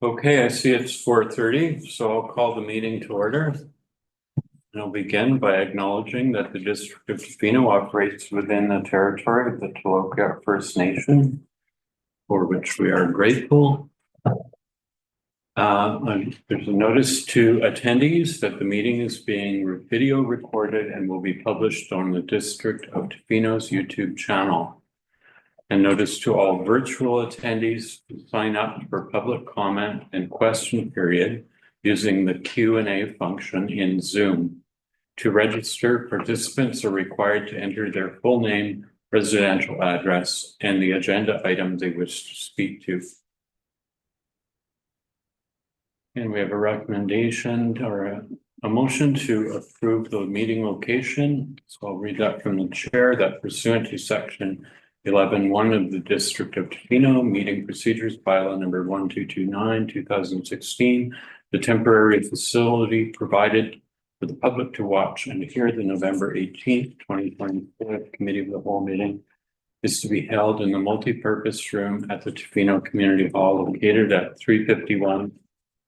Okay, I see it's 4:30, so I'll call the meeting to order. And I'll begin by acknowledging that the District of Tofino operates within the territory of the Tla-o-qui-aht First Nation, for which we are grateful. There's a notice to attendees that the meeting is being video recorded and will be published on the District of Tofino's YouTube channel. And notice to all virtual attendees to sign up for public comment and question period using the Q&A function in Zoom. To register, participants are required to enter their full name, residential address, and the agenda item they wish to speak to. And we have a recommendation or a motion to approve the meeting location. So I'll read that from the chair, that pursuant to section 11.1 of the District of Tofino Meeting Procedures Bylaw number 1229, 2016, the temporary facility provided for the public to watch and hear the November 18th, 2024 Committee of the Whole meeting is to be held in the multi-purpose room at the Tofino Community Hall located at 351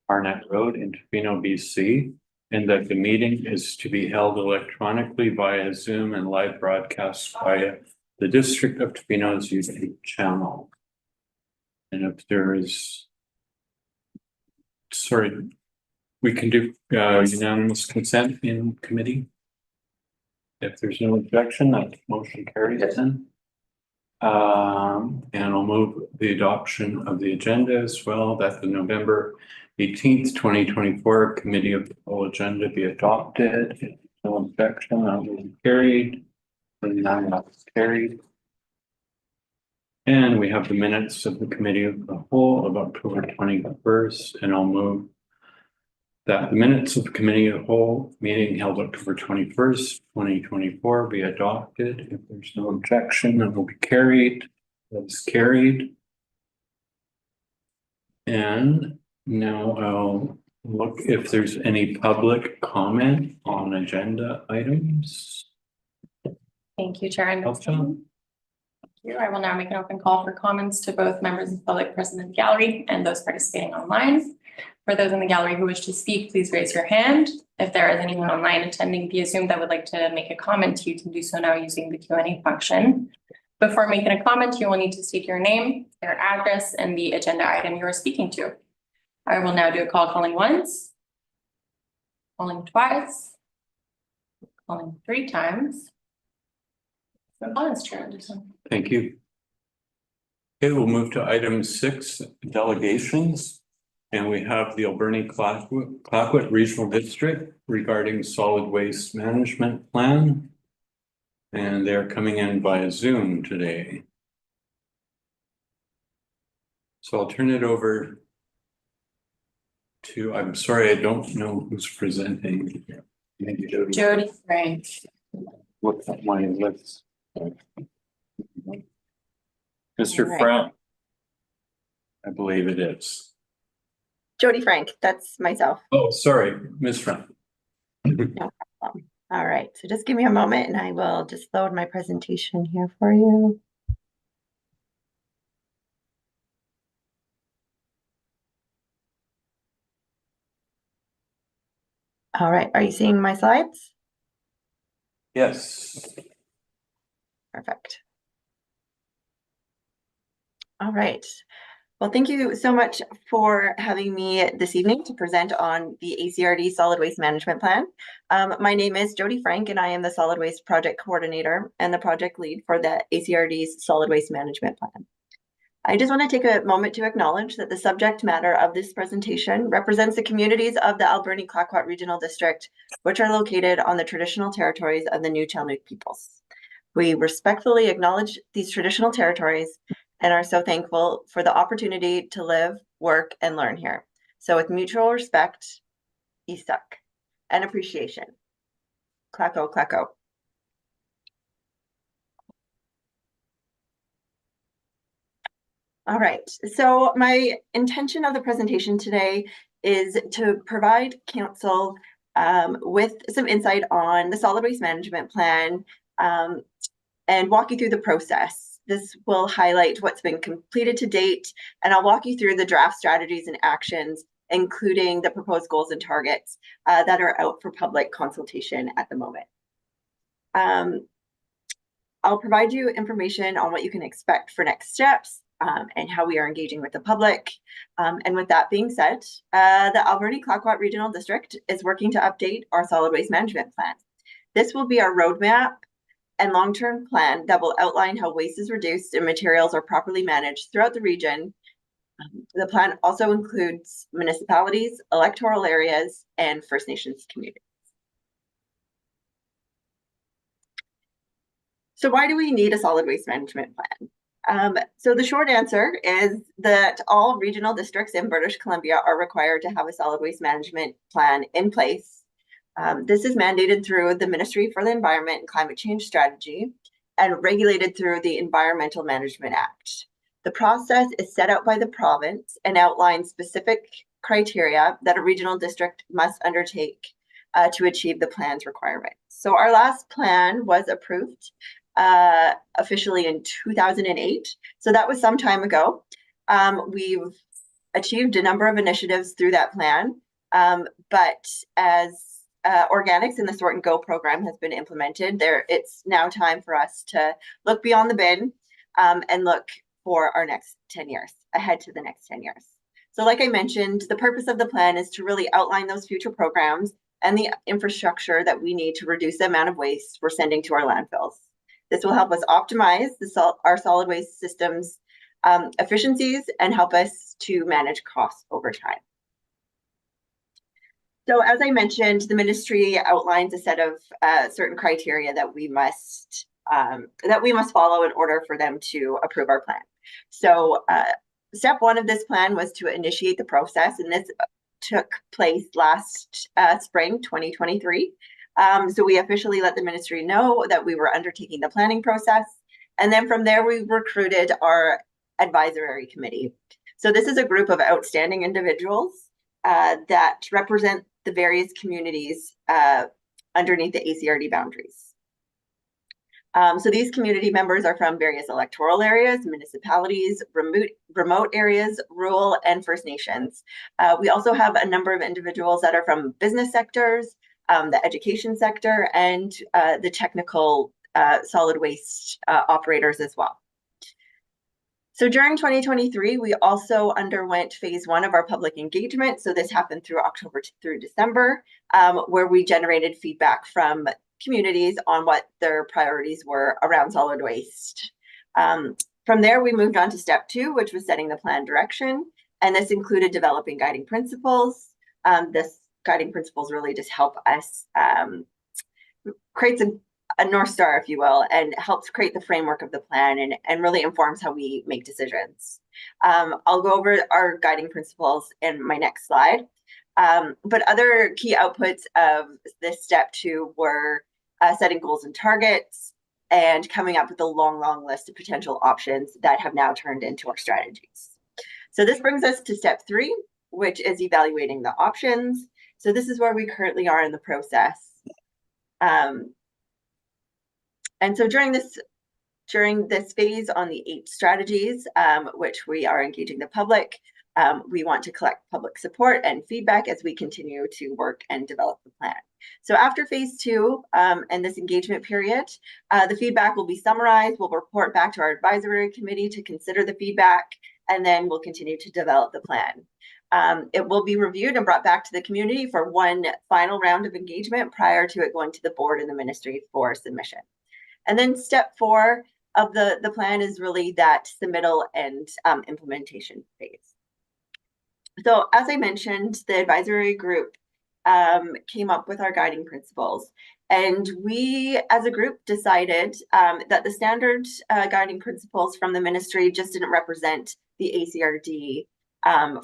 Arnett Road in Tofino, BC, and that the meeting is to be held electronically via Zoom and live broadcast via the District of Tofino's YouTube channel. And if there is, we can do unanimous consent in committee. If there's no objection, that motion carries then. And I'll move the adoption of the agenda as well, that the November 18th, 2024 Committee of the Whole agenda be adopted. If no objection, that will be carried. Carried. And we have the minutes of the Committee of the Whole of October 21st, and I'll move that the minutes of the Committee of the Whole meeting held October 21st, 2024 be adopted. If there's no objection, that will be carried. That is carried. And now I'll look if there's any public comment on agenda items. Thank you, Chair. I will now make an open call for comments to both members of the public present in the gallery and those participating online. For those in the gallery who wish to speak, please raise your hand. If there is anyone online attending via Zoom that would like to make a comment, you can do so now using the Q&A function. Before making a comment, you will need to state your name, your address, and the agenda item you are speaking to. I will now do a call calling once, calling twice, calling 3 times. Thank you. Okay, we'll move to item 6, delegations. And we have the Alberni-Clayoquot Regional District regarding solid waste management plan. And they're coming in via Zoom today. So I'll turn it over to, I'm sorry, I don't know who's presenting. Maybe Jody Frank. What's up my list? Mr. Right. Frank, I believe it is. Jody Frank, that's myself. Oh, sorry, Ms. Frank. No problem. All right, so just give me a moment and I will just load my presentation here for you. All right, are you seeing my slides? Yes. Perfect. All right. Well, thank you so much for having me this evening to present on the ACRD Solid Waste Management Plan. My name is Jody Frank and I am the Solid Waste Project Coordinator and the project lead for the ACRD's Solid Waste Management Plan. I just want to take a moment to acknowledge that the subject matter of this presentation represents the communities of the Alberni-Clayoquot Regional District, which are located on the traditional territories of the Nuu-chah-nulth peoples. We respectfully acknowledge these traditional territories and are so thankful for the opportunity to live, work, and learn here. So with mutual respect, Isak, and appreciation. Clayoquot, Clayoquot. All right, so my intention of the presentation today is to provide council with some insight on the solid waste management plan and walk you through the process. This will highlight what's been completed to date, and I'll walk you through the draft strategies and actions, including the proposed goals and targets that are out for public consultation at the moment. I'll provide you information on what you can expect for next steps and how we are engaging with the public. And with that being said, the Alberni-Clayoquot Regional District is working to update our solid waste management plan. This will be our roadmap and long-term plan that will outline how waste is reduced and materials are properly managed throughout the region. The plan also includes municipalities, electoral areas, and First Nations communities. So why do we need a solid waste management plan? So the short answer is that all regional districts in British Columbia are required to have a solid waste management plan in place. This is mandated through the Ministry for the Environment and Climate Change Strategy and regulated through the Environmental Management Act. The process is set out by the province and outlines specific criteria that a regional district must undertake to achieve the plan's requirements. So our last plan was approved officially in 2008. So that was some time ago. We've achieved a number of initiatives through that plan, but as organics in the Sort and Go program has been implemented, it's now time for us to look beyond the bin and look for our next 10 years, ahead to the next 10 years. So like I mentioned, the purpose of the plan is to really outline those future programs and the infrastructure that we need to reduce the amount of waste we're sending to our landfills. This will help us optimize our solid waste systems efficiencies and help us to manage costs over time. So as I mentioned, the ministry outlines a set of certain criteria that we must follow in order for them to approve our plan. So step one of this plan was to initiate the process, and this took place last spring, 2023. So we officially let the ministry know that we were undertaking the planning process. And then from there, we recruited our advisory committee. So this is a group of outstanding individuals that represent the various communities underneath the ACRD boundaries. So these community members are from various electoral areas, municipalities, remote areas, rural, and First Nations. We also have a number of individuals that are from business sectors, the education sector, and the technical solid waste operators as well. So during 2023, we also underwent phase one of our public engagement. So this happened through October through December, where we generated feedback from communities on what their priorities were around solid waste. From there, we moved on to step two, which was setting the plan direction. And this included developing guiding principles. This guiding principles really just help us create a North Star, if you will, and helps create the framework of the plan and really informs how we make decisions. I'll go over our guiding principles in my next slide. But other key outputs of this step two were setting goals and targets and coming up with a long list of potential options that have now turned into our strategies. So this brings us to step three, which is evaluating the options. So this is where we currently are in the process. And so during this phase on the 8 strategies, which we are engaging the public, we want to collect public support and feedback as we continue to work and develop the plan. So after phase 2 and this engagement period, the feedback will be summarized. We'll report back to our advisory committee to consider the feedback, and then we'll continue to develop the plan. It will be reviewed and brought back to the community for one final round of engagement prior to it going to the board and the ministry for submission. And then step 4 of the plan is really that submittal and implementation phase. So as I mentioned, the advisory group came up with our guiding principles. And we, as a group, decided that the standard guiding principles from the ministry just didn't represent the ACRD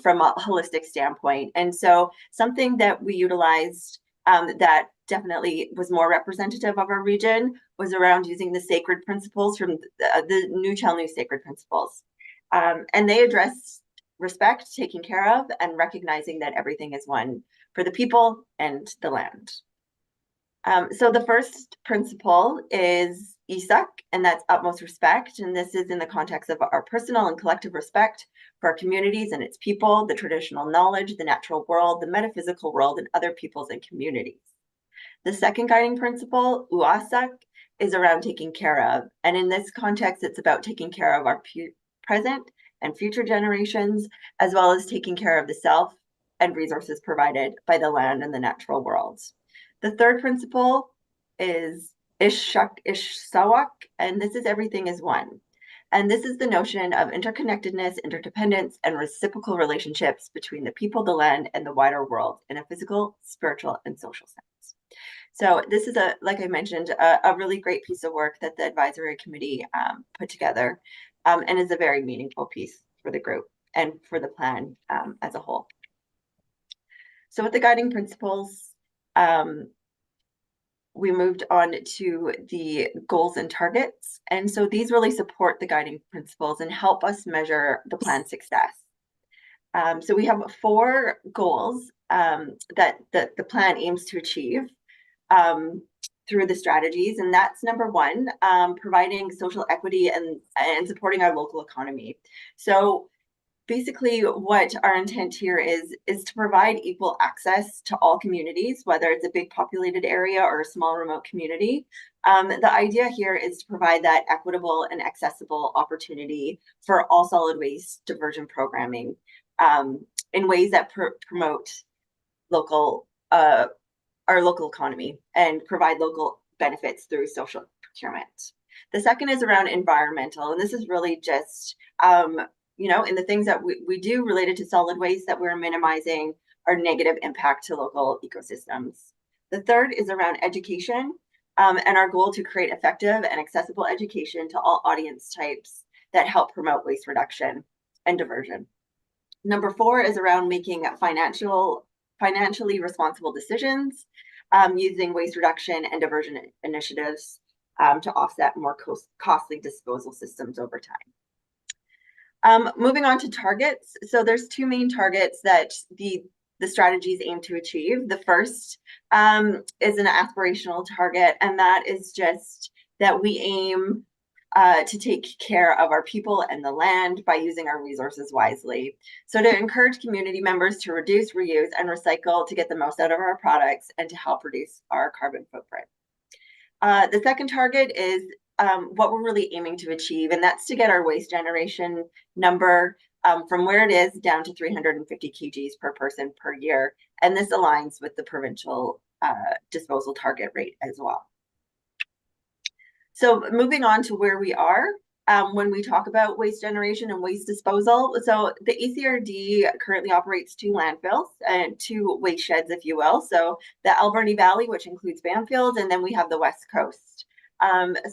from a holistic standpoint. And so something that we utilized that definitely was more representative of our region was around using the sacred principles from the New Chelmsford sacred principles. And they address respect, taking care of, and recognizing that everything is one for the people and the land. So the first principle is Isak, and that's utmost respect. And this is in the context of our personal and collective respect for our communities and its people, the traditional knowledge, the natural world, the metaphysical world, and other peoples and communities. The second guiding principle, uasak, is around taking care of. And in this context, it's about taking care of our present and future generations, as well as taking care of the self and resources provided by the land and the natural world. The third principle is Ishsawak, and this is everything is one. And this is the notion of interconnectedness, interdependence, and reciprocal relationships between the people, the land, and the wider world in a physical, spiritual, and social sense. So this is, like I mentioned, a really great piece of work that the advisory committee put together, and is a very meaningful piece for the group and for the plan as a whole. So with the guiding principles, we moved on to the goals and targets. And so these really support the guiding principles and help us measure the plan's success. So we have 4 goals that the plan aims to achieve through the strategies. And that's number 1, providing social equity and supporting our local economy. So basically what our intent here is to provide equal access to all communities, whether it's a big populated area or a small remote community. The idea here is to provide that equitable and accessible opportunity for all solid waste diversion programming in ways that promote local our local economy and provide local benefits through social procurement. The second is around environmental, and this is really just in the things that we do related to solid waste, that we're minimizing our negative impact to local ecosystems. The third is around education, and our goal to create effective and accessible education to all audience types that help promote waste reduction and diversion. Number 4 is around making financially responsible decisions, using waste reduction and diversion initiatives to offset more costly disposal systems over time. Moving on to targets. So there's 2 main targets that the strategies aim to achieve. The first is an aspirational target, and that is just that we aim to take care of our people and the land by using our resources wisely. So to encourage community members to reduce, reuse, and recycle to get the most out of our products and to help reduce our carbon footprint. The second target is what we're really aiming to achieve, and that's to get our waste generation number from where it is down to 350 kgs per person per year. And this aligns with the provincial disposal target rate as well. So moving on to where we are when we talk about waste generation and waste disposal. So the ACRD currently operates 2 landfills and 2 waste sheds, if you will. So the Alberni Valley, which includes Bamfield, and then we have the West Coast.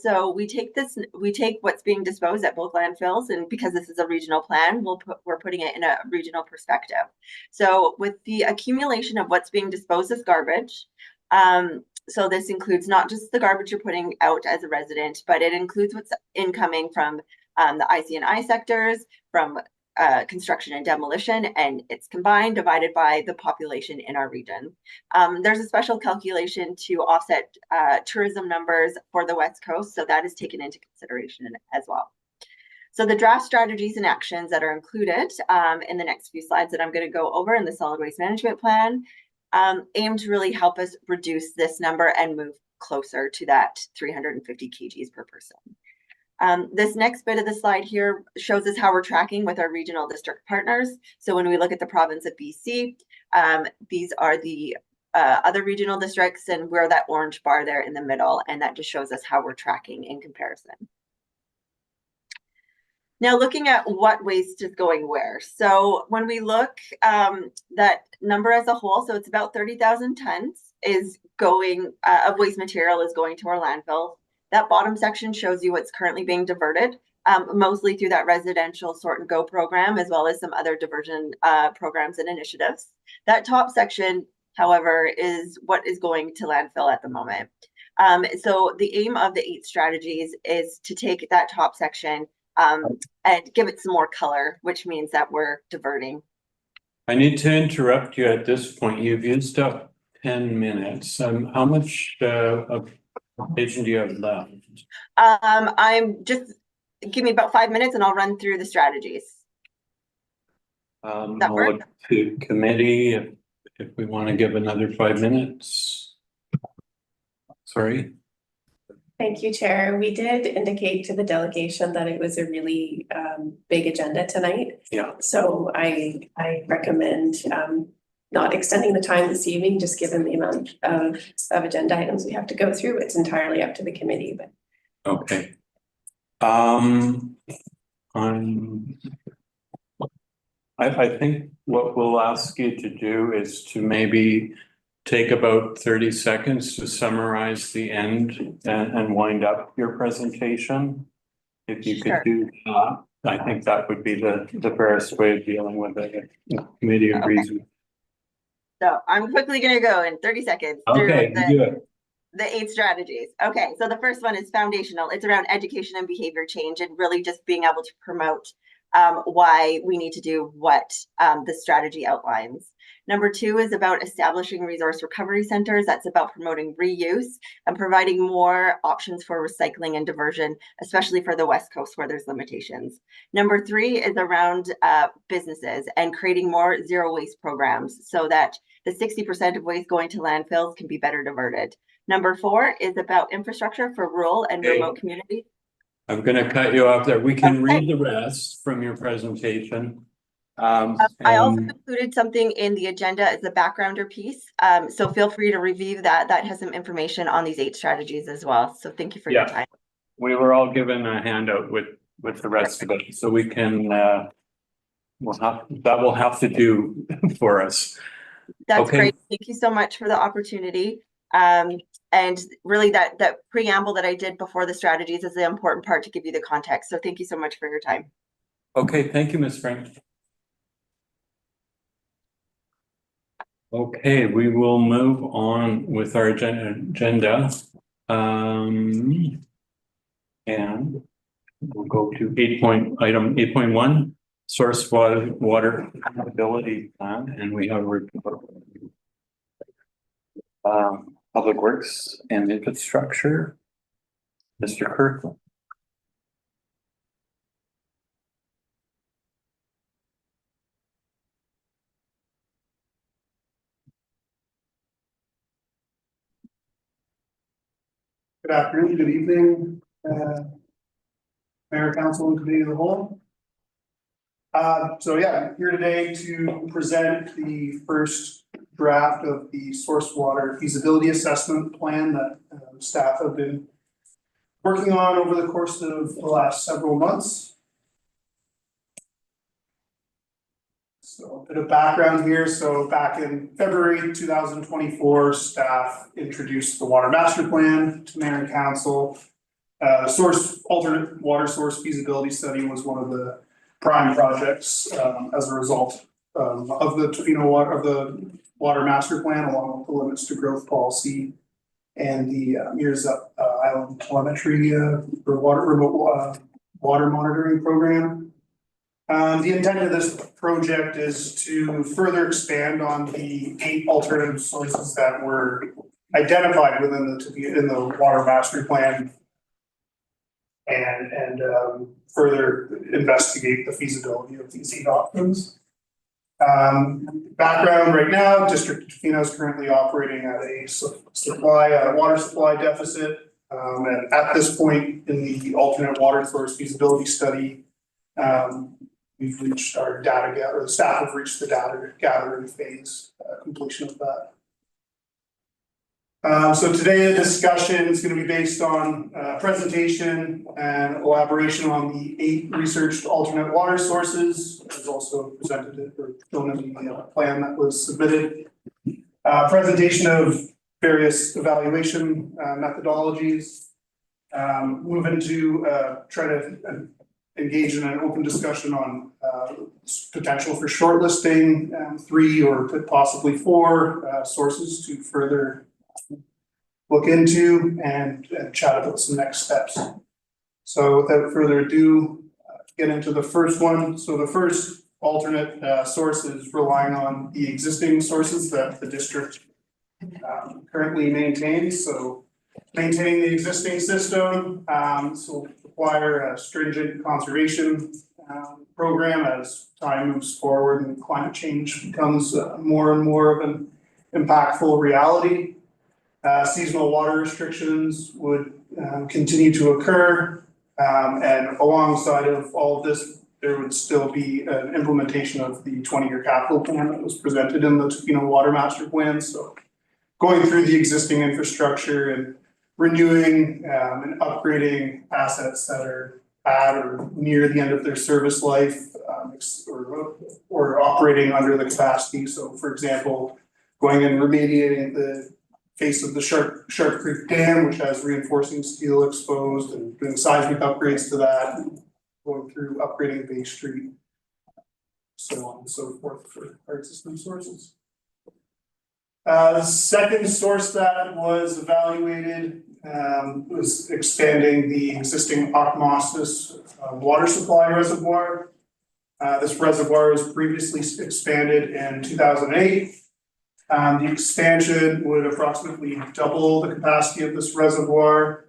So we take what's being disposed at both landfills, and because this is a regional plan, we're putting it in a regional perspective. So with the accumulation of what's being disposed as garbage, so this includes not just the garbage you're putting out as a resident, but it includes what's incoming from the IC&I sectors, from construction and demolition, and it's combined, divided by the population in our region. There's a special calculation to offset tourism numbers for the West Coast, so that is taken into consideration as well. So the draft strategies and actions that are included in the next few slides that I'm going to go over in the solid waste management plan aim to really help us reduce this number and move closer to that 350 kgs per person. This next bit of the slide here shows us how we're tracking with our regional district partners. So when we look at the province of BC, these are the other regional districts, and we're that orange bar there in the middle, and that just shows us how we're tracking in comparison. Now, looking at what waste is going where. So when we look that number as a whole, so it's about 30,000 tons is going of waste material is going to our landfill. That bottom section shows you what's currently being diverted, mostly through that residential sort and go program, as well as some other diversion programs and initiatives. That top section, however, is what is going to landfill at the moment. So the aim of the 8 strategies is to take that top section and give it some more color, which means that we're diverting. I need to interrupt you at this point. You've used up 10 minutes. How much of Agent, do you have left? I'm just, give me about 5 minutes and I'll run through the strategies. That I'll work? look to committee if we want to give another 5 minutes. Sorry. Thank you, Chair. We did indicate to the delegation that it was a really big agenda tonight. Yeah. So I recommend not extending the time this evening, just given the amount of agenda items we have to go through. It's entirely up to the committee, but. Okay. I think what we'll ask you to do is to maybe take about 30 seconds to summarize the end and wind up your presentation. If you could do that, I think that would be the fairest way of dealing with it. The committee agrees with. So I'm quickly going to go in 30 seconds Okay, do it. The 8 strategies. Okay, so the first one is foundational. It's around education and behavior change and really just being able to promote why we need to do what the strategy outlines. Number 2 is about establishing resource recovery centers. That's about promoting reuse and providing more options for recycling and diversion, especially for the West Coast where there's limitations. Number 3 is around businesses and creating more zero waste programs so that the 60% of waste going to landfills can be better diverted. Number 4 is about infrastructure for rural and remote communities. I'm going to cut you off there. We can read the rest from your presentation. I also included something in the agenda as a backgrounder piece. So feel free to review that. That has some information on these 8 strategies as well. So thank you for your time. We were all given a handout with the rest of it. So we can, that will have to do for us. That's great. Thank you so much for the opportunity. And really that preamble that I did before the strategies is the important part to give you the context. So thank you so much for your time. Okay, thank you, Ms. Frank. Okay, we will move on with our agenda. And we'll go to item 8.1, source water ability plan, and we have a report. Public Works and Infrastructure, Mr. Kirkland. Good afternoon, good evening, Mayor, Council, and Committee of the Whole. So yeah, I'm here today to present the first draft of the source water feasibility assessment plan that staff have been working on over the course of the last several months. So a bit of background here. So back in February 2024, staff introduced the water master plan to Mayor and Council. Alternate water source feasibility study was one of the prime projects as a result of the Tofino water master plan, along with the limits to growth policy and the Mears Island telemetry for remote water monitoring program. The intent of this project is to further expand on the 8 alternative sources that were identified within the water master plan, and further investigate the feasibility of these 8 options. Background right now, District of Tofino is currently operating at a water supply deficit. And at this point in the alternate water source feasibility study, we've reached our the staff have reached the data gathering phase, completion of that. So today the discussion is going to be based on presentation and elaboration on the 8 researched alternate water sources, as also presented or shown in the plan that was submitted. Presentation of various evaluation methodologies. Move into try to engage in an open discussion on potential for shortlisting 3 or possibly 4 sources to further look into and chat about some next steps. So without further ado, get into the first one. So the first alternate source is relying on the existing sources that the district currently maintains. So Maintaining the existing system, this will require a stringent conservation program as time moves forward and climate change becomes more and more of an impactful reality. Seasonal water restrictions would continue to occur, and alongside of all of this, there would still be an implementation of the 20-year capital plan that was presented in the Tofino Water Master Plan. So going through the existing infrastructure and renewing and upgrading assets that are at or near the end of their service life, or operating under the capacity. So for example, going and remediating the face of the Sharp Creek Dam, which has reinforcing steel exposed, and doing seismic upgrades to that, and going through upgrading Bay Street, so on and so forth for our existing sources. The second source that was evaluated was expanding the existing Osmosis water supply reservoir. This reservoir was previously expanded in 2008. The expansion would approximately double the capacity of this reservoir.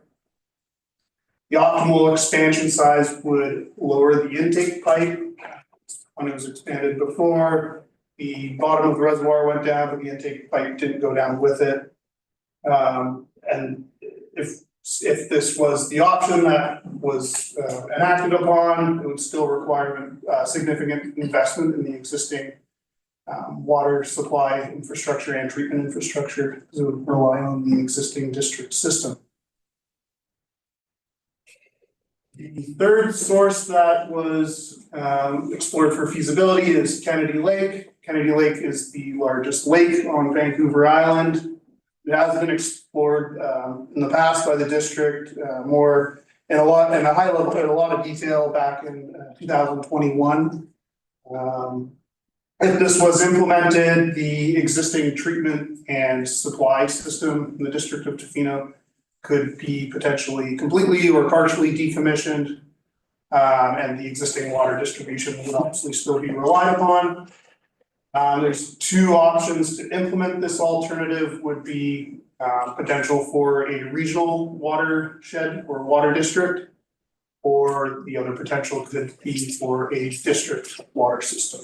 The optimal expansion size would lower the intake pipe. When it was expanded before, the bottom of the reservoir went down, but the intake pipe didn't go down with it. And if this was the option that was enacted upon, it would still require significant investment in the existing water supply infrastructure and treatment infrastructure, because it would rely on the existing district system. The third source that was explored for feasibility is Kennedy Lake. Kennedy Lake is the largest lake on Vancouver Island. It has been explored in the past by the district more in a lot of detail back in 2021. If this was implemented, the existing treatment and supply system in the District of Tofino could be potentially completely or partially decommissioned, and the existing water distribution would obviously still be relied upon. There's two options to implement this alternative. Would be potential for a regional watershed or water district, or the other potential could be for a district water system.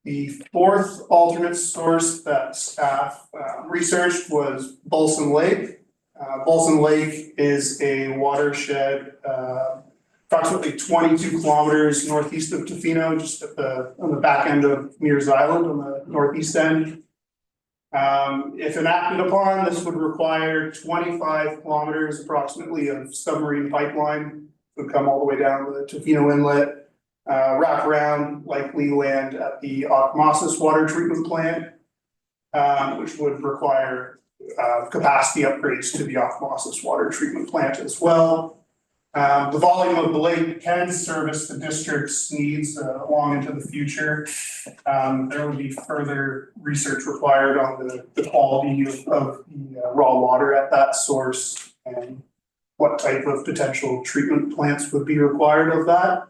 The fourth alternate source that staff researched was Bolson Lake. Bolson Lake is a watershed approximately 22 kilometers northeast of Tofino, just on the back end of Mears Island on the northeast end. If enacted upon, this would require 25 kilometers approximately of submarine pipeline. It would come all the way down to the Tofino Inlet. Wrap around, likely land at the Osmosis water treatment plant, which would require capacity upgrades to the Osmosis water treatment plant as well. The volume of the lake can service the district's needs long into the future. There would be further research required on the quality of the raw water at that source and what type of potential treatment plants would be required of that.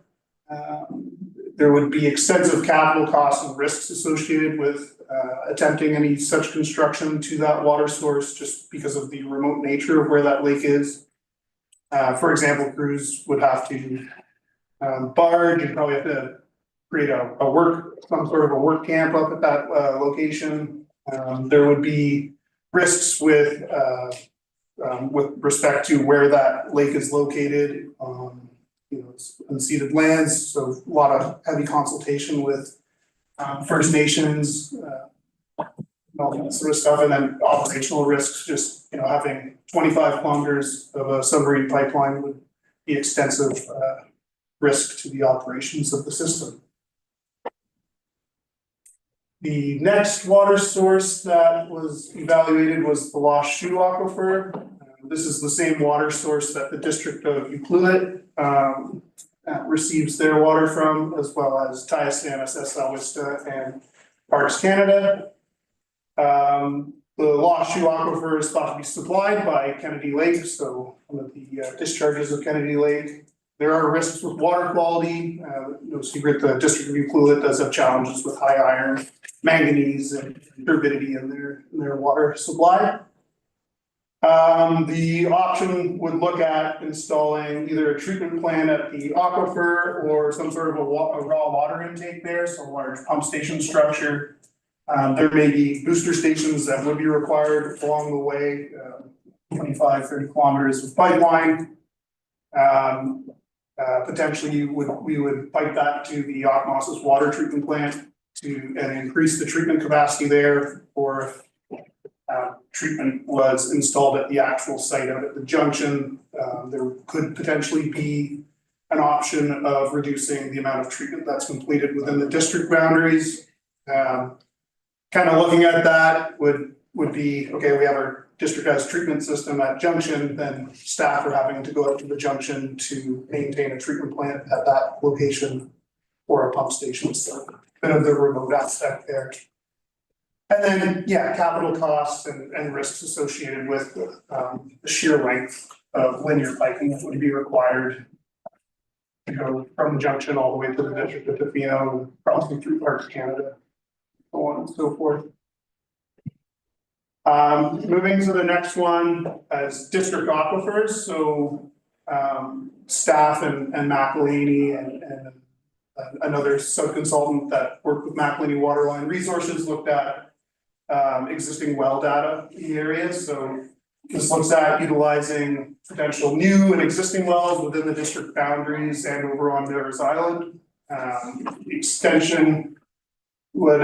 There would be extensive capital costs and risks associated with attempting any such construction to that water source, just because of the remote nature of where that lake is. For example, crews would have to barge. You'd probably have to create some sort of a work camp up at that location. There would be risks with respect to where that lake is located. It's unceded lands, so a lot of heavy consultation with First Nations, all that sort of stuff, and then operational risks. Just having 25 kilometers of a submarine pipeline would be extensive risk to the operations of the system. The next water source that was evaluated was the Lost Shoe Aquifer. This is the same water source that the District of Tla-o-qui-aht receives their water from, as well as Tla-o-qui-aht, SWMP, and Parks Canada. The Lost Shoe Aquifer is thought to be supplied by Kennedy Lake, so one of the discharges of Kennedy Lake. There are risks with water quality. No secret, the District of Tofino does have challenges with high iron, manganese, and turbidity in their water supply. The option would look at installing either a treatment plant at the aquifer or some sort of a raw water intake there, so a large pump station structure. There may be booster stations that would be required along the way, 25, 30 kilometers of pipeline. Potentially we would pipe that to the osmosis water treatment plant and increase the treatment capacity there, or if treatment was installed at the actual site out at the junction, there could potentially be an option of reducing the amount of treatment that's completed within the district boundaries. Kind of looking at that would be, okay, we have our district has treatment system at junction, then staff are having to go up to the junction to maintain a treatment plant at that location or a pump station, so a bit of the remote aspect there. And then, yeah, capital costs and risks associated with the sheer length of linear piping that would be required to go from the junction all the way to the District of Tofino, crossing through parts of Canada, so on and so forth. Moving to the next one as district aquifers. So staff and McElhaney and another sub-consultant that worked with McElhaney Waterline Resources looked at existing well data in the area. So this looks at utilizing potential new and existing wells within the district boundaries and over on Miller's Island. The extension would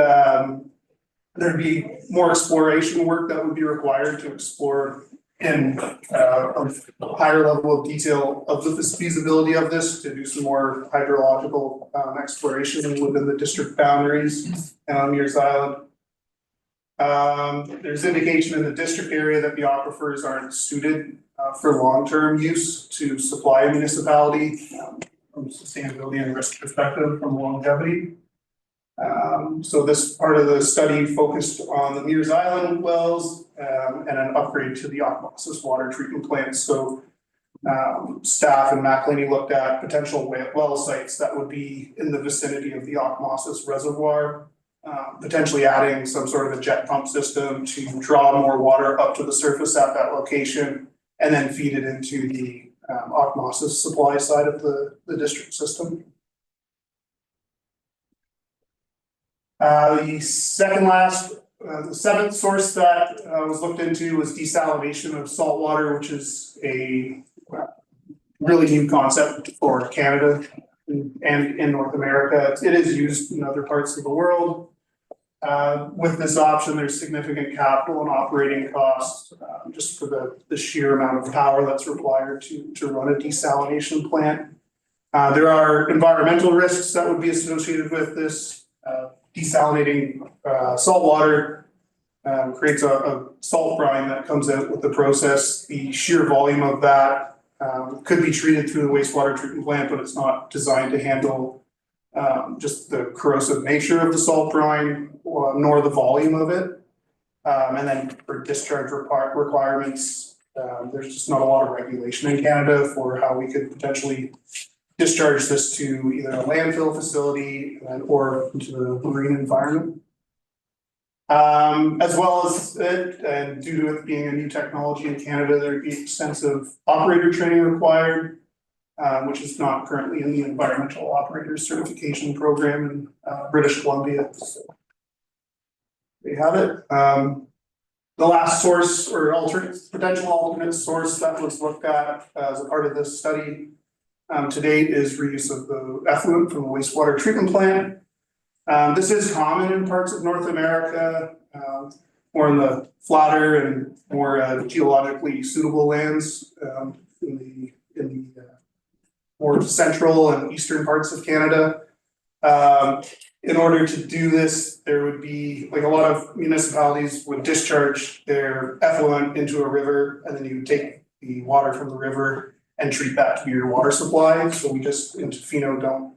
there'd be more exploration work that would be required to explore in a higher level of detail of the feasibility of this, to do some more hydrological exploration within the district boundaries and on Miller's Island. There's indication in the district area that the aquifers aren't suited for long-term use to supply a municipality from a sustainability and risk perspective from longevity. So this part of the study focused on the Miller's Island wells and an upgrade to the osmosis water treatment plant. So staff and McElhaney looked at potential well sites that would be in the vicinity of the osmosis reservoir, potentially adding some sort of a jet pump system to draw more water up to the surface at that location and then feed it into the osmosis supply side of the district system. The seventh source that was looked into was desalination of salt water, which is a really new concept for Canada and in North America. It is used in other parts of the world. With this option, there's significant capital and operating costs just for the sheer amount of power that's required to run a desalination plant. There are environmental risks that would be associated with this. Desalinating salt water creates a salt brine that comes out with the process. The sheer volume of that could be treated through the wastewater treatment plant, but it's not designed to handle just the corrosive nature of the salt brine, nor the volume of it. And then for discharge requirements, there's just not a lot of regulation in Canada for how we could potentially discharge this to either a landfill facility or into the marine environment. As well as it, and due to it being a new technology in Canada, there'd be extensive operator training required, which is not currently in the environmental operators certification program in British Columbia. So there you have it. The last source or potential alternate source that was looked at as a part of this study to date is reuse of the effluent from the wastewater treatment plant. This is common in parts of North America, more in the flatter and more geologically suitable lands in the more central and eastern parts of Canada. In order to do this, there would be, like, a lot of municipalities would discharge their effluent into a river, and then you take the water from the river and treat that to be your water supply. So we just in Tofino don't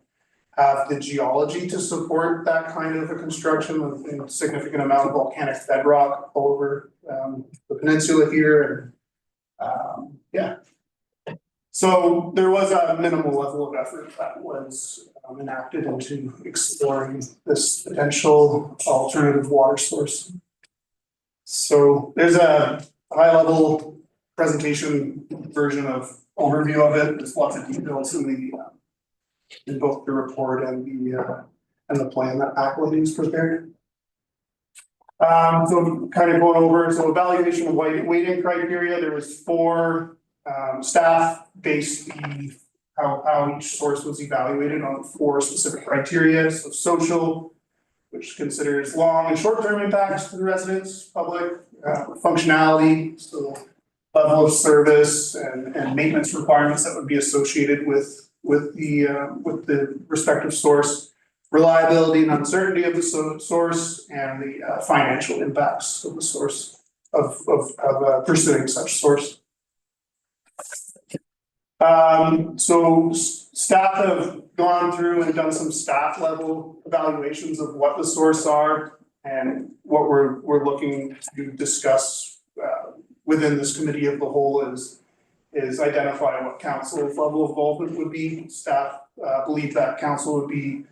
have the geology to support that kind of a construction with a significant amount of volcanic bedrock all over the peninsula here. And yeah, So there was a minimal level of effort that was enacted into exploring this potential alternative water source. So there's a high level presentation version of overview of it. There's lots of details in both the report and the plan that Aquilines prepared. So kind of going over, so evaluation of weighting criteria, there was 4 staff based how each source was evaluated on 4 specific criteria. So social, which considers long and short-term impacts to the residents, public, functionality, so level of service and maintenance requirements that would be associated with the respective source, reliability and uncertainty of the source, and the financial impacts of the source of pursuing such source. So staff have gone through and done some staff level evaluations of what the source are and what we're looking to discuss within this committee of the whole is identify what council's level of involvement would be. Staff believe that council would be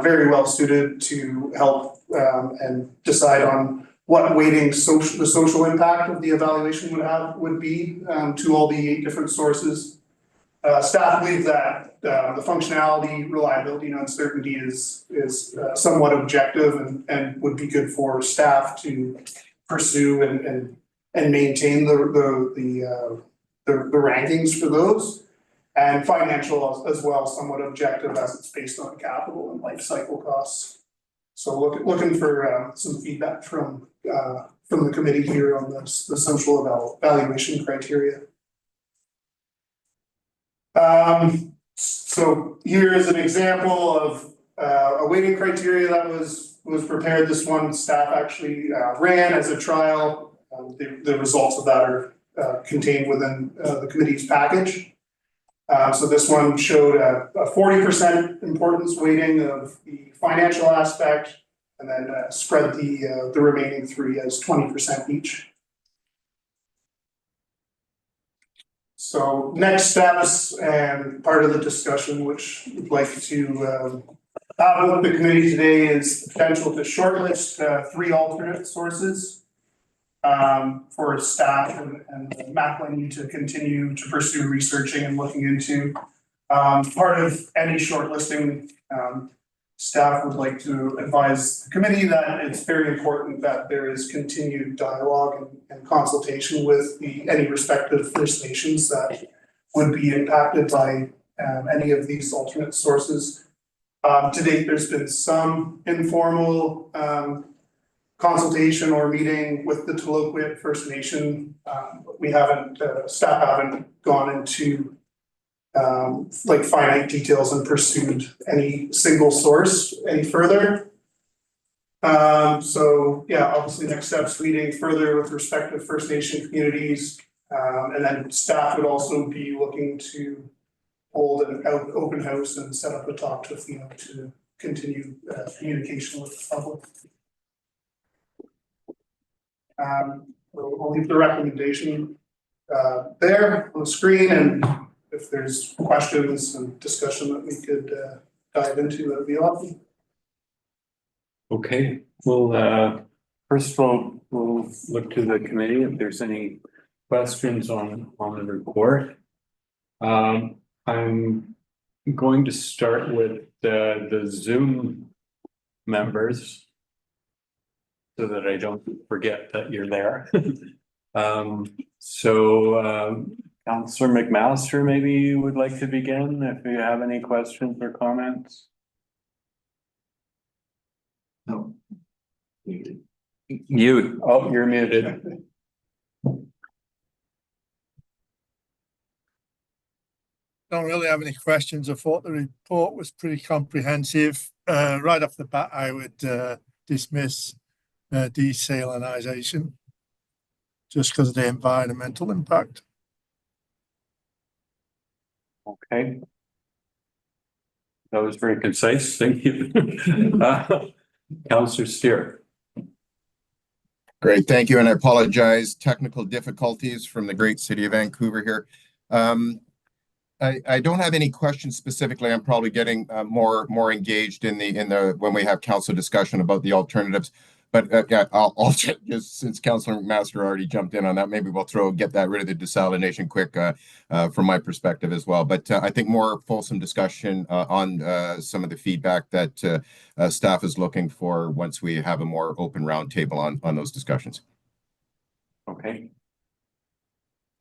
very well suited to help and decide on what weighting the social impact of the evaluation would be to all the 8 different sources. Staff believe that the functionality, reliability, and uncertainty is somewhat objective and would be good for staff to pursue and maintain the rankings for those. And financial as well, somewhat objective as it's based on capital and life cycle costs. So looking for some feedback from the committee here on the social evaluation criteria. So here is an example of a weighting criteria that was prepared. This one staff actually ran as a trial. The results of that are contained within the committee's package. So this one showed a 40% importance weighting of the financial aspect, and then spread the remaining 3 as 20% each. So next steps and part of the discussion which we'd like to have with the committee today is the potential to shortlist 3 alternate sources for staff and Macklin to continue to pursue researching and looking into. Part of any shortlisting, staff would like to advise the committee that it's very important that there is continued dialogue and consultation with any respective First Nations that would be impacted by any of these alternate sources. To date, there's been some informal consultation or meeting with the Tla-o-qui-aht First Nation. We haven't, staff haven't gone into like finite details and pursued any single source any further. So yeah, obviously next steps meeting further with respective First Nation communities. And then staff would also be looking to hold an open house and set up a talk to Tofino to continue communication with the public. We'll leave the recommendation there on the screen, and if there's questions and discussion that we could dive into, that'd be awesome. Okay, well, first of all, we'll look to the committee if there's any questions on the report. I'm going to start with the Zoom members so that I don't forget that you're there. Councillor McMaster, maybe you would like to begin if you have any questions or comments. No. You're muted. Don't really have any questions. I thought the report was pretty comprehensive. Right off the bat, I would dismiss desalinization just because of the environmental impact. Okay. That was very concise. Thank you. Councillor Steer. Great, thank you, and I apologize, technical difficulties from the great city of Vancouver here. I don't have any questions specifically. I'm probably getting more engaged in the when we have council discussion about the alternatives. But yeah, I'll just since Councillor Master already jumped in on that, maybe we'll get that rid of the desalination quick from my perspective as well. But I think more fulsome discussion on some of the feedback that staff is looking for once we have a more open roundtable on those discussions. Okay.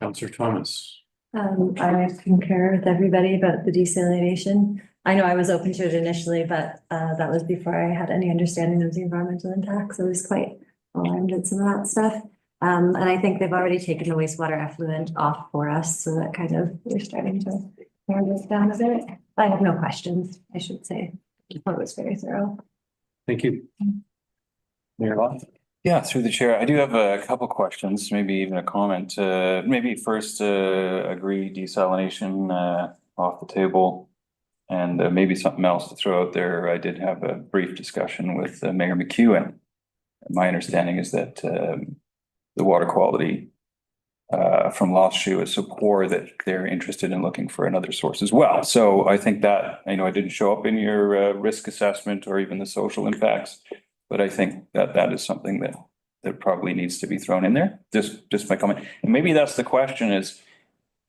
Councillor Thomas. I concur with everybody about the desalination. I know I was open to it initially, but that was before I had any understanding of the environmental impacts. I was quite alarmed at some of that stuff. And I think they've already taken the wastewater effluent off for us, so that kind of we're starting to narrow this down a bit. I have no questions, I should say. I thought it was very thorough. Thank you. Mayor Lott. Yeah, through the chair, I do have a couple questions, maybe even a comment. Maybe first, agree desalination off the table, and maybe something else to throw out there. I did have a brief discussion with Mayor McEwen. My understanding is that the water quality from Lost Shoe is so poor that they're interested in looking for another source as well. So I think that, I know I didn't show up in your risk assessment or even the social impacts, but I think that that is something that probably needs to be thrown in there. Just my comment. And maybe that's the question is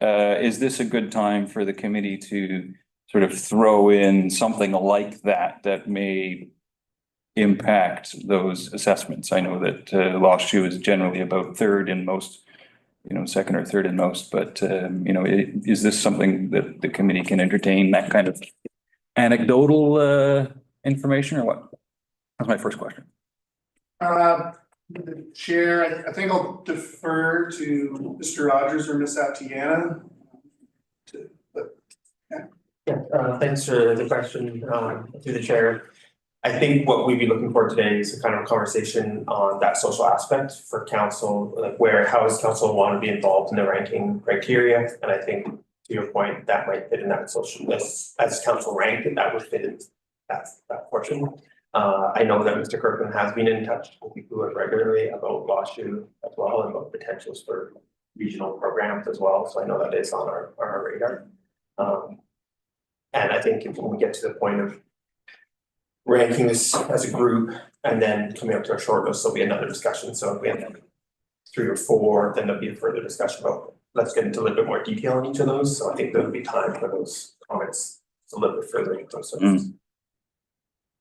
this a good time for the committee to sort of throw in something like that may impact those assessments? I know that Lost Shoe is generally about third in most, second or third in most, but is this something that the committee can entertain, that kind of anecdotal information, or what? That's my first question. The chair, I think I'll defer to Mr. Rogers or Ms. Atiana. Thanks for the question through the chair. I think what we'd be looking for today is a kind of conversation on that social aspect for council, like how does council want to be involved in the ranking criteria? And I think to your point, that might fit in that social list as council ranked, and that would fit in that portion. I know that Mr. Kirkland has been in touch with people regularly about Lost Shoe as well, and about potentials for regional programs as well. So I know that is on our radar. And I think if we get to the point of ranking this as a group and then coming up to a short list, there'll be another discussion. So if we have 3 or 4, then there'll be a further discussion about, let's get into a little bit more detail on each of those. So I think there'll be time for those comments a little bit further into those.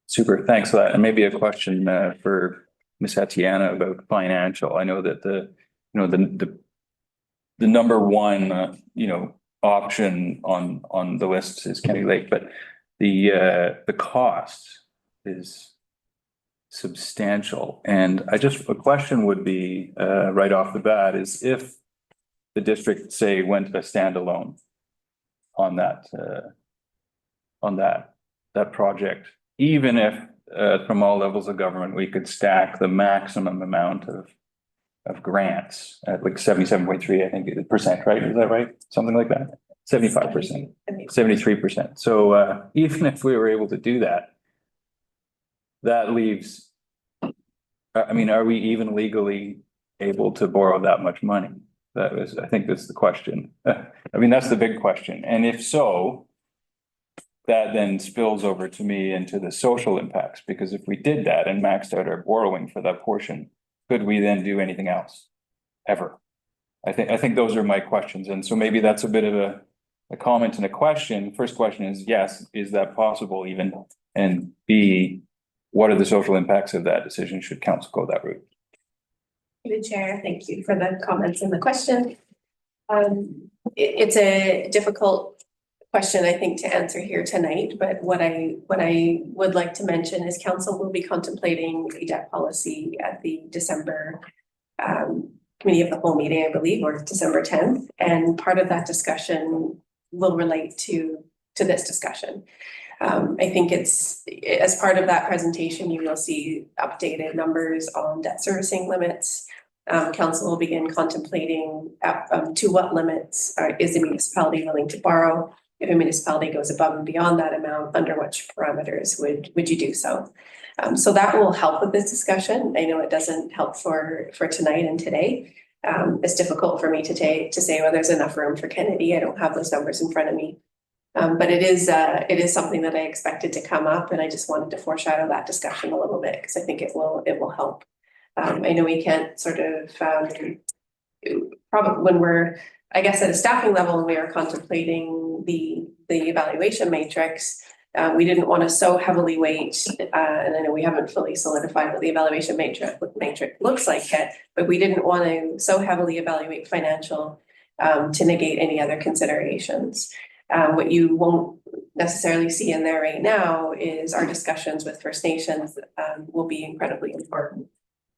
Super, thanks for that. And maybe a question for Ms. Atiana about financial. I know that the number one option on the list is Kenny Lake, but the cost is substantial. And a question would be right off the bat is if the district, say, went a standalone on that project, even if from all levels of government we could stack the maximum amount of grants at like 77.3, I think percent, right? Is that right? Something like that. 75%, 73%. So even if we were able to do that, that leaves, I mean, are we even legally able to borrow that much money? I think that's the question. I mean, that's the big question. And if so, that then spills over to me into the social impacts, because if we did that and maxed out our borrowing for that portion, could we then do anything else ever? I think those are my questions. And so maybe that's a bit of a comment and a question. First question is, yes, is that possible even? And B, what are the social impacts of that decision? Should council go that route? Through the chair, thank you for the comments and the question. It's a difficult question, I think, to answer here tonight, but what I would like to mention is council will be contemplating a debt policy at the December committee of the whole meeting, I believe, or December 10th. And part of that discussion will relate to this discussion. I think it's, as part of that presentation, you will see updated numbers on debt servicing limits. Council will begin contemplating to what limits is the municipality willing to borrow. If a municipality goes above and beyond that amount, under which parameters would you do so? So that will help with this discussion. I know it doesn't help for tonight and today, It's difficult for me to say, well, there's enough room for Kennedy. I don't have those numbers in front of me. But it is something that I expected to come up, and I just wanted to foreshadow that discussion a little bit because I think it will help. I know we can't sort of probably when we're, I guess, at a staffing level and we are contemplating the evaluation matrix. We didn't want to so heavily weight, and I know we haven't fully solidified what the evaluation matrix looks like yet, but we didn't want to so heavily evaluate financial to negate any other considerations. What you won't necessarily see in there right now is our discussions with First Nations will be incredibly important.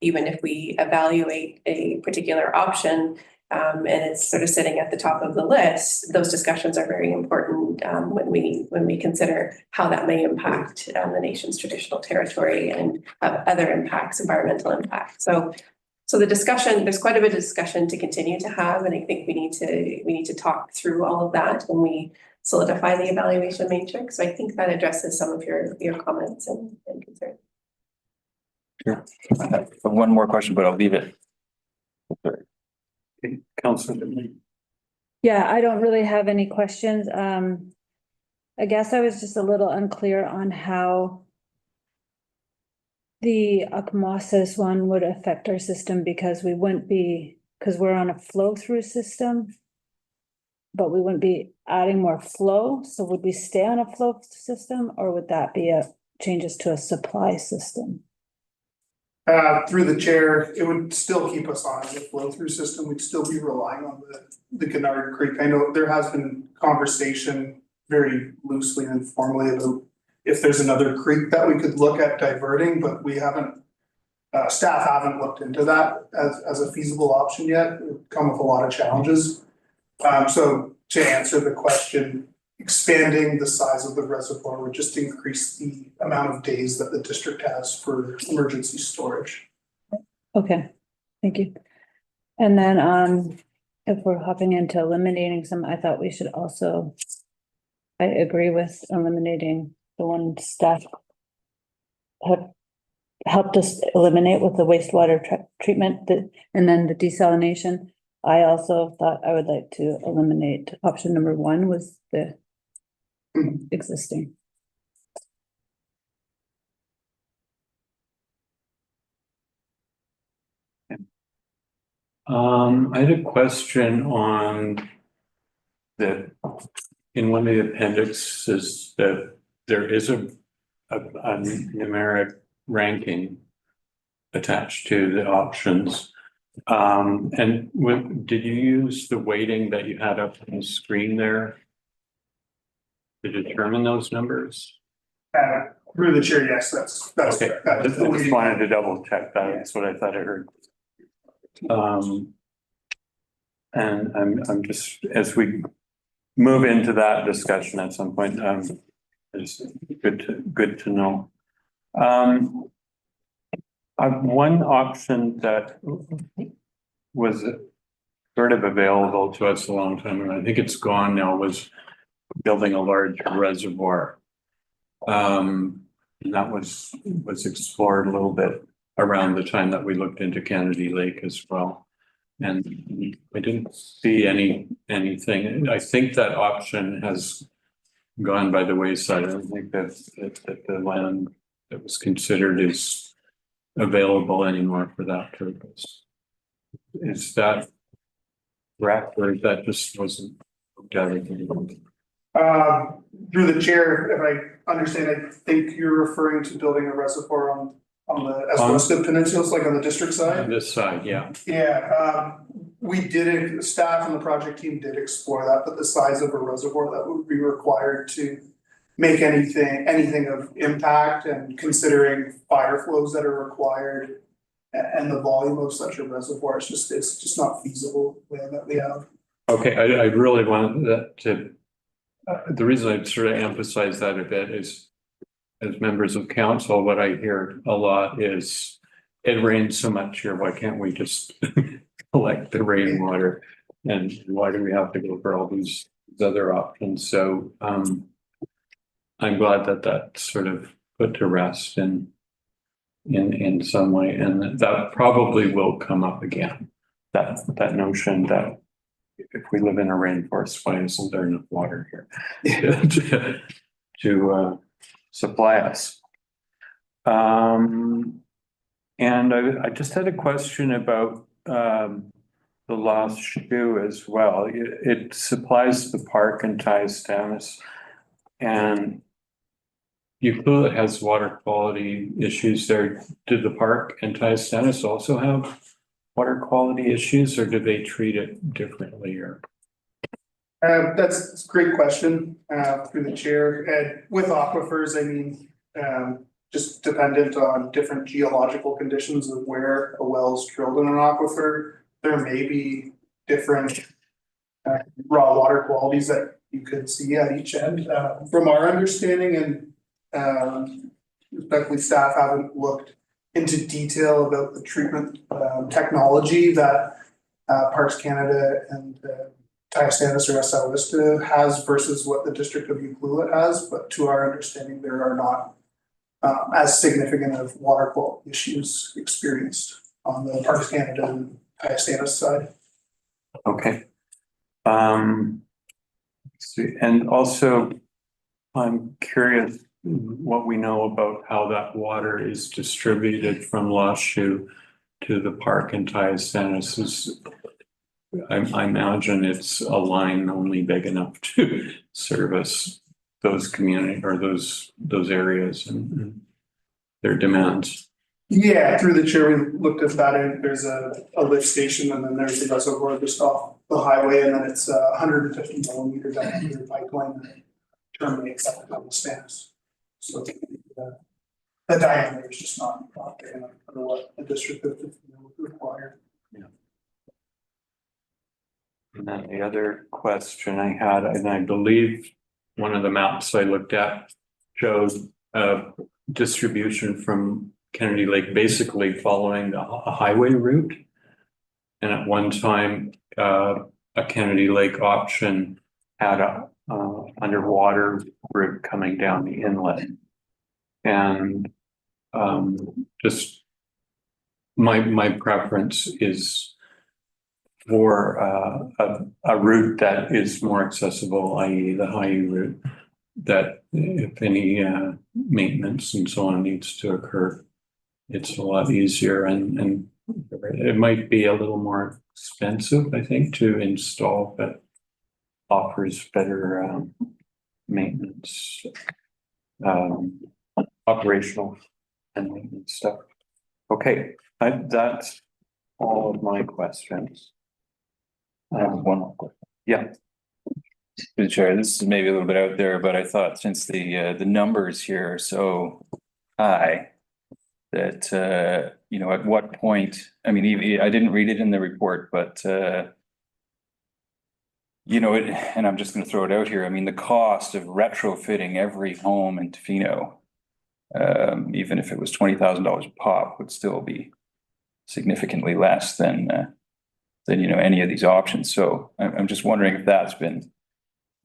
Even if we evaluate a particular option and it's sort of sitting at the top of the list, those discussions are very important when we consider how that may impact the nation's traditional territory and other impacts, environmental impacts. So the discussion, there's quite a bit of discussion to continue to have, and I think we need to talk through all of that when we solidify the evaluation matrix. So I think that addresses some of your comments and concerns. Sure. I have one more question, but I'll leave it. Okay, Councilor. Yeah, I don't really have any questions. I guess I was just a little unclear on how the osmosis one would affect our system because we wouldn't be, because we're on a flow through system, but we wouldn't be adding more flow. So would we stay on a flow system, or would that be changes to a supply system? Through the chair, it would still keep us on as a flow through system. We'd still be relying on the Kennard Creek. I know there has been conversation very loosely and informally about if there's another creek that we could look at diverting, but we haven't, staff haven't looked into that as a feasible option yet. It would come with a lot of challenges. So to answer the question, expanding the size of the reservoir would just increase the amount of days that the district has for emergency storage. Okay, thank you. And then if we're hopping into eliminating some, I thought we should also, I agree with eliminating the one staff have helped us eliminate with the wastewater treatment and then the desalination. I also thought I would like to eliminate option number 1 was the existing. I had a question on in one of the appendixes that there is a numeric ranking attached to the options. And did you use the weighting that you had up on the screen there to determine those numbers? Through the chair, yes, that's Okay. correct. I just wanted to double check that. That's what I thought I heard. And I'm just, as we move into that discussion at some point, it's good to know. One option that was sort of available to us a long time ago, I think it's gone now, was building a large reservoir. And that was explored a little bit around the time that we looked into Kennedy Lake as well. And I didn't see anything. I think that option has gone by the wayside. I don't think that the land that was considered is available anymore for that purpose. Is that correct, or that just wasn't looked at? Through the chair, if I understand, I think you're referring to building a reservoir on the Escalista Peninsula, like on the district side? On this side, yeah. Yeah, we did, staff and the project team did explore that, but the size of a reservoir that would be required to make anything of impact, and considering fire flows that are required and the volume of such a reservoir, it's just not feasible that we have. Okay, I really want that to, the reason I sort of emphasize that a bit is, as members of council, what I hear a lot is, it rains so much here, why can't we just collect the rainwater? And why do we have to go for all these other options? So I'm glad that that's sort of put to rest in some way, and that probably will come up again. that notion that if we live in a rainforest, why isn't there enough water here to supply us? And I just had a question about the lost shoe as well. It supplies the park and Tla-o-qui-aht, and Ucluelet has water quality issues there. Did the park and Tla-o-qui-aht also have water quality issues, or do they treat it differently? Or That's a great question, through the chair. And with aquifers, I mean, just dependent on different geological conditions of where a well is drilled in an aquifer, there may be different raw water qualities that you could see at each end. From our understanding, and respectfully, staff haven't looked into detail about the treatment technology that Parks Canada and Tla-o-qui-aht or SWMP has versus what the District of Ucluelet has, but to our understanding, there are not as significant of water quality issues experienced on the Parks Canada and Tla-o-qui-aht side. okay. See, and also, I'm curious what we know about how that water is distributed from Lost Shoe to the park and Tla-o-qui-aht. I imagine it's a line only big enough to service those community or those areas and their demands. Yeah, through the chair, we looked at that, and there's a lift station, and then there's the reservoir just off the highway, and then it's 150 millimeter diameter pipeline that terminates at the stance. So the diameter is just not big enough for what the District of Tofino would require. And then the other question I had, and I believe one of the maps I looked at shows distribution from Kennedy Lake basically following a highway route. And at one time, a Kennedy Lake option had a underwater route coming down the inlet. And just my preference is for a route that is more accessible, i.e. the highway route, that if any maintenance and so on needs to occur, it's a lot easier, and it might be a little more expensive, I think, to install, but offers better maintenance, operational and maintenance stuff. Okay, that's all of my questions. I have one more question. Yeah. Good Chair, this is maybe a little bit out there, but I thought since the numbers here are so high that you know, at what point, I mean, I didn't read it in the report, but you know, and I'm just going to throw it out here. I mean, the cost of retrofitting every home in Tofino, even if it was $20,000 a pop, would still be significantly less than you know, any of these options. So I'm just wondering if that's been,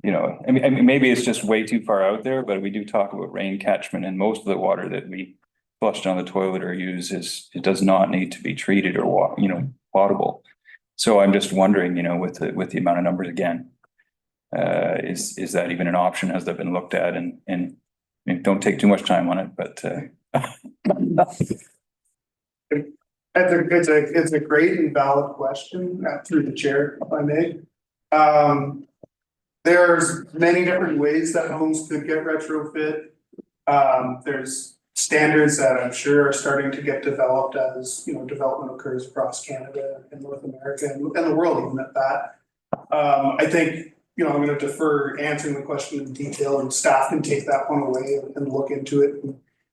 you know, I mean, maybe it's just way too far out there, but we do talk about rain catchment, and most of the water that we flush down the toilet or use it does not need to be treated or you know, potable. So I'm just wondering, you know, with the amount of numbers again, is that even an option? Has that been looked at? And don't take too much time on it, but It's a great and valid question through the chair, if I may. There's many different ways that homes could get retrofit. There's standards that I'm sure are starting to get developed as, you know, development occurs across Canada and North America and the world even at that. I think, you know, I'm going to defer answering the question in detail, and staff can take that one away and look into it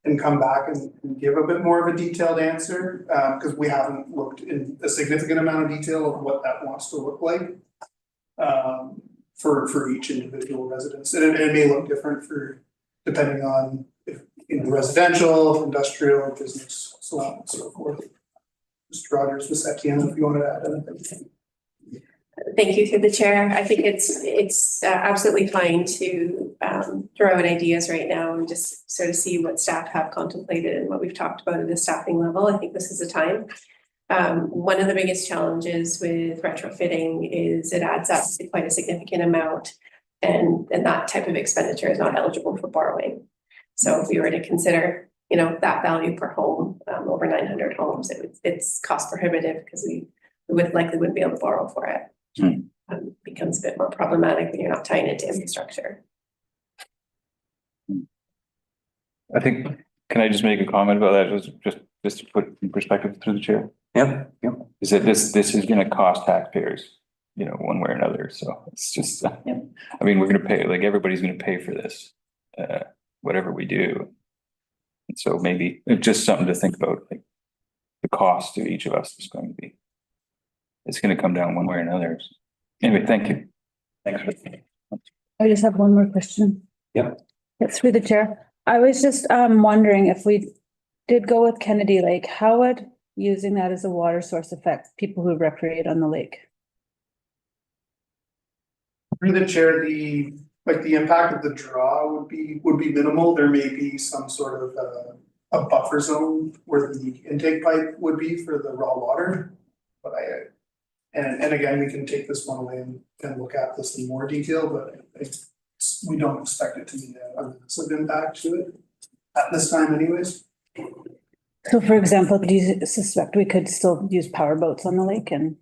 and come back and give a bit more of a detailed answer, because we haven't looked in a significant amount of detail of what that wants to look like for each individual residence. And it may look different for depending on if, you know, residential, industrial, business, so on and so forth. Mr. Rogers, Ms. Etienne, if you want to add anything. Thank you through the chair. I think it's absolutely fine to throw out ideas right now and just sort of see what staff have contemplated and what we've talked about at the staffing level. I think this is a time. One of the biggest challenges with retrofitting is it adds up to quite a significant amount. And that type of expenditure is not eligible for borrowing. So if we were to consider, that value per home, over 900 homes, it's cost prohibitive because we wouldn't be able to borrow for it. Becomes a bit more problematic when you're not tying it to infrastructure. I think, can I just make a comment about that, just to put in perspective through the chair? Yep. Is that this is gonna cost taxpayers, one way or another, so it's just, I mean, we're gonna pay, like, everybody's gonna pay for this, whatever we do. And so maybe it's just something to think about, like, the cost to each of us is going to be, it's gonna come down one way or another. Anyway, thank you. Thanks for. I just have one more question. Yeah. It's through the chair. I was just wondering if we did go with Kennedy Lake, how would using that as a water source affect people who recreate on the lake? Through the chair, the impact of the draw would be minimal. There may be some sort of a buffer zone where the intake pipe would be for the raw water. But and again, we can take this one away and look at this in more detail, but we don't expect it to be a massive impact to it at this time anyways. So for example, do you suspect we could still use power boats on the lake and?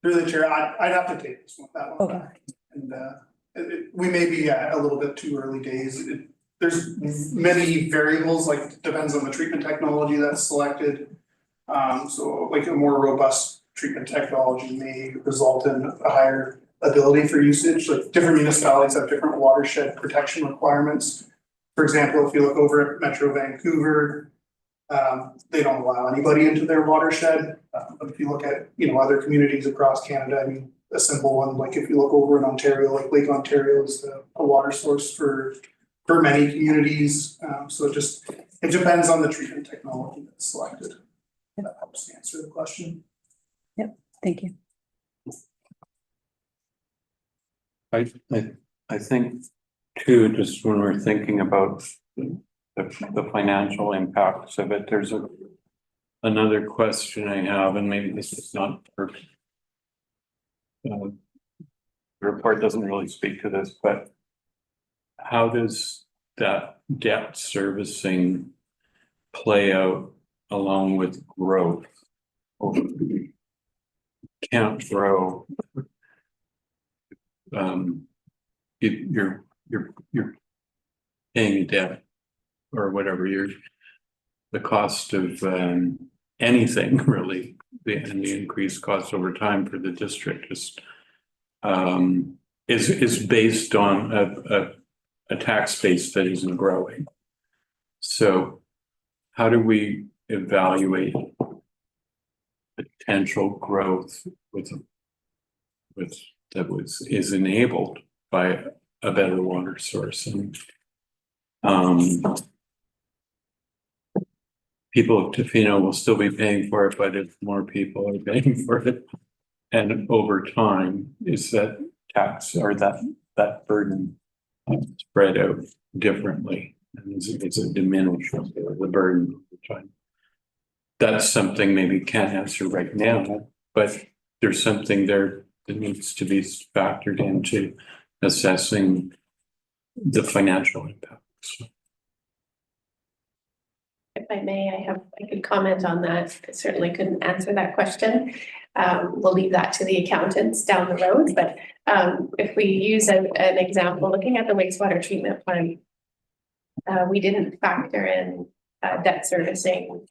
Through the chair, I'd have to take that one Okay. back. And we may be at a little bit too early days. There's many variables, like depends on the treatment technology that's selected. So like a more robust treatment technology may result in a higher ability for usage. Like different municipalities have different watershed protection requirements. For example, if you look over at Metro Vancouver, they don't allow anybody into their watershed. But if you look at, other communities across Canada, I mean, a simple one, like if you look over in Ontario, like Lake Ontario is a water source for many communities. So it depends on the treatment technology that's selected. That helps answer the question. Yep, thank you. I think too, just when we're thinking about the financial impacts of it, there's another question I have, and maybe this is not perfect. The report doesn't really speak to this, but how does that debt servicing play out along with growth? Can't grow. You're paying debt or whatever, the cost of anything really, and the increased cost over time for the district is based on a tax base that isn't growing. So how do we evaluate potential growth that is enabled by a better water source? And people of Tofino will still be paying for it, but if more people are paying for it, and over time, is that tax or that burden spread out differently? And is it diminished, the burden over time? That's something maybe can't answer right now, but there's something there that needs to be factored into assessing the financial impacts. If I may, I could comment on that. I certainly couldn't answer that question. We'll leave that to the accountants down the road, but if we use an example, looking at the wastewater treatment plant, we didn't factor in debt servicing.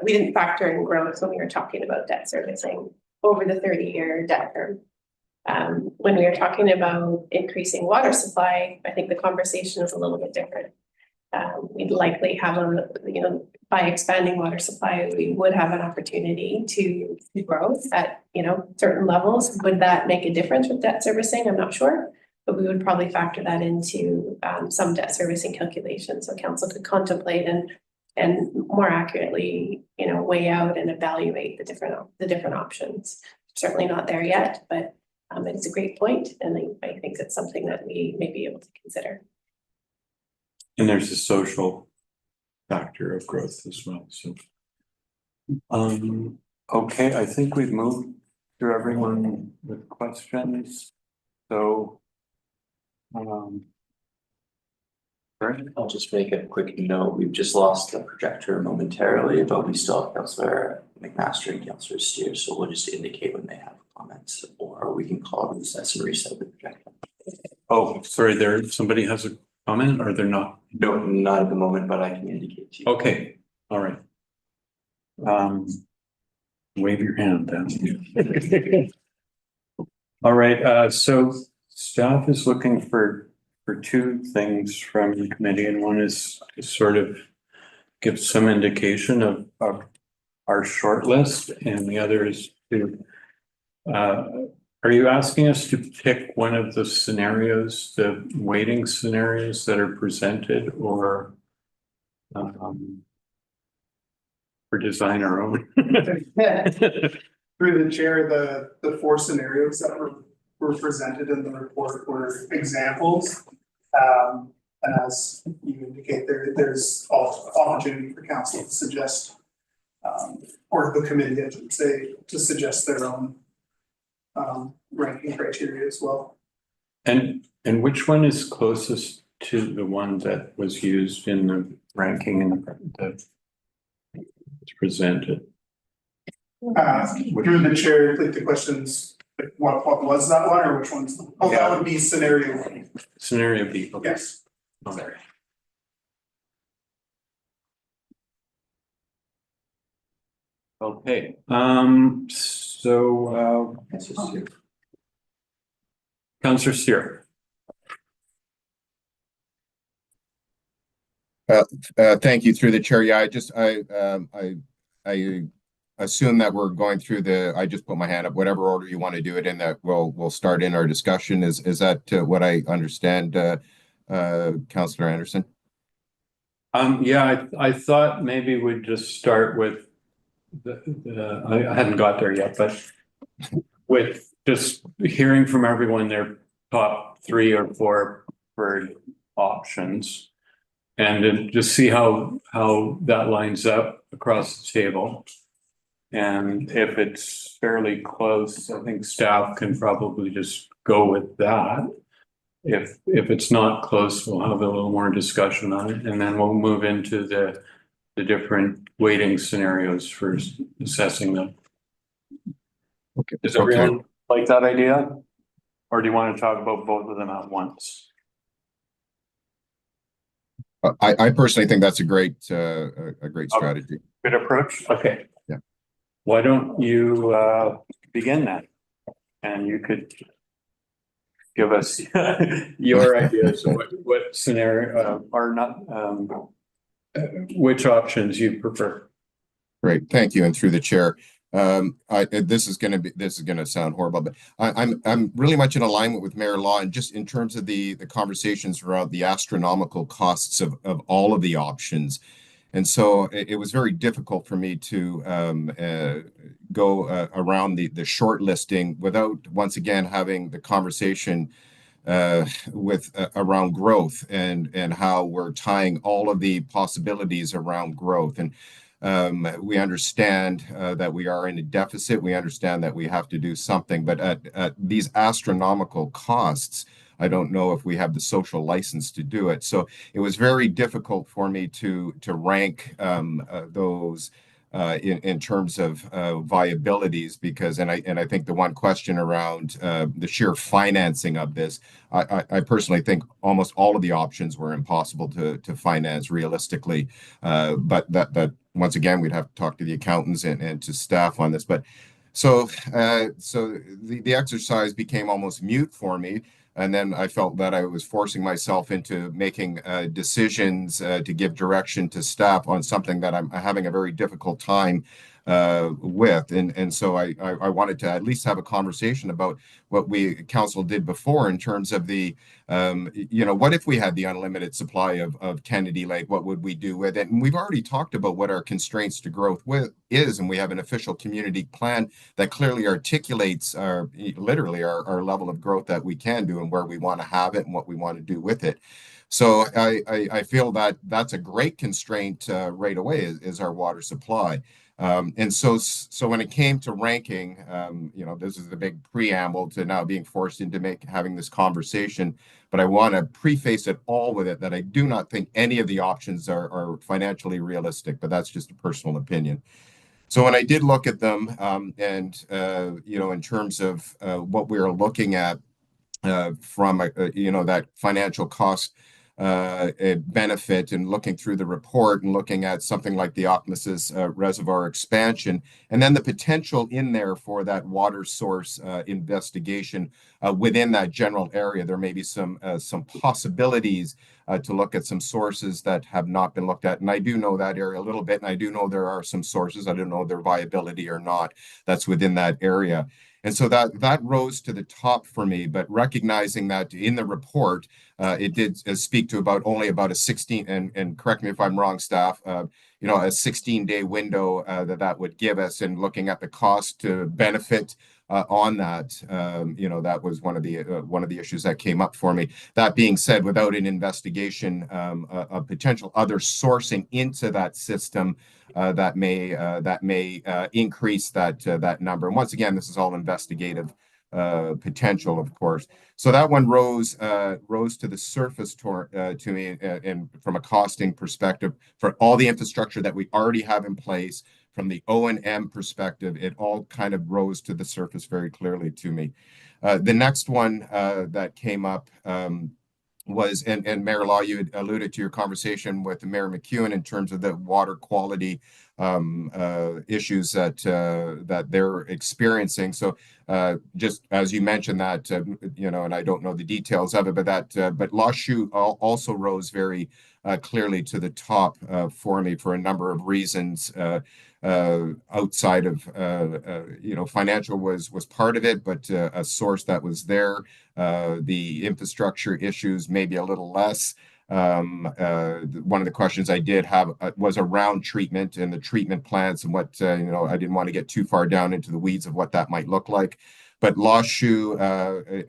We didn't factor in growth when we were talking about debt servicing over the 30-year debt term. When we are talking about increasing water supply, I think the conversation is a little bit different. We'd likely have by expanding water supply, we would have an opportunity to grow at, certain levels. Would that make a difference with debt servicing? I'm not sure, but we would probably factor that into some debt servicing calculations. So council could contemplate and more accurately, weigh out and evaluate the different options. Certainly not there yet, but it's a great point, and I think it's something that we may be able to consider. And there's a social factor of growth as well. So Okay, I think we've moved through everyone with questions, so. Right, I'll just make a quick note. We've just lost the projector momentarily, but we still have Councillor McMaster and Councillor Steer, so we'll just indicate when they have comments, or we can call recess and reset the projector. oh, sorry, somebody has a comment, or they're not? No, not at the moment, but I can indicate to you. Okay, all right. Wave your hand then. All right, so staff is looking for two things from the committee, and one is to sort of give some indication of our short list, and the other is to are you asking us to pick one of the scenarios, the weighting scenarios that are presented, or design our own? Through the chair, the four scenarios that were presented in the report were examples. And as you indicate, there's also opportunity for council to suggest, or the committee, I should say, to suggest their own ranking criteria as well. And which one is closest to the one that was used in the ranking and the presented? Through the chair, like the questions, like what was that one, or which one's? Oh, that would be scenario B. Scenario B. Okay. Yes. Okay. Okay. So Councillor Steer. Thank you, through the chair. Yeah, I assume that we're going through I just put my hand up, whatever order you want to do it in, that we'll start in our discussion. Is that what I understand, Councillor Anderson? Yeah, I thought maybe we'd just start with I hadn't got there yet, but with just hearing from everyone their top 3 or 4 preferred options, and then just see how that lines up across the table. And if it's fairly close, I think staff can probably just go with that. If it's not close, we'll have a little more discussion on it, and then we'll move into the different weighting scenarios for assessing them. Okay. Does everyone like that idea? Or do you want to talk about both of them at once? I personally think that's a great strategy. Good approach. Okay. Yeah. Why don't you begin then? And you could give us your ideas of what scenario are not which options you prefer. Great, thank you, and through the chair. This is going to sound horrible, but I'm really much in alignment with Mayor Law, and just in terms of the conversations around the astronomical costs of all of the options. And so it was very difficult for me to go around the shortlisting without once again having the conversation with around growth and how we're tying all of the possibilities around growth. And we understand that we are in a deficit. We understand that we have to do something, but at these astronomical costs, I don't know if we have the social license to do it. So it was very difficult for me to rank those in terms of viabilities, because and I think the one question around the sheer financing of this, I personally think almost all of the options were impossible to finance realistically. But that once again, we'd have to talk to the accountants and to staff on this. But so the exercise became almost mute for me. And then I felt that I was forcing myself into making decisions to give direction to staff on something that I'm having a very difficult time with. And so I wanted to at least have a conversation about what council did before in terms of the, what if we had the unlimited supply of Kennedy Lake, what would we do with it? And we've already talked about what our constraints to growth is, and we have an official community plan that clearly articulates literally our level of growth that we can do and where we want to have it and what we want to do with it. So I feel that that's a great constraint right away is our water supply. And so when it came to ranking, this is the big preamble to now being forced into having this conversation. But I want to preface it all with it that I do not think any of the options are financially realistic, but that's just a personal opinion. So when I did look at them, in terms of what we are looking at from that financial cost benefit, and looking through the report and looking at something like the Osmosis reservoir expansion, and then the potential in there for that water source investigation within that general area. There may be some possibilities to look at some sources that have not been looked at. And I do know that area a little bit, and I do know there are some sources, I don't know their viability or not, that's within that area. And so that rose to the top for me, but recognizing that in the report, it did speak to only about a 16, and correct me if I'm wrong, staff, a 16-day window that would give us, and looking at the cost to benefit on that, that was one of the issues that came up for me. That being said, without an investigation of potential other sourcing into that system, that may increase that number. And once again, this is all investigative potential, of course. So that one rose to the surface to me, and from a costing perspective, for all the infrastructure that we already have in place. From the O&M perspective, it all kind of rose to the surface very clearly to me. The next one that came up was, and Mayor Law, you had alluded to your conversation with Mayor McEwen in terms of the water quality issues that they're experiencing. So just as you mentioned that, and I don't know the details of it, but Lost Shoe also rose very clearly to the top for me for a number of reasons. Outside of financial was part of it, but a source that was there, the infrastructure issues maybe a little less. One of the questions I did have was around treatment and the treatment plants, and what I didn't want to get too far down into the weeds of what that might look like. But Lost Shoe,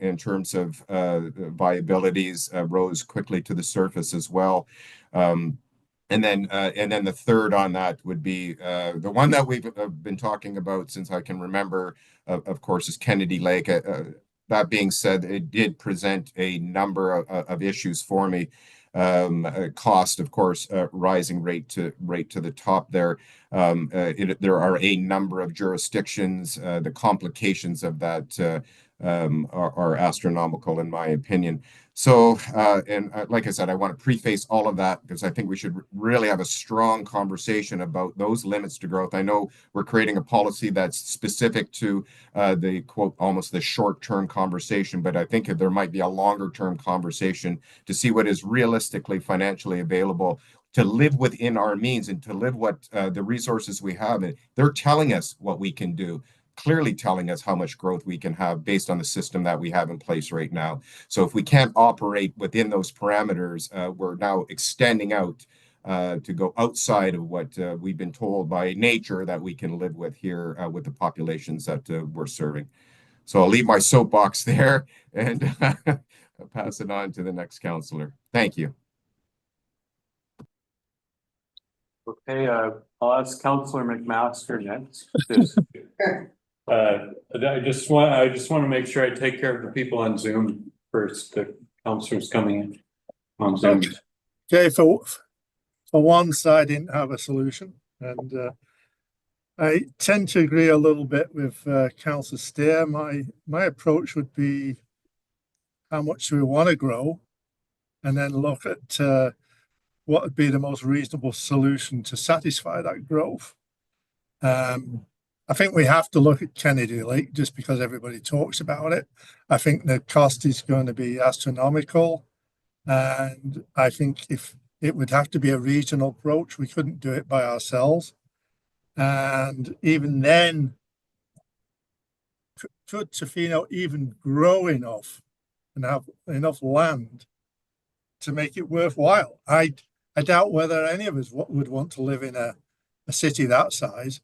in terms of viabilities, rose quickly to the surface as well. And then the third on that would be the one that we've been talking about since I can remember, of course, is Kennedy Lake. That being said, it did present a number of issues for me. Cost, of course, rising right to the top there. There are a number of jurisdictions. The complications of that are astronomical, in my opinion. So, like I said, I want to preface all of that because I think we should really have a strong conversation about those limits to growth. I know we're creating a policy that's specific to the quote, almost the short-term conversation, but I think there might be a longer-term conversation to see what is realistically financially available to live within our means and to live what the resources we have. They're telling us what we can do, clearly telling us how much growth we can have based on the system that we have in place right now. So if we can't operate within those parameters, we're now extending out to go outside of what we've been told by nature that we can live with here with the populations that we're serving. So I'll leave my soapbox there and pass it on to the next councillor. Thank you. Okay, I'll ask Councillor McMaster next. I just want to make sure I take care of the people on Zoom first. The councillors coming in on Zoom. Okay, for once, I didn't have a solution, and I tend to agree a little bit with Councillor Steer. My approach would be how much do we want to grow, and then look at what would be the most reasonable solution to satisfy that growth. I think we have to look at Kennedy Lake just because everybody talks about it. I think the cost is going to be astronomical, and I think if it would have to be a regional approach, we couldn't do it by ourselves. And even then, could Tofino even grow enough and have enough land to make it worthwhile? I doubt whether any of us would want to live in a city that size.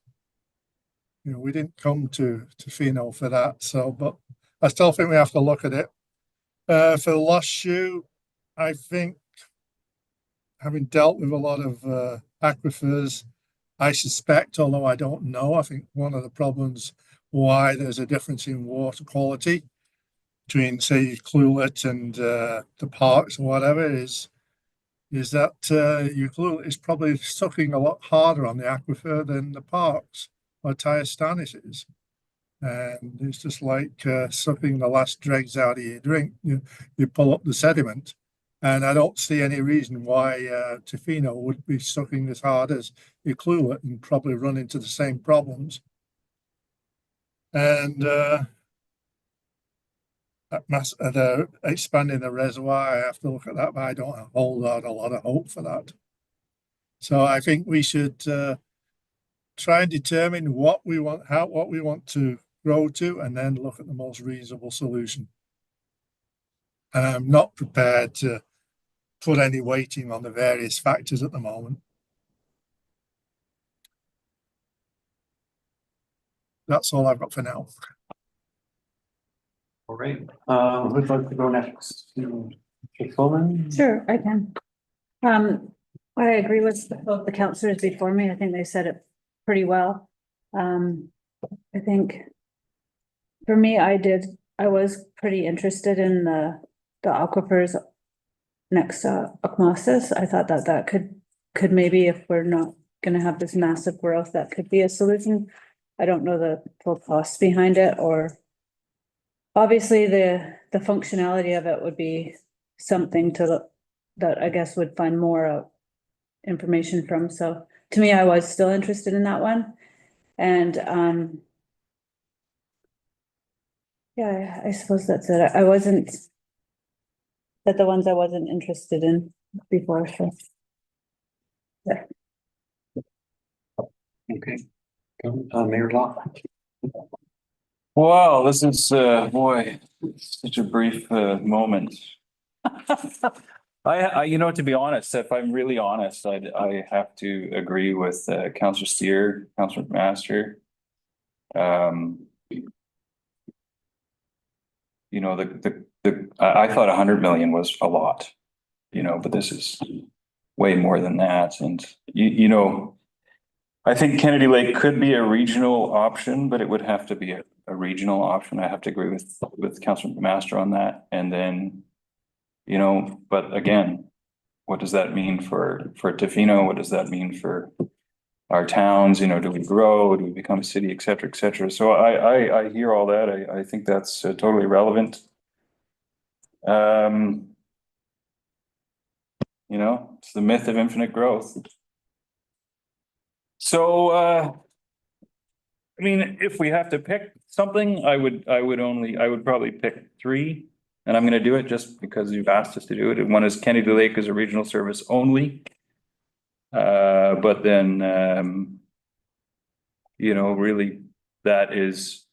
We didn't come to Tofino for that. So, but I still think we have to look at it. For the Lost Shoe, I think having dealt with a lot of aquifers, I suspect, although I don't know, I think one of the problems why there's a difference in water quality between, say, Q-amp and the parks or whatever is that Q-amp is probably sucking a lot harder on the aquifer than the parks or Tla-o-qui-aht is. And it's just like sucking the last dregs out of your drink. You pull up the sediment. And I don't see any reason why Tofino would be sucking as hard as Q-amp and probably run into the same problems. And they're expanding the reservoir. I have to look at that, but I don't hold out a lot of hope for that. So I think we should try and determine what we want to grow to, and then look at the most reasonable solution. And I'm not prepared to put any weighting on the various factors at the moment. That's all I've got for now. All right, who'd like to go next? Sure, I can. I agree with both the councillors before me. I think they said it pretty well. I think for me, I was pretty interested in the aquifers next to osmosis. I thought that could maybe, if we're not gonna have this massive growth, that could be a solution. I don't know the full costs behind it, or obviously the functionality of it would be something that I guess would find more information from. So to me, I was still interested in that one. And yeah, I suppose that's it. I wasn't that the ones I wasn't interested in before. So yeah. Okay. Mayor Law. Wow, this is, boy, such a brief moment. You know, to be honest, if I'm really honest, I have to agree with Councillor Steer, Councillor Master. You know, I thought 100 million was a lot, you know, but this is way more than that. And you know, I think Kennedy Lake could be a regional option, but it would have to be a regional option. I have to agree with Councillor Master on that. And then, you know, but again, what does that mean for Tofino? What does that mean for our towns? You know, do we grow? Do we become a city, et cetera, et cetera? So I hear all that. I think that's totally relevant. You know, it's the myth of infinite growth. So, I mean, if we have to pick something, I would probably pick 3, and I'm going to do it just because you've asked us to do it. And one is Kennedy Lake as a regional service only. But then, you know, really that is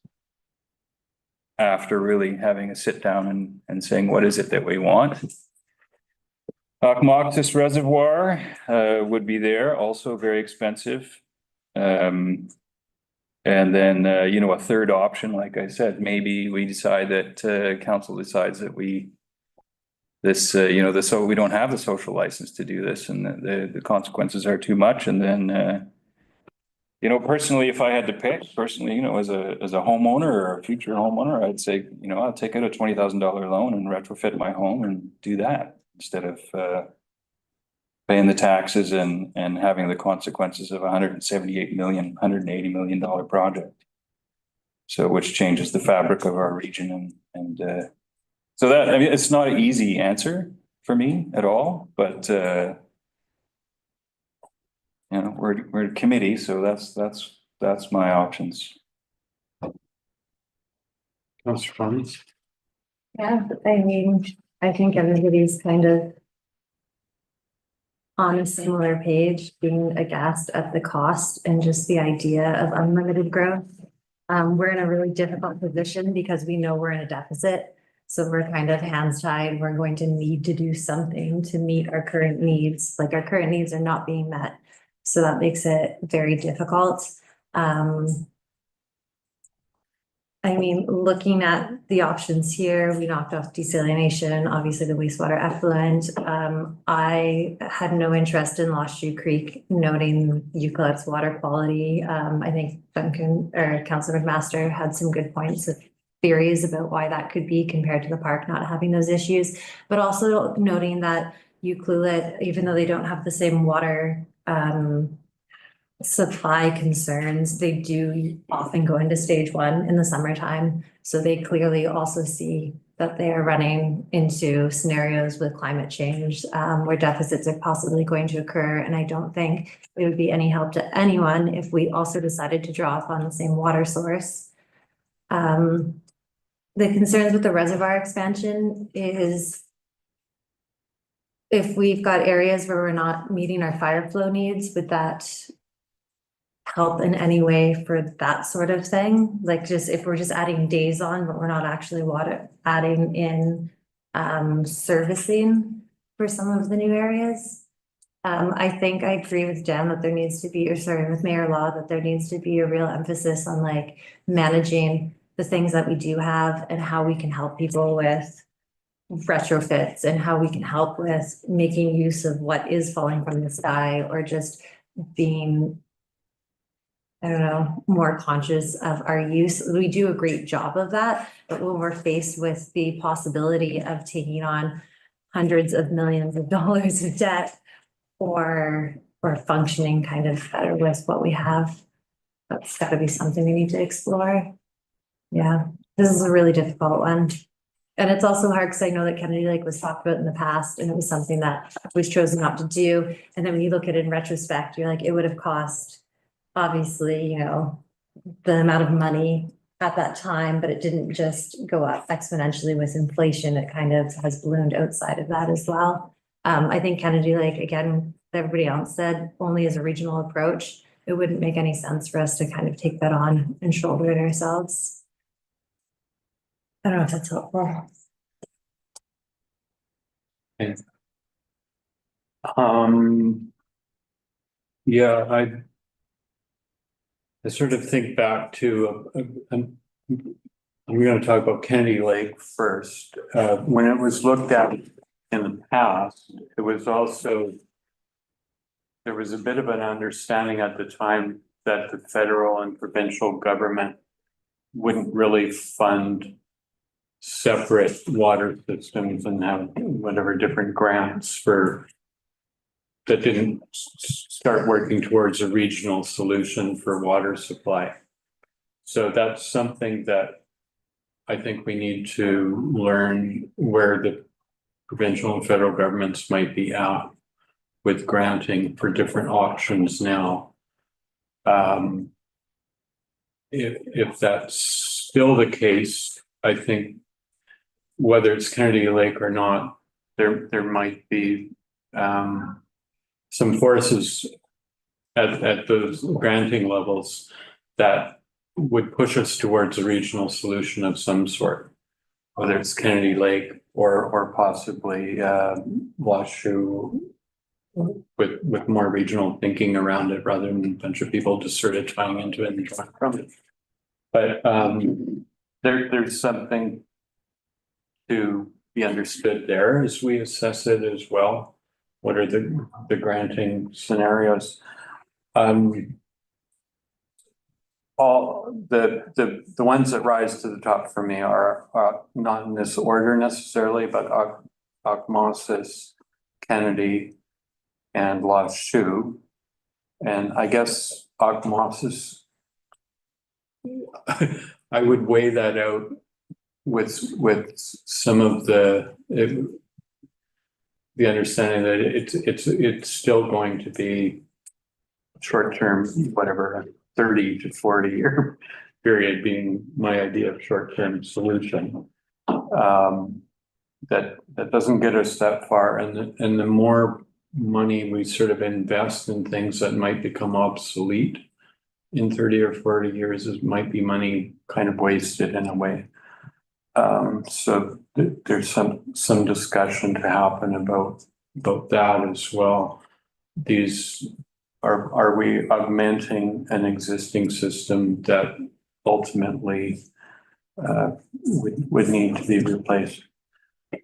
after really having a sit down and saying, what is it that we want? Osmosis Reservoir would be there, also very expensive. And then, you know, a third option, like I said, maybe we decide that council decides that you know, so we don't have the social license to do this, and the consequences are too much. And then, you know, personally, if I had to pick, you know, as a homeowner or a future homeowner, I'd say, you know, I'll take out a $20,000 loan and retrofit my home and do that instead of paying the taxes and having the consequences of $180 million project. So which changes the fabric of our region and so that, I mean, it's not an easy answer for me at all, but you know, we're a committee, so that's my options. Councillor Fons. Yeah, I mean, I think everybody's kind of on a similar page, being aghast at the cost and just the idea of unlimited growth. We're in a really difficult position because we know we're in a deficit. So we're kind of hands tied. We're going to need to do something to meet our current needs. Like our current needs are not being met. So that makes it very difficult. I mean, looking at the options here, we knocked off desalination, obviously the wastewater effluent. I had no interest in Lost Shoe Creek, noting Eucalypt's water quality. I think Duncan or Councilor McMaster had some good points of theories about why that could be compared to the park not having those issues, but also noting that Euclid, even though they don't have the same water supply concerns, they do often go into stage 1 in the summertime. So they clearly also see that they are running into scenarios with climate change where deficits are possibly going to occur. And I don't think it would be any help to anyone if we also decided to draw upon the same water source. The concerns with the reservoir expansion is if we've got areas where we're not meeting our fire flow needs, would that help in any way for that sort of thing? Like just if we're just adding days on, but we're not actually adding in servicing for some of the new areas. I think I agree with Jen that there needs to be, or sorry, with Mayor Law, that there needs to be a real emphasis on like managing the things that we do have and how we can help people with retrofits and how we can help with making use of what is falling from the sky, or just being, I don't know, more conscious of our use. We do a great job of that, but when we're faced with the possibility of taking on hundreds of millions of dollars of debt or functioning kind of better with what we have, that's gotta be something we need to explore. Yeah, this is a really difficult one. And it's also hard because I know that Kennedy Lake was talked about in the past and it was something that was chosen not to do. And then when you look at it in retrospect, you're like, it would have cost obviously, you know, the amount of money at that time, but it didn't just go up exponentially with inflation. It kind of has ballooned outside of that as well. I think Kennedy Lake, again, everybody else said, only as a regional approach, it wouldn't make any sense for us to kind of take that on and shoulder it ourselves. I don't know if that's helpful. Okay. Yeah, I sort of think back to, I'm going to talk about Kennedy Lake first. When it was looked at in the past, it was also, there was a bit of an understanding at the time that the federal and provincial government wouldn't really fund separate water systems and have whatever different grants for that didn't start working towards a regional solution for water supply. So that's something that I think we need to learn where the provincial and federal governments might be at with granting for different options now. If that's still the case, I think whether it's Kennedy Lake or not, there might be some forces at those granting levels that would push us towards a regional solution of some sort, whether it's Kennedy Lake or possibly Lost Shoe with more regional thinking around it rather than a bunch of people just sort of tying into it and drawing from it. But there's something to be understood there as we assess it as well. What are the granting scenarios? All the ones that rise to the top for me are not in this order necessarily, but Okmossis, Kennedy, and Lost Shoe. And I guess Okmossis, I would weigh that out with some of the understanding that it's still going to be short-term, whatever, 30 to 40 year period being my idea of short-term solution. That doesn't get us that far, and the more money we sort of invest in things that might become obsolete in 30 or 40 years, it might be money kind of wasted in a way. So there's some discussion to happen about that as well. These are we augmenting an existing system that ultimately would need to be replaced.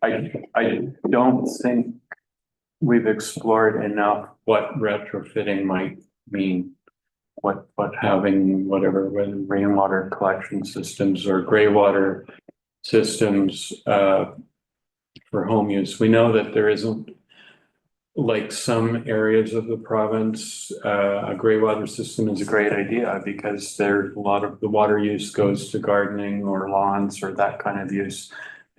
I don't think we've explored enough what retrofitting might mean. What having whatever, whether rainwater collection systems or gray water systems for home use. We know that there isn't, like some areas of the province, a gray water system is a great idea because there's a lot of the water use goes to gardening or lawns or that kind of use.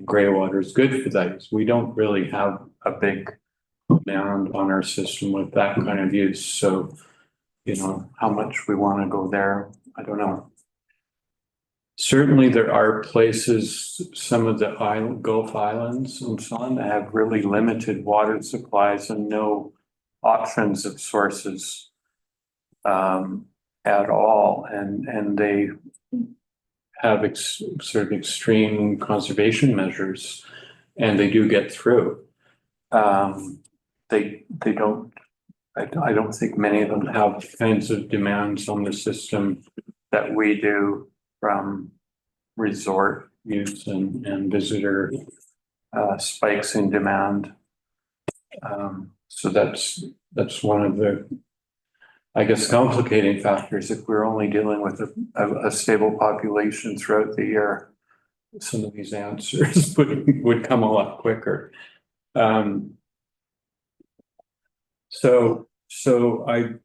Gray water is good for that. We don't really have a big demand on our system with that kind of use. So, you know, how much we want to go there, I don't know. Certainly there are places, some of the Gulf Islands and so on, that have really limited water supplies and no options of sources at all. And they have sort of extreme conservation measures, and they do get through. They don't, I don't think many of them have the kinds of demands on the system that we do from resort use and visitor spikes in demand. So that's one of the, I guess, complicating factors. If we're only dealing with a stable population throughout the year, some of these answers would come a lot quicker. So I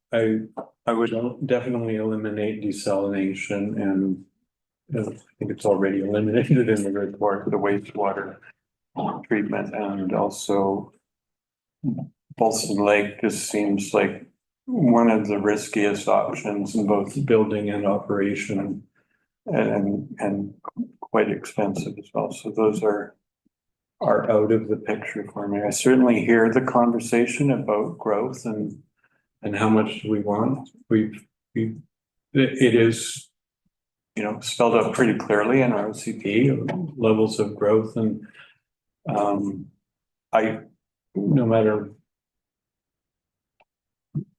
would definitely eliminate desalination, and I think it's already eliminated in the report, the wastewater treatment, and also Bolson Lake just seems like one of the riskiest options in both building and operation, and quite expensive as well. So those are out of the picture for me. I certainly hear the conversation about growth and how much we want. It is, you know, spelled out pretty clearly in our OCP levels of growth, and no matter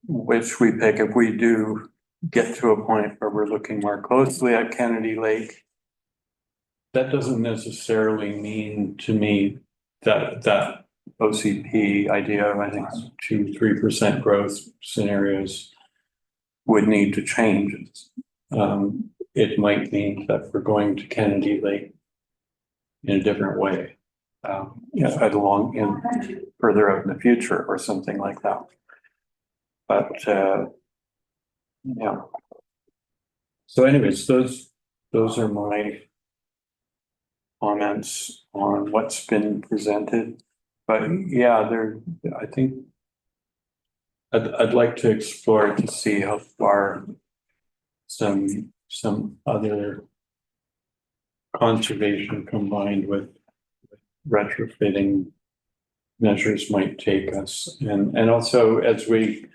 which we pick, if we do get to a point where we're looking more closely at Kennedy Lake, that doesn't necessarily mean to me that OCP idea of, I think, 2-3% growth scenarios would need to change. It might mean that we're going to Kennedy Lake in a different way, further out in the future or something like that. But yeah. So anyways, those are my comments on what's been presented. But yeah, I think I'd like to explore to see how far some other conservation combined with retrofitting measures might take us. And also, as we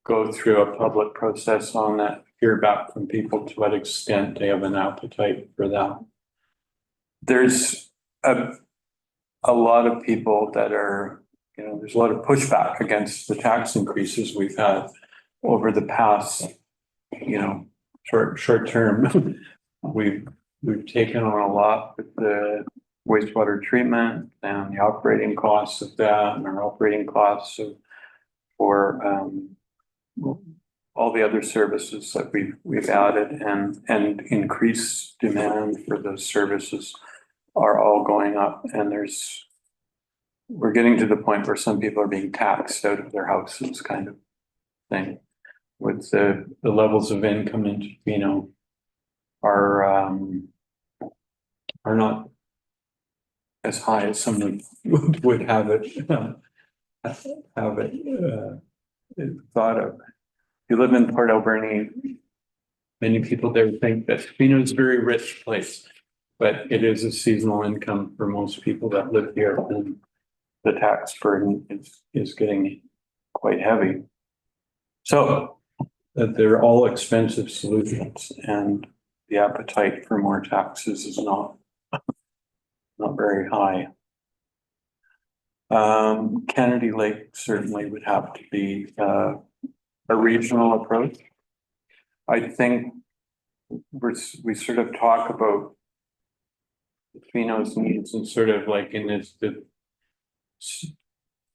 go through a public process on that, hear back from people to what extent they have an appetite for that. There's a lot of people that are, you know, there's a lot of pushback against the tax increases we've had over the past, you know, short term. We've taken on a lot with the wastewater treatment and the operating costs of that, and our operating costs for all the other services that we've added, and increased demand for those services are all going up. And we're getting to the point where some people are being taxed out of their houses, kind of thing, with the levels of income in Tofino are not as high as someone would have it thought of. If you live in Port Alberni, many people there think that Tofino is a very rich place, but it is a seasonal income for most people that live here, and the tax burden is getting quite heavy. So they're all expensive solutions, and the appetite for more taxes is not very high. Kennedy Lake certainly would have to be a regional approach. I think we sort of talk about Tofino's needs and sort of like in this,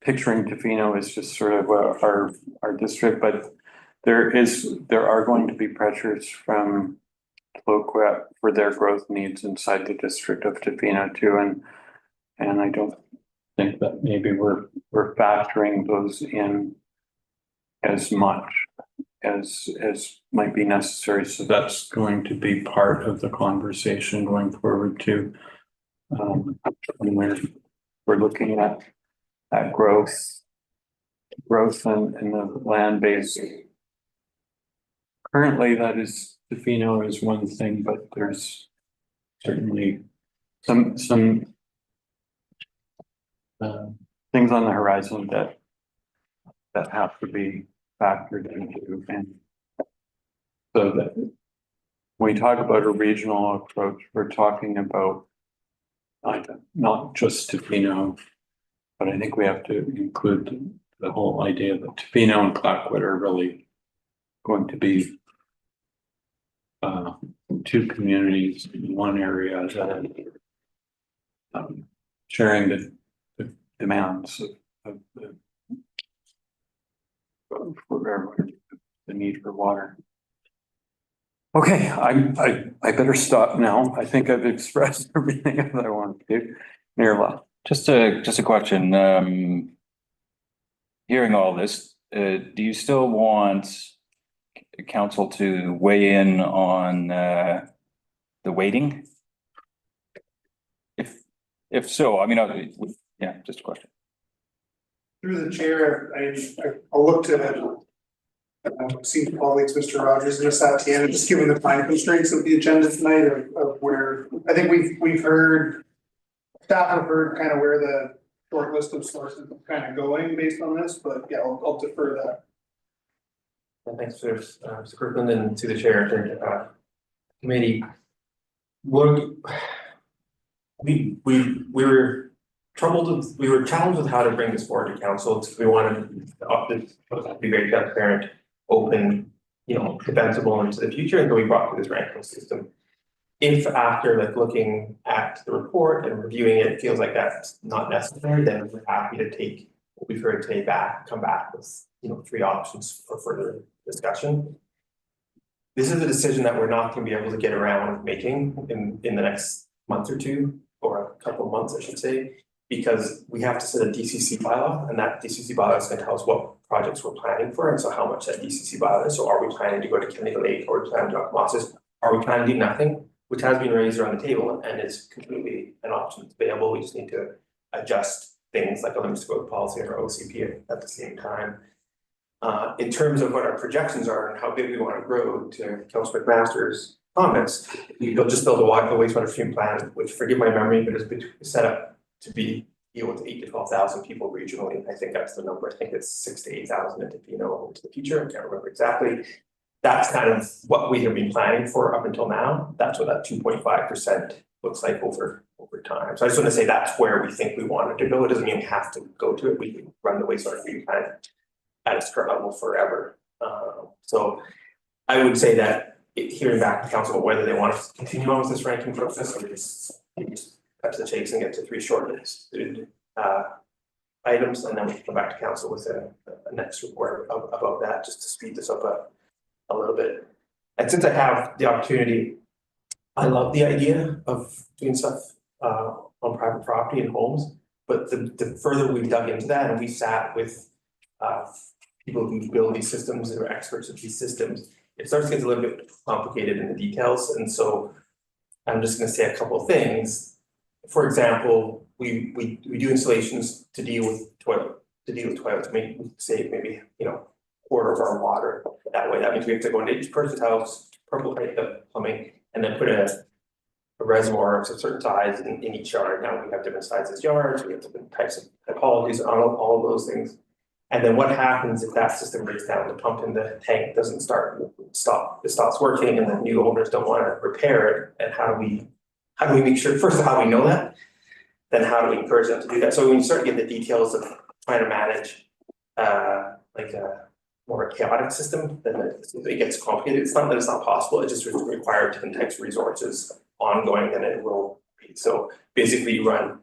picturing Tofino is just sort of our district, but there are going to be pressures from Tla-o-qui-aht for their growth needs inside the district of Tofino too, and I don't think that maybe we're factoring those in as much as might be necessary. So that's going to be part of the conversation going forward too. When we're looking at growth in the land base. Currently, that is, Tofino is one thing, but there's certainly some things on the horizon that have to be factored into, and so that when we talk about a regional approach, we're talking about not just Tofino, but I think we have to include the whole idea that Tofino and Clayoquot are really going to be two communities in one area that are sharing the demands of the need for water. Okay, I better stop now. I think I've expressed everything that I want to do. Nirla. Just a question, hearing all this, do you still want council to weigh in on the weighting? If so, I mean, yeah, just a question. Through the chair, I'll look to senior colleagues, Mr. Rogers and Ms. Tatiana, just given the time constraints of the agenda tonight of where I think we've heard, staff have heard kind of where the short list of sources are kind of going based on this, but yeah, I'll defer that. And thanks to Mr. Kirkland and to the chair of committee. We were troubled, we were challenged with how to bring this forward to council. We wanted to be very transparent, open, defensible into the future, and so we brought to this ranking system. If after looking at the report and reviewing it, feels like that's not necessary, then we're happy to take what we've heard today back, come back with 3 options for further discussion. This is a decision that we're not going to be able to get around making in the next month or two, or a couple of months, I should say, because we have to set a DCC bylaw, and that DCC bylaw is going to tell us what projects we're planning for, and so how much that DCC bylaw is. So are we planning to go to Kennedy Lake, or are we planning to do Mosses? Are we planning to do nothing? Which has been raised around the table and is completely an option that's available. We just need to adjust things like a limits to growth policy or OCP at the same time. In terms of what our projections are and how big we want to grow, to Councilor McMaster's comments, you'll just build a wastewater treatment plant, which, forgive my memory, but is set up to deal with 8,000 to 12,000 people regionally. I think that's the number. I think it's 6,000 to 8,000 in Tofino into the future. I can't remember exactly. That's kind of what we have been planning for up until now. That's what that 2.5% looks like over time. So I just want to say that's where we think we wanted to go. It doesn't mean we have to go to it. We can run the wastewater treatment plant at its current level forever. So I would say that hearing back to council whether they want to continue on with this ranking process, or just cut to the chase and get to 3 shortlisted items, and then we can come back to council with a next report about that, just to speed this up a little bit. And since I have the opportunity, I love the idea of doing stuff on private property and homes, but the further we've dug into that, and we sat with people who build these systems and are experts at these systems, it starts to get a little bit complicated in the details. And so I'm just going to say a couple of things. For example, we do installations to deal with toilets, to save maybe quarter of our water that way. That means we have to go into each person's house, percolate the plumbing, and then put a reservoir of a certain size in each yard. Now we have different sizes yards, we have different types of typologies, all of those things. And then what happens if that system breaks down, the pump in the tank doesn't it stops working, and the new owners don't want to repair it? And how do we make sure, first of how do we know that? Then how do we encourage them to do that? So when you start to get the details of trying to manage like a more chaotic system, then it gets complicated. It's not that it's not possible, it just requires different types of resources ongoing, and it will So basically you run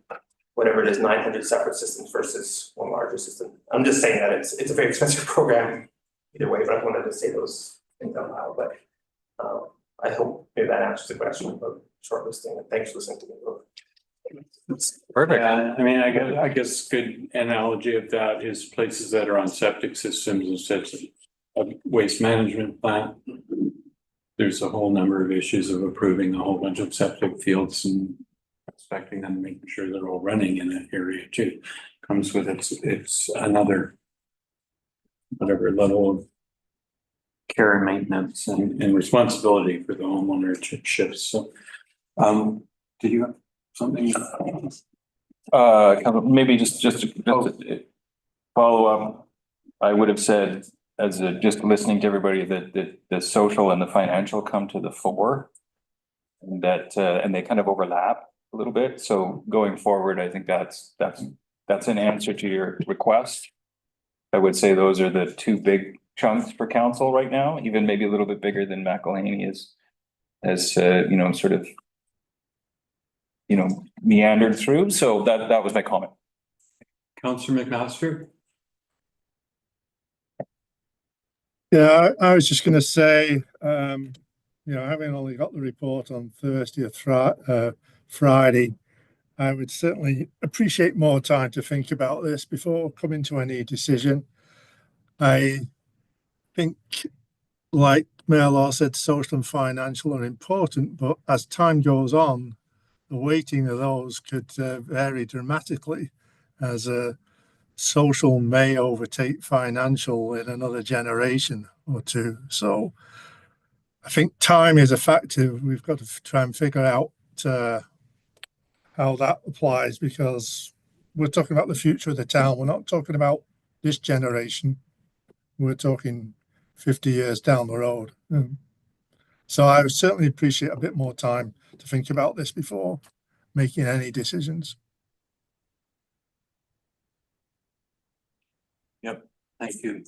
whatever it is, 900 separate systems versus one larger system. I'm just saying that it's a very expensive program either way, but I wanted to say those things out loud, but I hope maybe that answers the question about shortlisting, and thanks for listening to me. Perfect. Yeah, I mean, I guess good analogy of that is places that are on septic systems instead of a waste management plant. There's a whole number of issues of approving a whole bunch of septic fields and inspecting them, making sure they're all running in that area too. Comes with it's another whatever level of care and maintenance and responsibility for the homeowner shifts. So, did you have something? Maybe just to follow up, I would have said, just listening to everybody, that the social and the financial come to the fore. And that and they kind of overlap a little bit. So going forward, I think that's an answer to your request. I would say those are the two big chunks for council right now, even maybe a little bit bigger than McElhaney as sort of meandered through. So that was my comment. Councillor McMaster? Yeah, I was just going to say, having only got the report on Thursday or Friday, I would certainly appreciate more time to think about this before coming to any decision. I think, like Mayor Law said, social and financial are important, but as time goes on, the weighting of those could vary dramatically, as social may overtake financial in another generation or two. So I think time is a factor. We've got to try and figure out how that applies, because we're talking about the future of the town. We're not talking about this generation. We're talking 50 years down the road. So I would certainly appreciate a bit more time to think about this before making any decisions. Yep, thank you.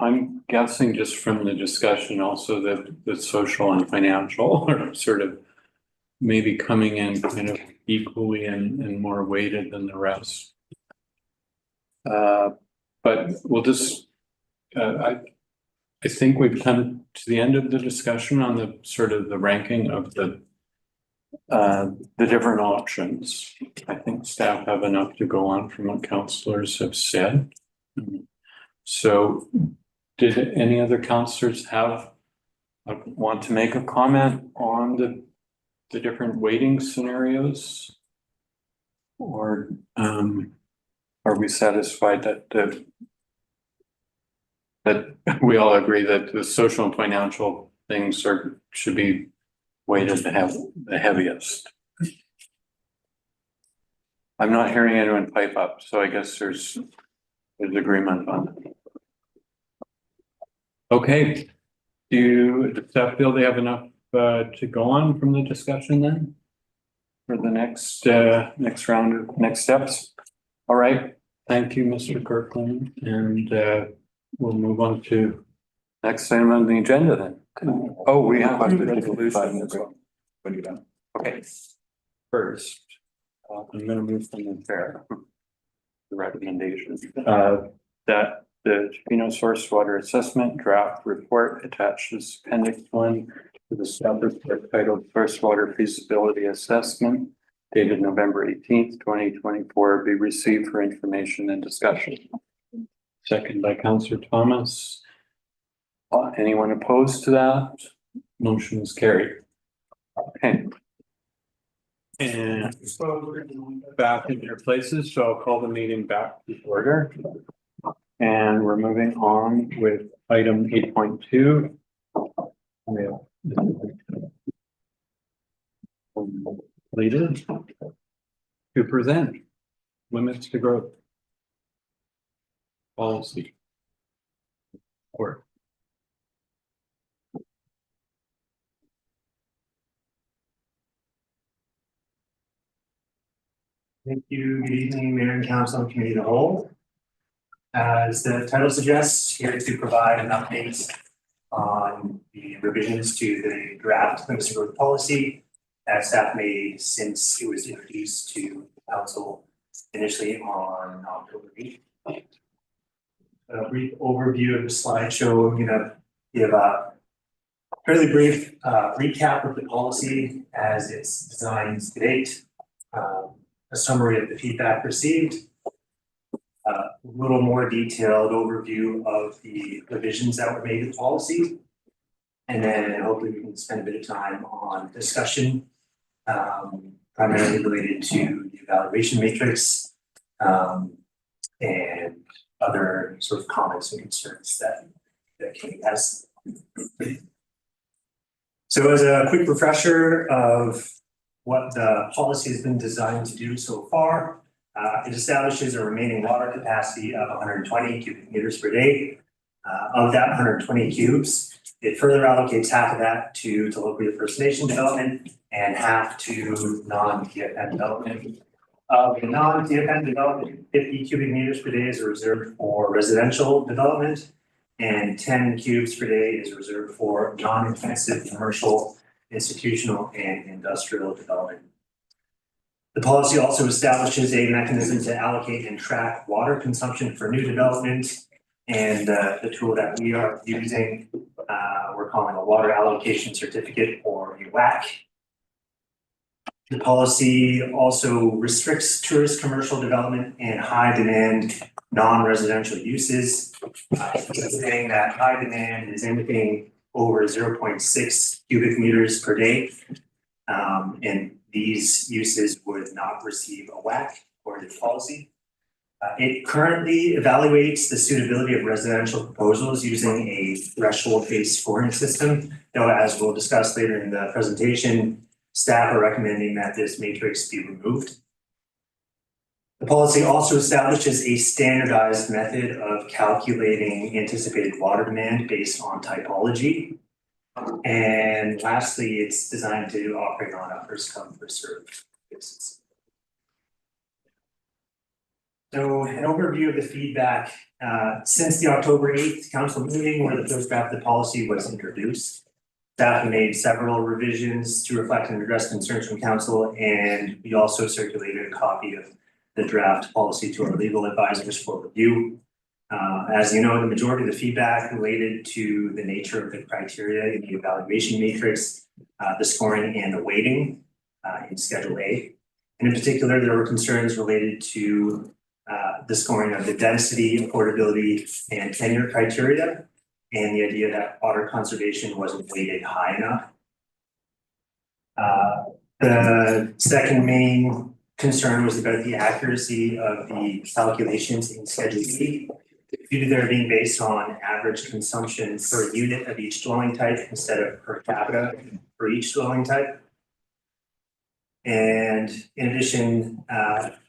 I'm guessing just from the discussion also that the social and financial are sort of maybe coming in kind of equally and more weighted than the rest. But we'll just, I think we've come to the end of the discussion on the sort of the ranking of the different options. I think staff have enough to go on from what councillors have said. So did any other councillors want to make a comment on the different weighting scenarios? Or are we satisfied that we all agree that the social and financial things should be weighted to have the heaviest? I'm not hearing anyone pipe up, so I guess there's agreement on it. Okay, does staff feel they have enough to go on from the discussion then? For the next round of next steps? All right, thank you, Mr. Kirkland, and we'll move on to next item on the agenda then. Oh, we have a resolution as well. When you're done. Okay. First, I'm going to move from the recommendation that the Tofino Source Water Assessment Draft Report attaches Appendix 1 to the staff report titled Source Water Feasibility Assessment, dated November 18th, 2024, be received for information and discussion. Second by Councillor Thomas. Anyone opposed to that? Motion is carried. Okay. And back in your places, so I'll call the meeting back to order. And we're moving on with item 8.2. Completed to present limits to growth policy. Or thank you. Good evening, Mayor and Council and Committee of the Whole. As the title suggests, here to provide an update on the revisions to the draft limited growth policy that staff made since it was introduced to council initially on October 8th. A brief overview of the slideshow. I'm gonna give a fairly brief recap of the policy as it's designed to date, a summary of the feedback received, a little more detailed overview of the revisions that were made to the policy, and then hopefully we can spend a bit of time on discussion, primarily related to the evaluation matrix, and other sort of comments and concerns that Kate has. So as a quick refresher of what the policy has been designed to do so far, it establishes a remaining water capacity of 120 cubic meters per day. Of that 120 cubes, it further allocates half of that to Tla-o-qui-aht First Nation development and half to non-TFN development. Of the non-TFN development, 50 cubic meters per day is reserved for residential development, and 10 cubes per day is reserved for non-intensive commercial, institutional, and industrial development. The policy also establishes a mechanism to allocate and track water consumption for new development, and the tool that we are using, we're calling a water allocation certificate, or a WAC. The policy also restricts tourist commercial development and high demand non-residential uses. Saying that high demand is anything over 0.6 cubic meters per day. And these uses would not receive a WAC according to the policy. It currently evaluates the suitability of residential proposals using a threshold-based scoring system, though as we'll discuss later in the presentation, staff are recommending that this matrix be removed. The policy also establishes a standardized method of calculating anticipated water demand based on typology. And lastly, it's designed to operate on a first come, first served basis. So an overview of the feedback since the October 8th council meeting where the first draft of the policy was introduced. Staff made several revisions to reflect and address concerns from council, and we also circulated a copy of the draft policy to our legal advisors for review. As you know, the majority of the feedback related to the nature of the criteria in the evaluation matrix, the scoring and the weighting in Schedule A. And in particular, there were concerns related to the scoring of the density, affordability, and tenure criteria, and the idea that water conservation wasn't weighted high enough. The second main concern was about the accuracy of the calculations in Schedule B, due to their being based on average consumption per unit of each dwelling type instead of per capita for each dwelling type. And in addition,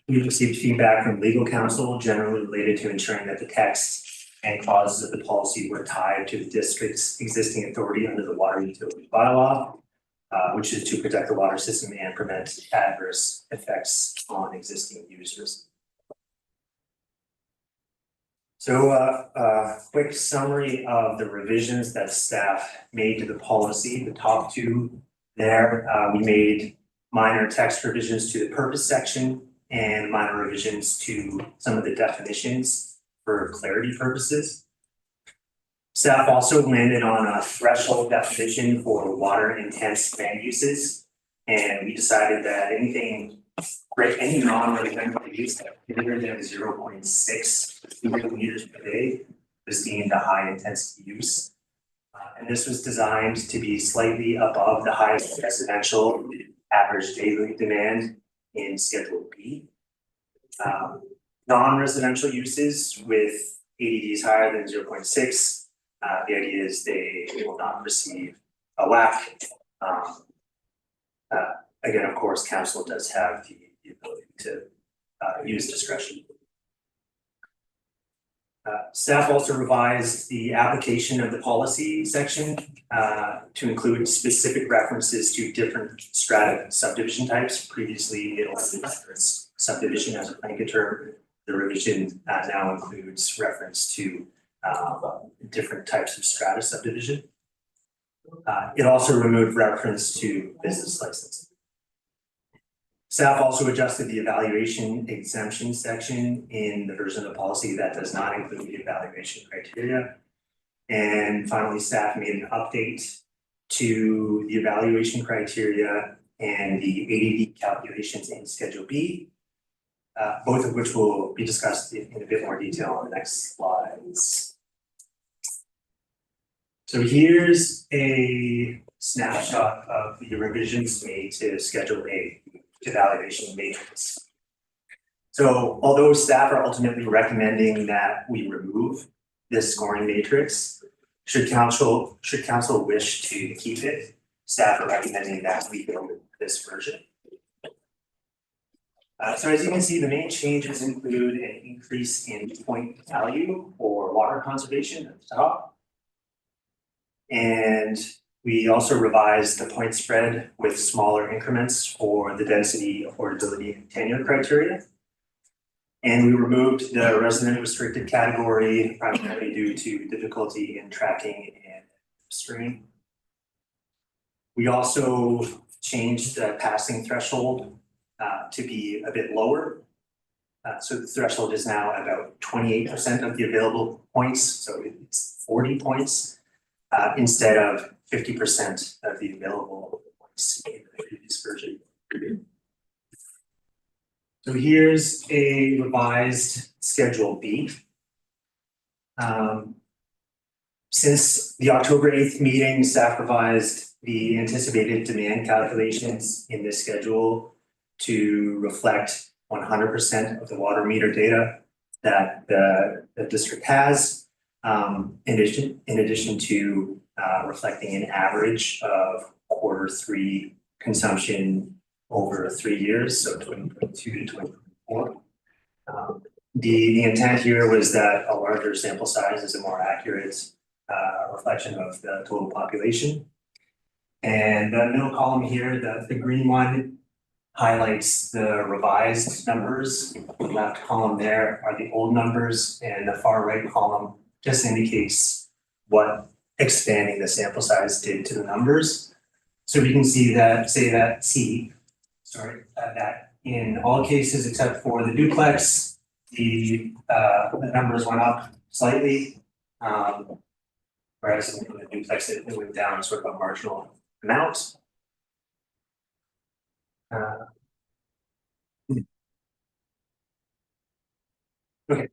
we received feedback from legal counsel generally related to ensuring that the text and clauses of the policy were tied to the district's existing authority under the water utility bylaw, which is to protect the water system and prevent adverse effects on existing users. So a quick summary of the revisions that staff made to the policy. The top two there, we made minor text revisions to the purpose section and minor revisions to some of the definitions for clarity purposes. Staff also landed on a threshold definition for water intense land uses. And we decided that any non-residential use that greater than 0.6 cubic meters per day was deemed a high intensity use. And this was designed to be slightly above the highest residential average daily demand in Schedule B. Non-residential uses with ADDs higher than 0.6, the idea is they will not receive a WAC. Again, of course, council does have the ability to use discretion. Staff also revised the application of the policy section to include specific references to different strata subdivision types. Previously, it only referenced subdivision as a blanket term. The revision now includes reference to different types of strata subdivision. It also removed reference to business license. Staff also adjusted the evaluation exemption section in the version of the policy that does not include the evaluation criteria. And finally, staff made an update to the evaluation criteria and the ADD calculations in Schedule B, both of which will be discussed in a bit more detail on the next slides. So here's a snapshot of the revisions made to Schedule A evaluation matrix. So although staff are ultimately recommending that we remove this scoring matrix, should council wish to keep it, staff are recommending that we go with this version. So as you can see, the main changes include an increase in point value for water conservation at the top. And we also revised the point spread with smaller increments for the density, affordability, and tenure criteria. And we removed the resident restricted category primarily due to difficulty in tracking and streaming. We also changed the passing threshold to be a bit lower. So the threshold is now about 28% of the available points. So it's 40 points instead of 50% of the available points in the previous version. So here's a revised Schedule B. Since the October 8th meeting, staff revised the anticipated demand calculations in this schedule to reflect 100% of the water meter data that the district has, in addition to reflecting an average of Q3 consumption over 3 years, so 2022 to 2024. The intent here was that a larger sample size is a more accurate reflection of the total population. And the middle column here, the green one, highlights the revised numbers. The left column there are the old numbers, and the far right column just indicates what expanding the sample size did to the numbers. So we can see that, that in all cases except for the duplex, the numbers went up slightly, whereas in the duplex it went down sort of a marginal amount. Okay,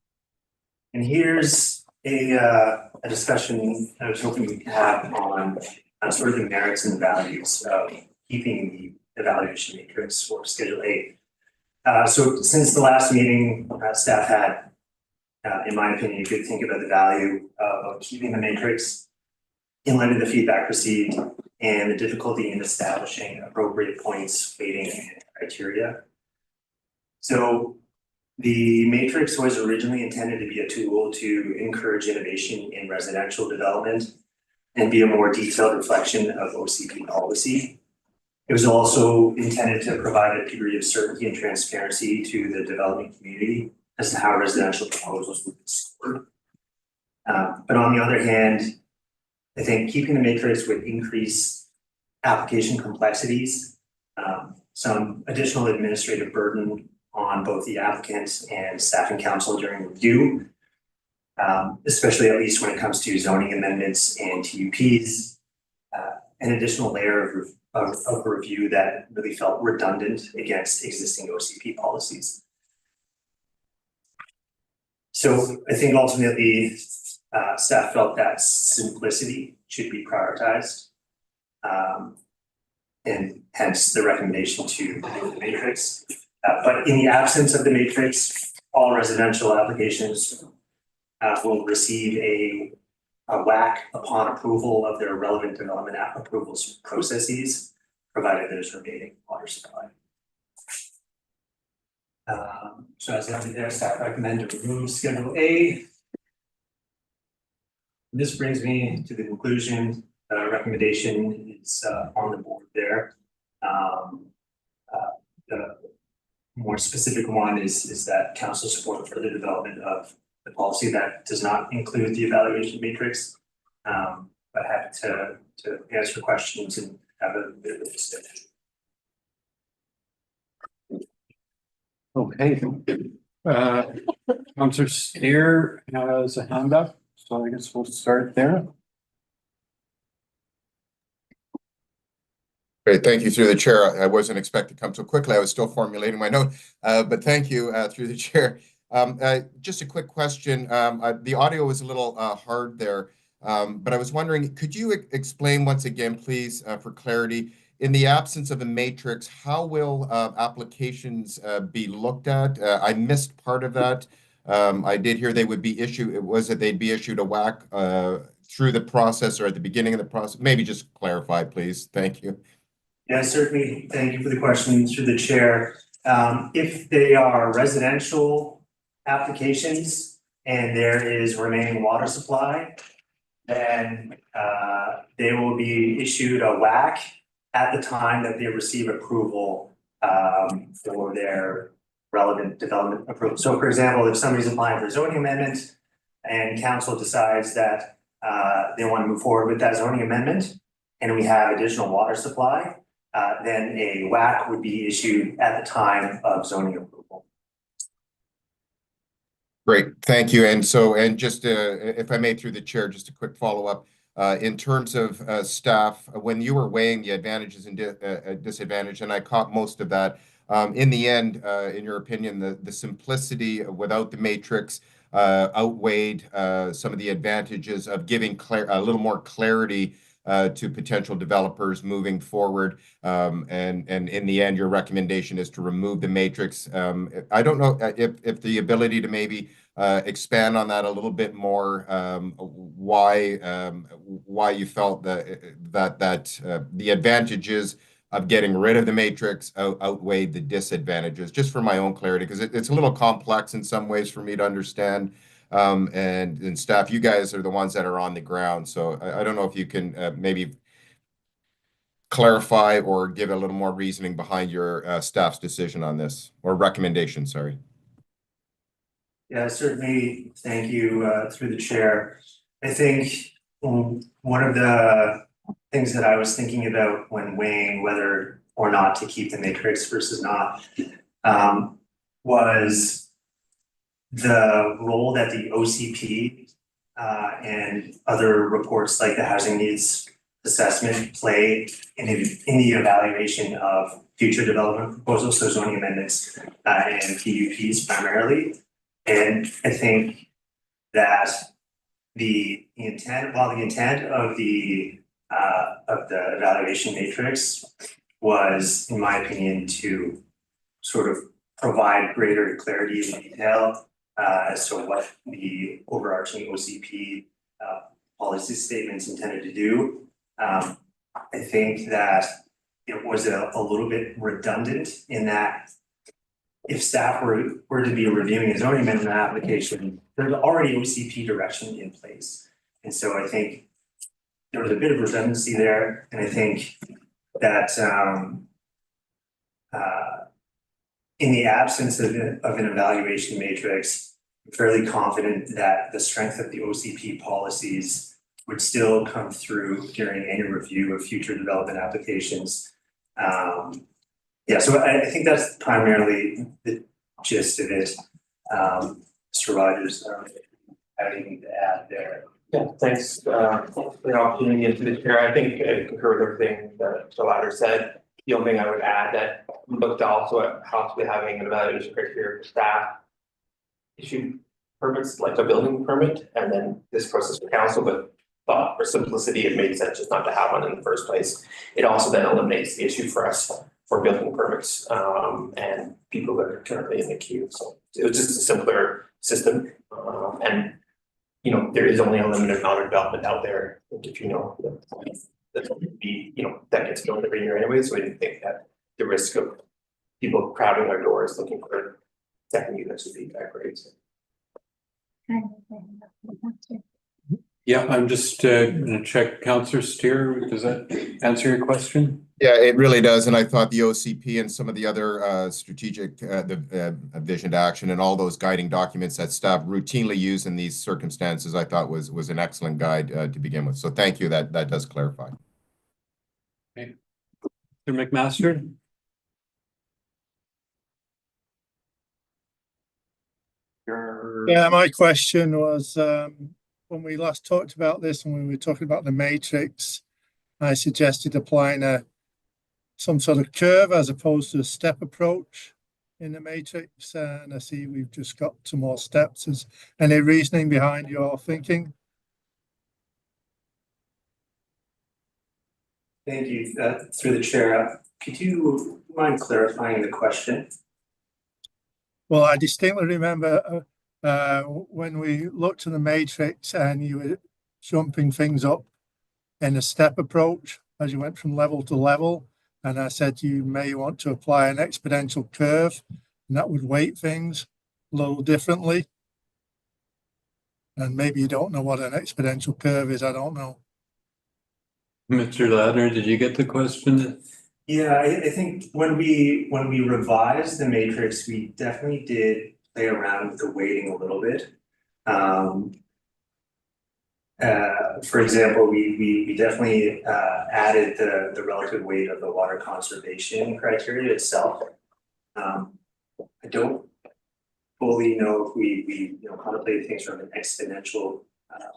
and here's a discussion I was hoping we could have on sort of the merits and values of keeping the evaluation matrix for Schedule A. So since the last meeting, staff had, in my opinion, you could think about the value of keeping the matrix in light of the feedback received and the difficulty in establishing appropriate points, weighting, and criteria. So the matrix was originally intended to be a tool to encourage innovation in residential development and be a more detailed reflection of OCP policy. It was also intended to provide a degree of certainty and transparency to the development community as to how residential proposals would be scored. But on the other hand, I think keeping the matrix would increase application complexities, some additional administrative burden on both the applicants and staff and council during review, especially at least when it comes to zoning amendments and TUPs, an additional layer of review that really felt redundant against existing OCP policies. So I think ultimately staff felt that simplicity should be prioritized, and hence the recommendation to remove the matrix. But in the absence of the matrix, all residential applications will receive a WAC upon approval of their relevant development approvals processes, provided there's remaining water supply. So as noted there, staff recommend to remove Schedule A. This brings me to the conclusion. Recommendation is on the board there. more specific one is that council support for the development of the policy that does not include the evaluation matrix. But happy to answer questions and have a bit of a discussion. Okay. Counselor Steer has a hand up, so I guess we'll start there. Great, thank you through the chair. I wasn't expecting to come so quickly. I was still formulating my note, but thank you through the chair. Just a quick question. The audio was a little hard there, but I was wondering, could you explain once again, please, for clarity, in the absence of a matrix, how will applications be looked at? I missed part of that. I did hear they would be issued, was it they'd be issued a WAC through the process or at the beginning of the process? Maybe just clarify, please. Thank you. Yeah, certainly. Thank you for the question through the chair. If they are residential applications and there is remaining water supply, then they will be issued a WAC at the time that they receive approval for their relevant development approval. So for example, if somebody's applying for zoning amendment and council decides that they want to move forward with that zoning amendment and we have additional water supply, then a WAC would be issued at the time of zoning approval. Great, thank you. And so, and just if I may, through the chair, just a quick follow-up. In terms of staff, when you were weighing the advantages and disadvantages, and I caught most of that, in the end, in your opinion, the simplicity without the matrix outweighed some of the advantages of giving a little more clarity to potential developers moving forward. And in the end, your recommendation is to remove the matrix. I don't know if the ability to maybe expand on that a little bit more, why you felt that the advantages of getting rid of the matrix outweighed the disadvantages, just for my own clarity, because it's a little complex in some ways for me to understand. And staff, you guys are the ones that are on the ground. So I don't know if you can maybe clarify or give a little more reasoning behind your staff's decision on this, or recommendation, sorry. Yeah, certainly. Thank you through the chair. I think one of the things that I was thinking about when weighing whether or not to keep the matrix versus not was the role that the OCP and other reports like the housing needs assessment play in the evaluation of future development proposals, so zoning amendments and PUPs primarily. And I think that the intent of the evaluation matrix was, in my opinion, to sort of provide greater clarity and detail as to what the overarching OCP policy statements intended to do. I think that it was a little bit redundant in that if staff were to be reviewing a zoning amendment application, there's already OCP direction in place. And so I think there was a bit of redundancy there. And I think that in the absence of an evaluation matrix, I'm fairly confident that the strength of the OCP policies would still come through during any review of future development applications. Yeah, so I think that's primarily the gist of it. Mr. Rogers, anything to add there? Yeah, thanks for the opportunity and to the chair. I think I concur with everything that the latter said. The only thing I would add that we looked also at possibly having an evaluation criteria for staff issue permits, like a building permit, and then this process for council, but thought for simplicity, it made sense just not to have one in the first place. It also then eliminates the issue for us for building permits and people that are currently in the queue. So it was just a simpler system. And you know, there is only a limited amount of development out there in Tofino that's going to be, you know, that gets built every year anyway. So we didn't think that the risk of people crowding our doors looking for second units would be that great. So. Yeah, I'm just gonna check Councillor Steer. Does that answer your question? Yeah, it really does. And I thought the OCP and some of the other strategic vision to action and all those guiding documents that staff routinely use in these circumstances, I thought was an excellent guide to begin with. So thank you. That does clarify. Okay. Mr. McMaster? Yeah, my question was, when we last talked about this and we were talking about the matrix, I suggested applying some sort of curve as opposed to a step approach in the matrix. And I see we've just got 2 more steps. Is any reasoning behind your thinking? Thank you. Through the chair, could you mind clarifying the question? Well, I distinctly remember when we looked at the matrix and you were jumping things up in a step approach as you went from level to level. And I said you may want to apply an exponential curve, and that would weight things a little differently. And maybe you don't know what an exponential curve is. I don't know. Mr. Ladner, did you get the question? Yeah, I think when we revised the matrix, we definitely did play around with the weighting a little bit. For example, we definitely added the relative weight of the water conservation criteria itself. I don't fully know if we contemplated things from an exponential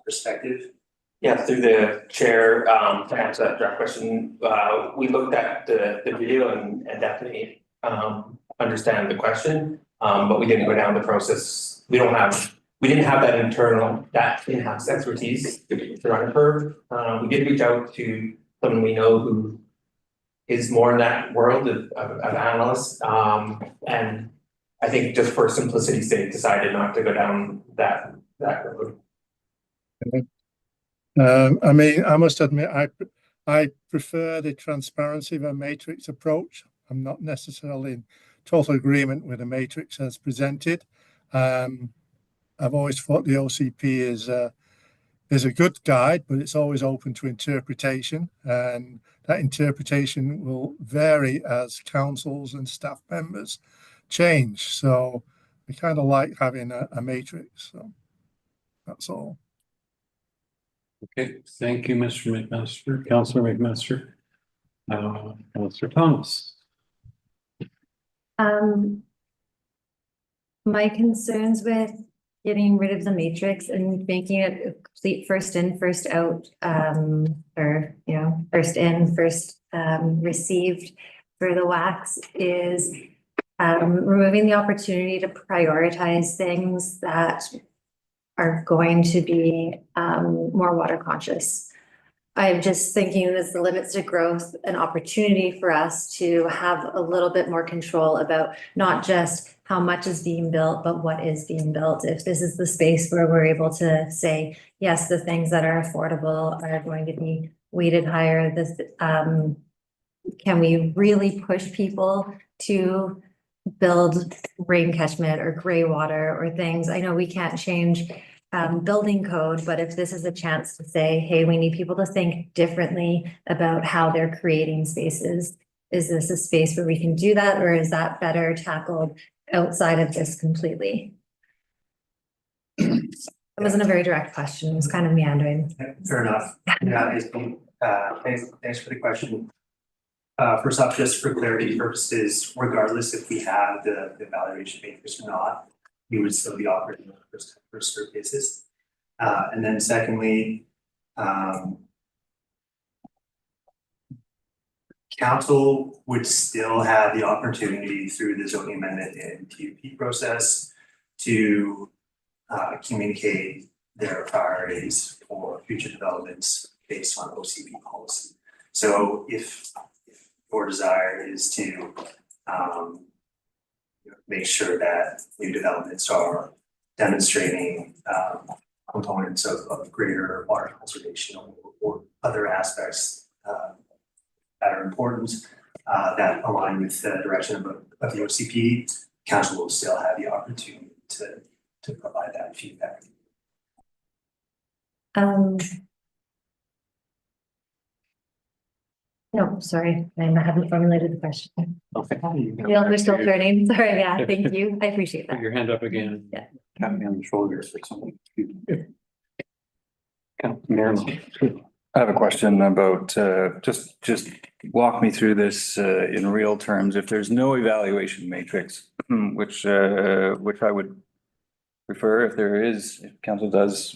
perspective. Yeah, through the chair, to answer that direct question, we looked at the video and definitely understand the question, but we didn't go down the process. We didn't have that in-house expertise to run a curve. We did reach out to someone we know who is more in that world of analysts, and I think just for simplicity's sake, decided not to go down that road. I mean, I must admit, I prefer the transparency of a matrix approach. I'm not necessarily in total agreement with the matrix as presented. I've always thought the OCP is a good guide, but it's always open to interpretation, and that interpretation will vary as councils and staff members change. So I kind of like having a matrix. So that's all. Okay, thank you, Mr. McMaster, Councillor McMaster. Councillor Thomas. My concerns with getting rid of the matrix and making it a complete first in, first out, or, first in, first received for the wax is removing the opportunity to prioritize things that are going to be more water conscious. I'm just thinking as the limits to growth, an opportunity for us to have a little bit more control about not just how much is being built, but what is being built. If this is the space where we're able to say, yes, the things that are affordable are going to be weighted higher, this, can we really push people to build rain catchment or gray water or things? I know we can't change building code, but if this is a chance to say, hey, we need people to think differently about how they're creating spaces, is this a space where we can do that, or is that better tackled outside of this completely? It wasn't a very direct question. It was kind of meandering. Fair enough. Yeah, thanks for the question. First off, just for clarity purposes, regardless if we have the evaluation matrix or not, we would still be operating on a first served basis. And then secondly, council would still have the opportunity through the zoning amendment and TUP process to communicate their priorities for future developments based on OCP policy. So if your desire is to make sure that new developments are demonstrating components of greater water conservation or other aspects that are important that align with the direction of the OCP, council will still have the opportunity to provide that feedback. No, sorry, I haven't formulated the question. Okay. Yeah, we're still turning. Sorry, yeah, thank you. I appreciate Put that. your hand up again. Yeah. Tap me on the shoulder or something. Marilyn. I have a question about, just walk me through this, in real terms. If there's no evaluation matrix, which I would prefer, if there is, if council does,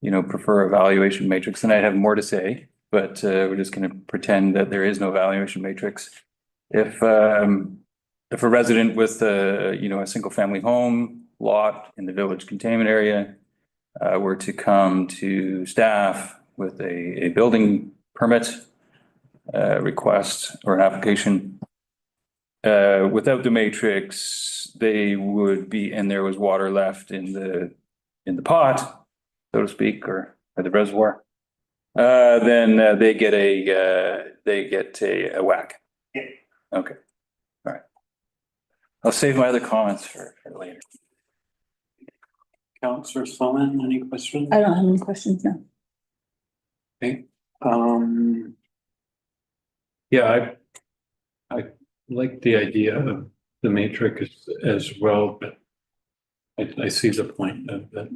prefer evaluation matrix, then I'd have more to say, but, we're just gonna pretend that there is no evaluation matrix. If a resident with a single family home lot in the village containment area, were to come to staff with a building permit request or an application. Without the matrix, they would be, and there was water left in the pot, so to speak, or the reservoir. Then they get a whack. Yeah. Okay. All right. I'll save my other comments for later. Councillor Sloman, any questions? I don't have any questions now. Okay, yeah, I like the idea of the matrix as well, but I see the point of that.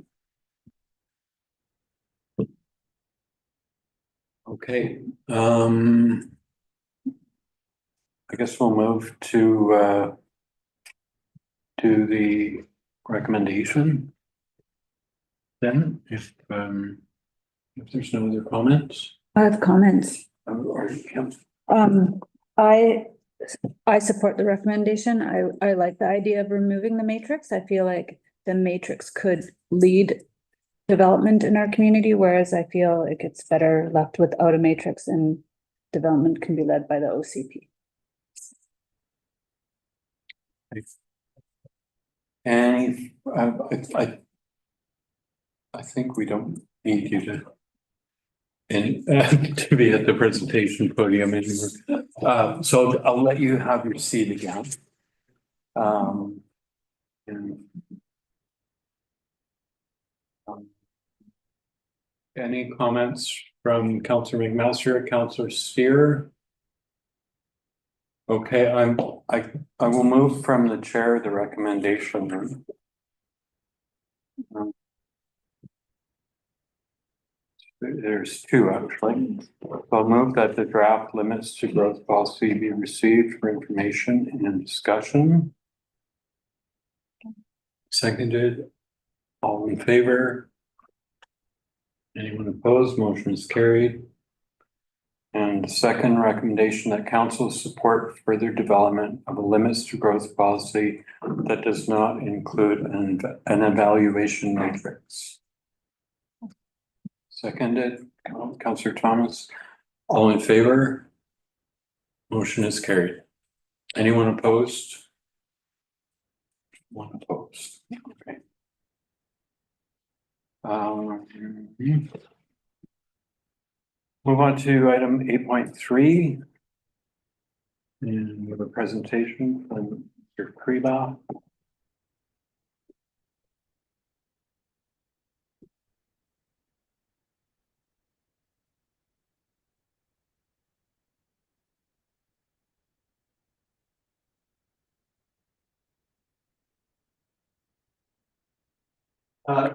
Okay, I guess we'll move to the recommendation. Then, if there's no other comments. I have comments. Or you can. I support the recommendation. I like the idea of removing the matrix. I feel like the matrix could lead development in our community, whereas I feel like it's better left without a matrix and development can be led by the OCP. And I think we don't need you to to be at the presentation podium anymore. So I'll let you have your seat again. Any comments from Councillor McMaster, Councillor Steer? Okay, I will move from the chair the recommendation. There's two actually. I'll move that the draft limits to growth policy be received for information and discussion. Seconded. All in favor? Anyone opposed? Motion is carried. And the second recommendation that council support further development of a limits to growth policy that does not include an evaluation matrix. Seconded, Councillor Thomas. All in favor? Motion is carried. Anyone opposed? One opposed. Okay. Move on to item 8.3. And we have a presentation from Mr. Kriba.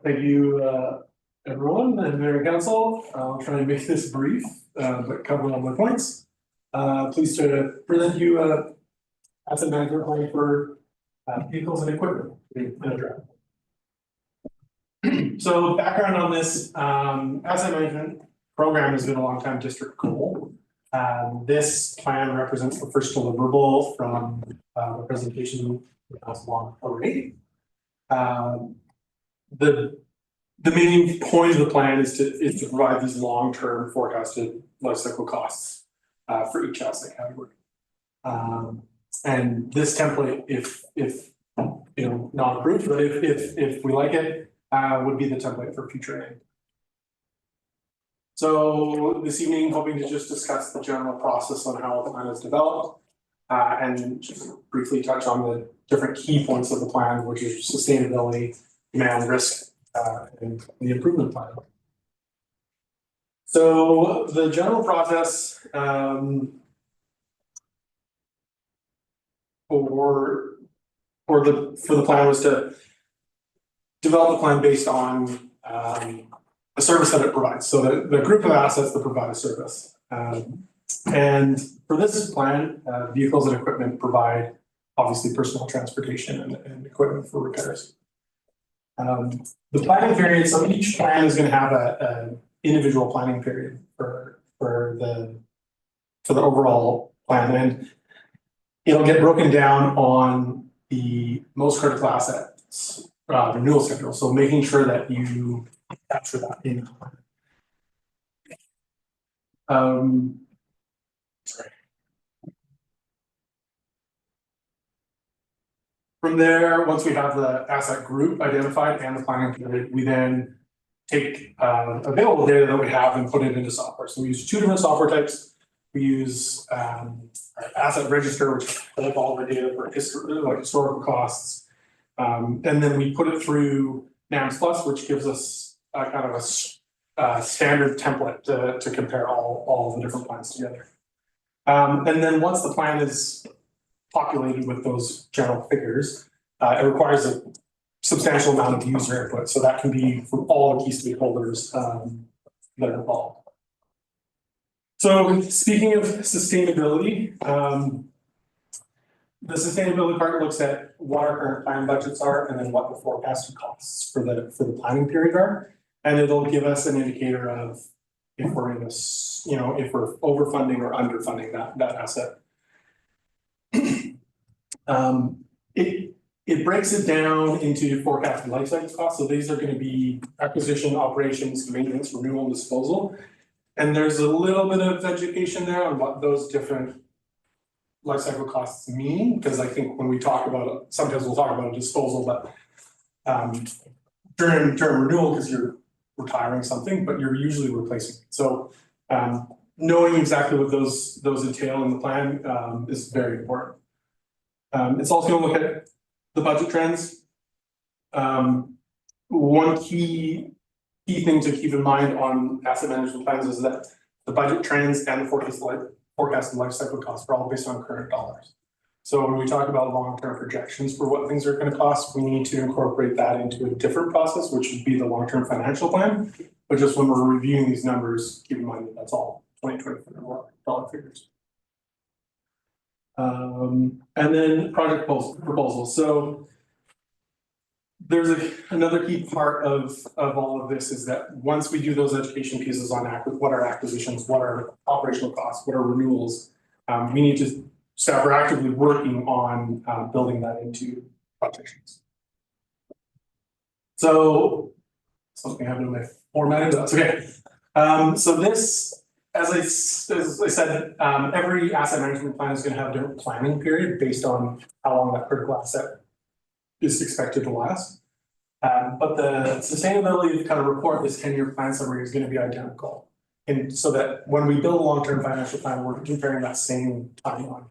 Thank you, everyone, and Mayor Council. I'll try and make this brief, but cover all my points. Pleased to present you asset management plan for vehicles and equipment in a draft. So background on this, asset management program has been a long time district goal. This plan represents the first deliverable from the presentation last month already. The main point of the plan is to provide these long-term forecasted life cycle costs for each asset category. And this template, if not approved, but if we like it, would be the template for future aid. So this evening, hoping to just discuss the general process on how the plan is developed, and just briefly touch on the different key points of the plan, which is sustainability, demand, risk, and the improvement plan. So the general process for the plan was to develop a plan based on the service that it provides. So the group of assets that provide a service. And for this plan, vehicles and equipment provide obviously personal transportation and equipment for repairs. The planning period, so each plan is going to have a individual planning period for the overall plan, and it'll get broken down on the most critical assets renewal schedule. So making sure that you capture that in the plan. Sorry. From there, once we have the asset group identified and the planning period, we then take available data that we have and put it into software. So we use two different software types. We use our asset register, which holds all the data for historical costs. And then we put it through NAMS Plus, which gives us kind of a standard template to compare all the different plans together. And then once the plan is populated with those general figures, it requires a substantial amount of user input. So that can be from all the key stakeholders that are involved. So speaking of sustainability, the sustainability part looks at what our current plan budgets are and then what the forecasted costs for the planning period are. And it'll give us an indicator of if we're in this, if we're overfunding or underfunding that asset. It breaks it down into forecasted lifecycle costs. So these are going to be acquisition, operations, maintenance, renewal, and disposal. And there's a little bit of education there on what those different lifecycle costs mean, because I think when we talk about it, sometimes we'll talk about a disposal, but during renewal, because you're retiring something, but you're usually replacing it. So knowing exactly what those entail in the plan is very important. It's also going to look at the budget trends. One key thing to keep in mind on asset management plans is that the budget trends and the forecasted life cycle costs are all based on current dollars. So when we talk about long-term projections for what things are going to cost, we need to incorporate that into a different process, which would be the long-term financial plan. But just when we're reviewing these numbers, keep in mind that that's all 2024 dollar figures. And then project proposals. So there's another key part of all of this is that once we do those education pieces on what are acquisitions, what are operational costs, what are renewals, we need to start proactively working on building that into projections. So something happened to my formatting, but that's okay. So this, as I said, every asset management plan is going to have a different planning period based on how long that critical asset is expected to last. But the sustainability kind of report, this 10-year plan summary, is going to be identical. And so that when we build a long-term financial plan, we're comparing that same timeline.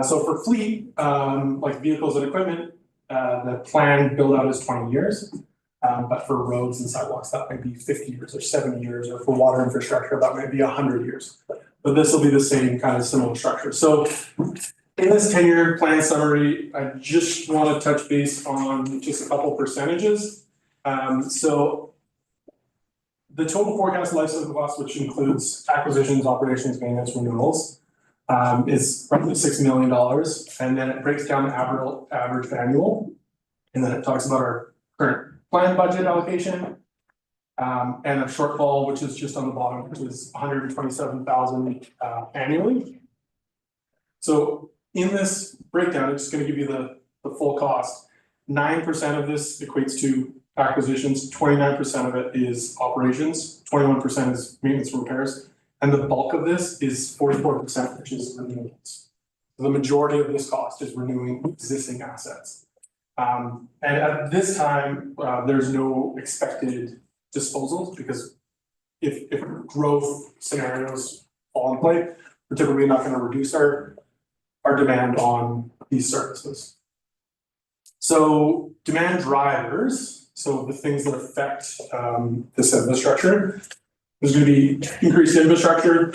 So for fleet, like vehicles and equipment, the plan build out is 20 years. But for roads and sidewalks, that might be 50 years or 70 years, or for water infrastructure, that might be 100 years. But this will be the same kind of similar structure. So in this 10-year plan summary, I just want to touch base on just a couple percentages. So the total forecast lifecycle cost, which includes acquisitions, operations, maintenance, renewals, is roughly $6 million. And then it breaks down the average annual. And then it talks about our current plan budget allocation, and a shortfall, which is just on the bottom, which is $127,000 annually. So in this breakdown, it's going to give you the full cost. 9% of this equates to acquisitions, 29% of it is operations, 21% is maintenance and repairs, and the bulk of this is 44%, which is renewals. The majority of this cost is renewing existing assets. And at this time, there's no expected disposals, because if growth scenarios fall in play, we're typically not going to reduce our demand on these services. So demand drivers, so the things that affect this infrastructure, There's gonna be increased infrastructure,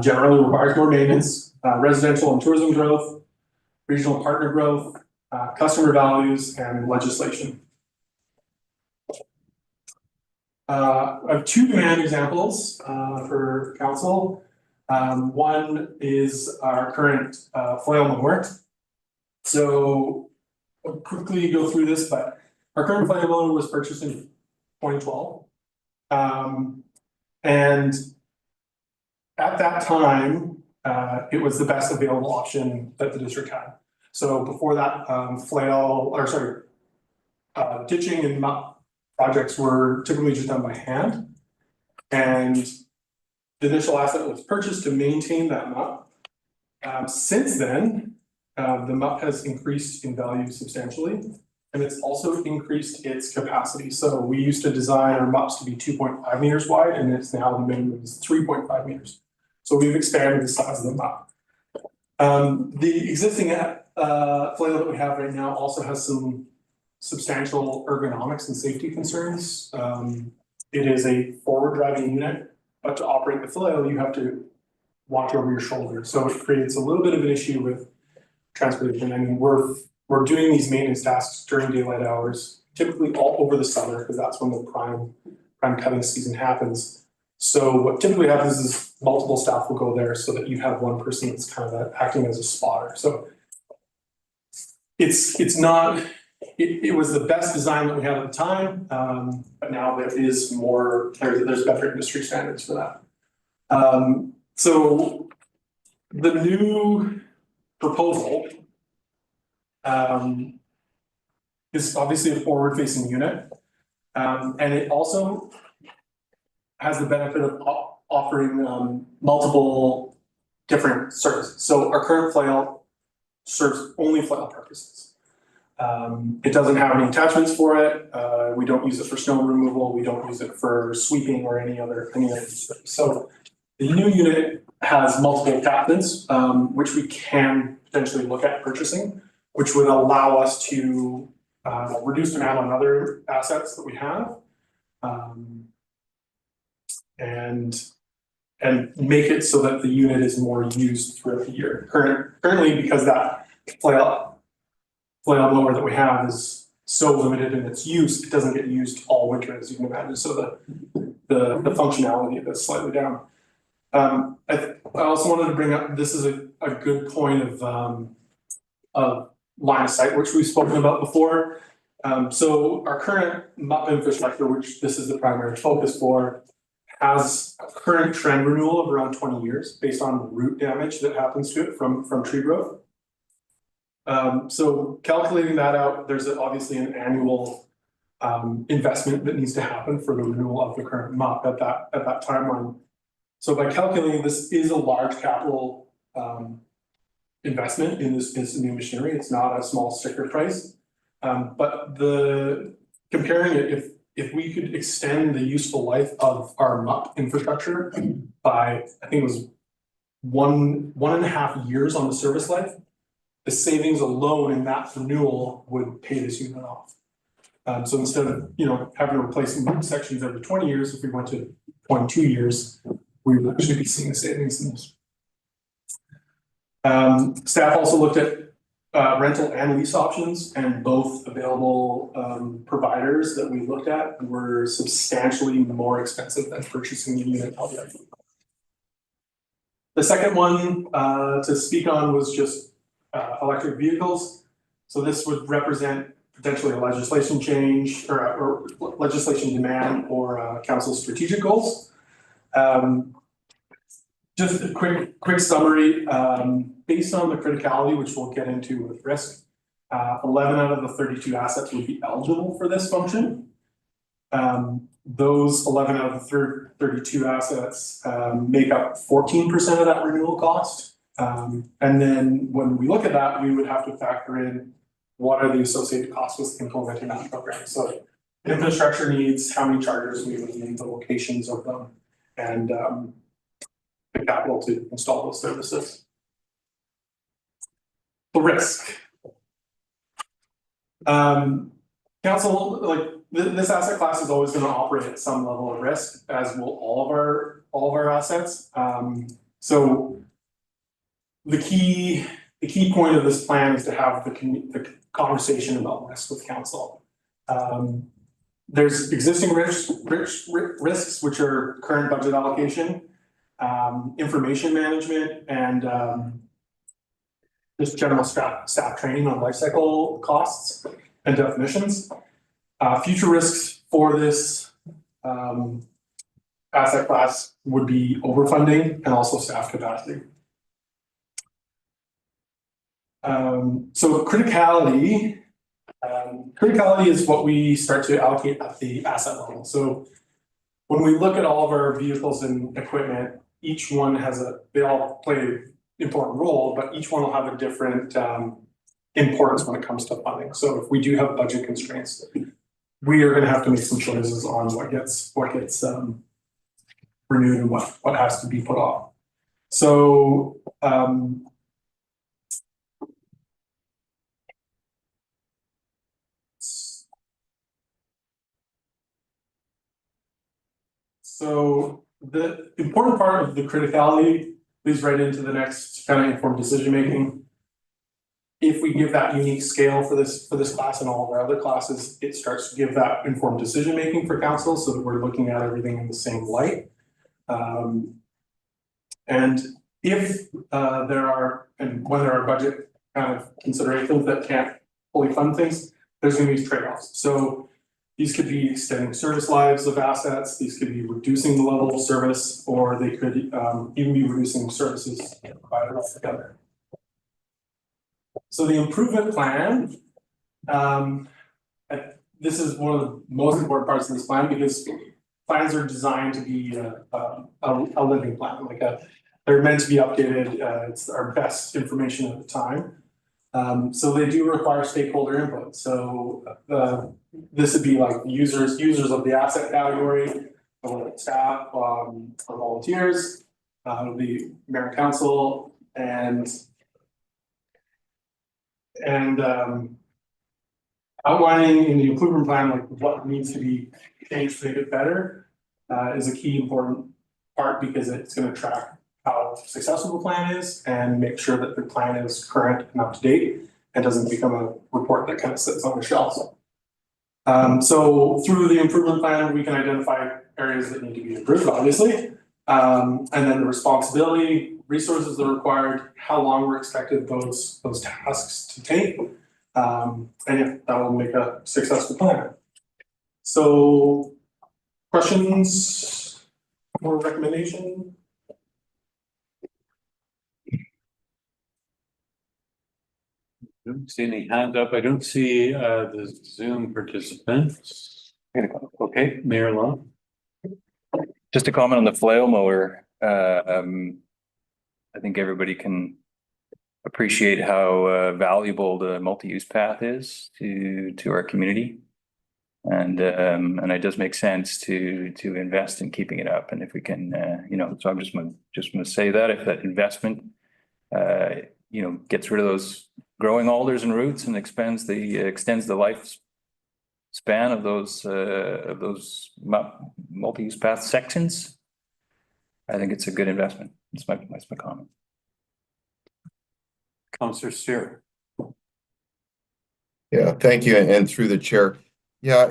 generally requires more maintenance, residential and tourism growth, regional partner growth, customer values, and legislation. I have two demand examples for council. One is our current flail mower. So I'll quickly go through this, but our current flail mower was purchased in 2012. And at that time, it was the best available option that the district had. So before that, ditching and muck projects were typically just done by hand. And the initial asset was purchased to maintain that muck. Since then, the muck has increased in value substantially, and it's also increased its capacity. So we used to design our mucks to be 2.5 meters wide, and it's now the minimum is 3.5 meters. So we've expanded the size of the muck. The existing flail that we have right now also has some substantial ergonomics and safety concerns. It is a forward driving unit, but to operate the flail, you have to watch over your shoulder. So it creates a little bit of an issue with transportation. I mean, we're doing these maintenance tasks during daylight hours, typically all over the summer, because that's when the prime cutting season happens. So what typically happens is multiple staff will go there so that you have one person that's kind of acting as a spotter. So it's not, it was the best design that we had at the time, but now there is more, there's better industry standards for that. So the new proposal is obviously a forward-facing unit, and it also has the benefit of offering multiple different services. So our current flail serves only flail purposes. It doesn't have any attachments for it. We don't use it for snow removal. We don't use it for sweeping or any other service. So the new unit has multiple captains, which we can potentially look at purchasing, which would allow us to reduce demand on other assets that we have, and make it so that the unit is more used throughout the year. Currently, because that flail mower that we have is so limited in its use, it doesn't get used all winter, as you can imagine. So the functionality of it is slightly down. I also wanted to bring up, this is a good point of line of sight, which we've spoken about before. So our current MUP infrastructure, which this is the primary focus for, has a current trend renewal of around 20 years based on root damage that happens to it from tree growth. So calculating that out, there's obviously an annual investment that needs to happen for the renewal of the current MUP at that timeline. So by calculating, this is a large capital investment in this new machinery. It's not a small sticker price, but comparing it, if we could extend the useful life of our MUP infrastructure by, I think it was one and a half years on the service life, the savings alone in that renewal would pay this unit off. So instead of having to replace MUP sections every 20 years, if we went to 0.2 years, we would actually be seeing savings in this. Staff also looked at rental and lease options, and both available providers that we looked at were substantially more expensive than purchasing the unit outright. The second one to speak on was just electric vehicles. So this would represent potentially a legislation change or legislation demand or council's strategic goals. Just a quick summary, based on the criticality, which we'll get into with risk, 11 out of the 32 assets would be eligible for this function. Those 11 out of the 32 assets make up 14% of that renewal cost. And then when we look at that, we would have to factor in what are the associated costs with implementing that program. So infrastructure needs, how many chargers we would need, the locations of them, and the capital to install those services. The risk. Council, like this asset class is always gonna operate at some level of risk, as will all of our assets. So the key point of this plan is to have the conversation about risk with council. There's existing risks, which are current budget allocation, information management, and just general staff training on life cycle costs and definitions. Future risks for this asset class would be overfunding and also staff capacity. So criticality is what we start to allocate at the asset level. So when we look at all of our vehicles and equipment, each one they all play an important role, but each one will have a different importance when it comes to funding. So if we do have budget constraints, we are going to have to make some choices on what gets renewed and what has to be put off. So So the important part of the criticality leads right into the next kind of informed decision making. If we give that unique scale for this class and all of our other classes, it starts to give that informed decision making for council, so that we're looking at everything in the same light. And if when there are budget kind of considerations that can't fully fund things, there's going to be trade-offs. So these could be extending service lives of assets, these could be reducing the level of service, or they could even be reducing services provided altogether. So the improvement plan, this is one of the most important parts of this plan, because plans are designed to be a living plan, they're meant to be updated. It's our best information at the time. So they do require stakeholder input. So this would be like users of the asset category, staff, or volunteers, the mayor and council, and outlining in the improvement plan what needs to be changed to make it better is a key important part, because it's going to track how successful the plan is and make sure that the plan is current and up to date and doesn't become a report that kind of sits on the shelf. So through the improvement plan, we can identify areas that need to be improved, obviously, and then the responsibility, resources that are required, how long we're expected those tasks to take, and if that will make a successful plan. So questions or recommendation? I don't see any hands up. I don't see the Zoom participants. Okay, Mayor Law. Just to comment on the flail mower, I think everybody can appreciate how valuable the multi-use path is to our community. And it does make sense to invest in keeping it up. And if we can, so I'm just gonna say that if that investment, gets rid of those growing alders and roots and extends the life span of those multi-use path sections, I think it's a good investment. That's my comment. Councillor Steer. Yeah, thank you, and through the chair. Yeah,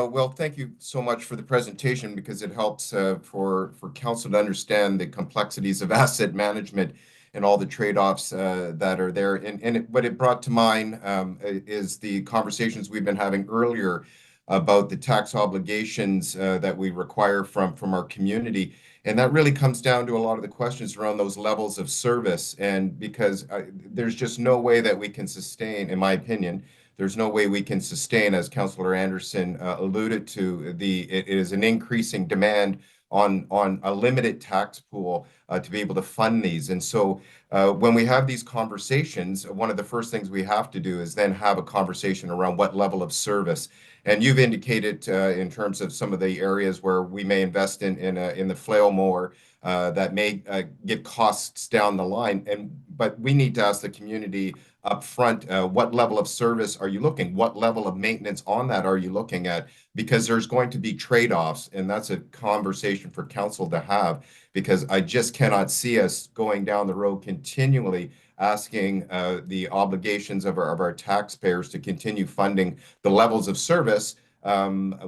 well, thank you so much for the presentation, because it helps for council to understand the complexities of asset management and all the trade-offs that are there. And what it brought to mind is the conversations we've been having earlier about the tax obligations that we require from our community. And that really comes down to a lot of the questions around those levels of service. And because there's just no way that we can sustain, in my opinion, there's no way we can sustain, as Councillor Anderson alluded to, it is an increasing demand on a limited tax pool to be able to fund these. And so when we have these conversations, one of the first things we have to do is then have a conversation around what level of service. And you've indicated in terms of some of the areas where we may invest in the flail mower that may get costs down the line. But we need to ask the community upfront, what level of service are you looking? What level of maintenance on that are you looking at? Because there's going to be trade-offs, and that's a conversation for council to have, because I just cannot see us going down the road continually asking the obligations of our taxpayers to continue funding the levels of service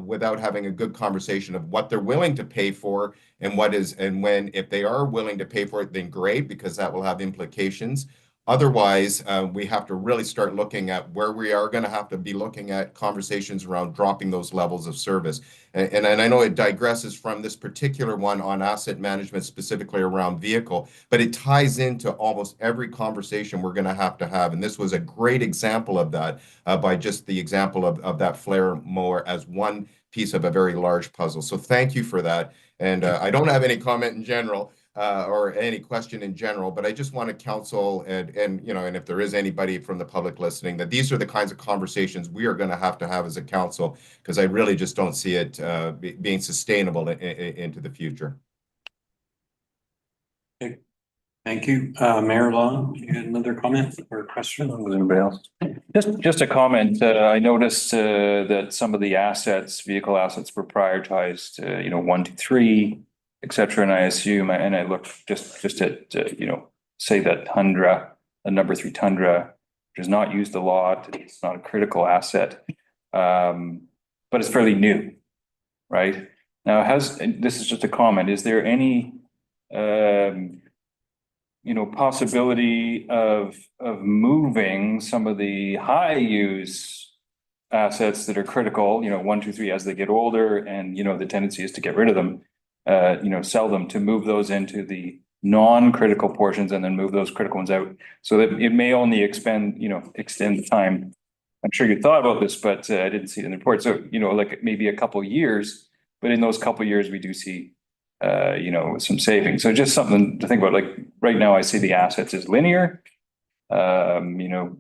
without having a good conversation of what they're willing to pay for and what is, and when, if they are willing to pay for it, then great, because that will have implications. Otherwise, we have to really start looking at where we are going to have to be looking at conversations around dropping those levels of service. And I know it digresses from this particular one on asset management, specifically around vehicle, but it ties into almost every conversation we're going to have. And this was a great example of that by just the example of that flare mower as one piece of a very large puzzle. So thank you for that. And I don't have any comment in general. Or any question in general, but I just want to counsel and you know, and if there is anybody from the public listening, that these are the kinds of conversations we are going to have as a council, because I really just don't see it being sustainable into the future. Okay. Thank you. Mayor Long, you had another comment or question? Was anybody else? Just a comment. I noticed that some of the assets, vehicle assets, were prioritized, you know, 1 to 3. Etc. And I assume, and I looked just at, you know, say that Tundra, the number 3 Tundra, does not use the lot. It's not a critical asset, but it's fairly new, right? Now, this is just a comment. Is there any, you know, possibility of moving some of the high use assets that are critical, you know, 1, 2, 3, as they get older, and you know, the tendency is to get rid of them. You know, sell them, to move those into the non-critical portions and then move those critical ones out, so that it may only extend the time. I'm sure you thought about this, but I didn't see it in the report. So, you know, like maybe a couple years, but in those couple years, we do see, you know, some savings. So just something to think about. Like right now, I see the assets as linear. You know,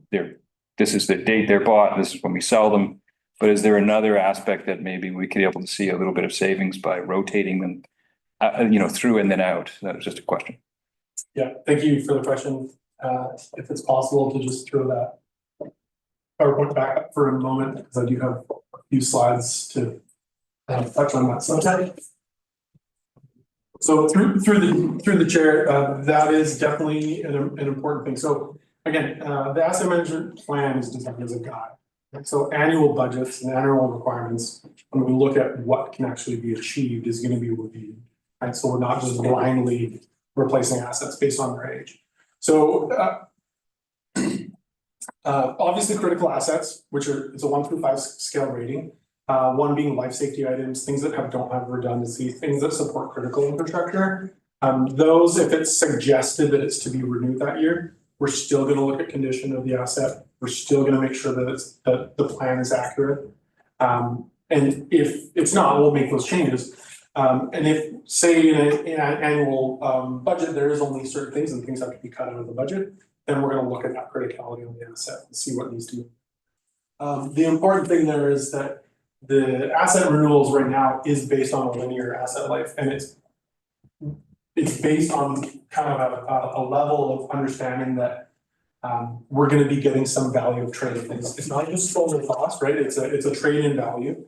this is the date they're bought. This is when we sell them. But is there another aspect that maybe we could be able to see a little bit of savings by rotating them, you know, through and then out? That was just a question. Yeah, thank you for the question. If it's possible to just throw that PowerPoint back up for a moment, because I do have a few slides to touch on that subject. So through the chair, that is definitely an important thing. So again, the asset management plan is designed as a guide. So annual budgets and annual requirements, when we look at what can actually be achieved, is going to be reviewed. Right? So we're not just blindly replacing assets based on their age. So obviously critical assets, which it's a 1 through 5 scale rating. 1 being life safety items, things that don't have redundancy, things that support critical infrastructure. Those, if it's suggested that it's to be renewed that year, we're still going to look at condition of the asset. We're still going to make sure that the plan is accurate. And if it's not, we'll make those changes. And if, say, in an annual budget, there is only certain things and things have to be cut out of the budget, then we're going to look at that criticality on the asset and see what needs to be. The important thing there is that the asset renewals right now is based on a linear asset life, and it's based on kind of a level of understanding that we're going to be getting some value of trade. It's not just total cost, right? It's a trade in value.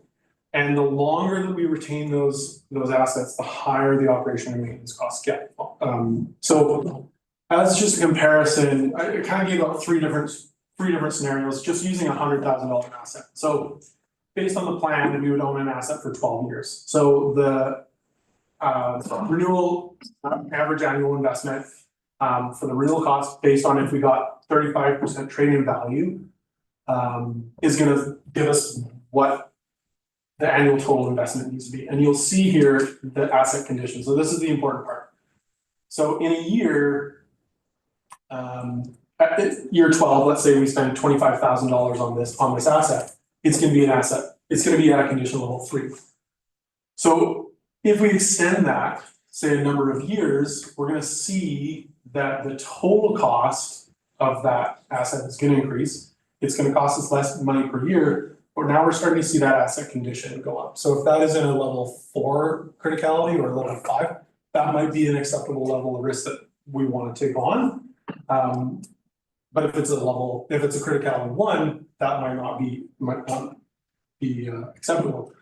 And the longer that we retain those assets, the higher the operation and maintenance costs get. So as just a comparison, I kind of gave out three different scenarios, just using $100,000 asset. So based on the plan, we would own an asset for 12 years. So the renewal average annual investment for the renewal cost, based on if we got 35% trade-in value, is going to give us what the annual total investment needs to be. And you'll see here the asset condition. So this is the important part. So in a year, at year 12, let's say we spend $25,000 on this asset, it's going to be an asset. It's going to be at a condition level 3. So if we extend that, say, a number of years, we're going to see that the total cost of that asset is going to increase. It's going to cost us less money per year, but now we're starting to see that asset condition go up. So if that is in a level 4 criticality or a level 5, that might be an acceptable level of risk that we want to take on. But if it's a criticality 1, that might not be acceptable.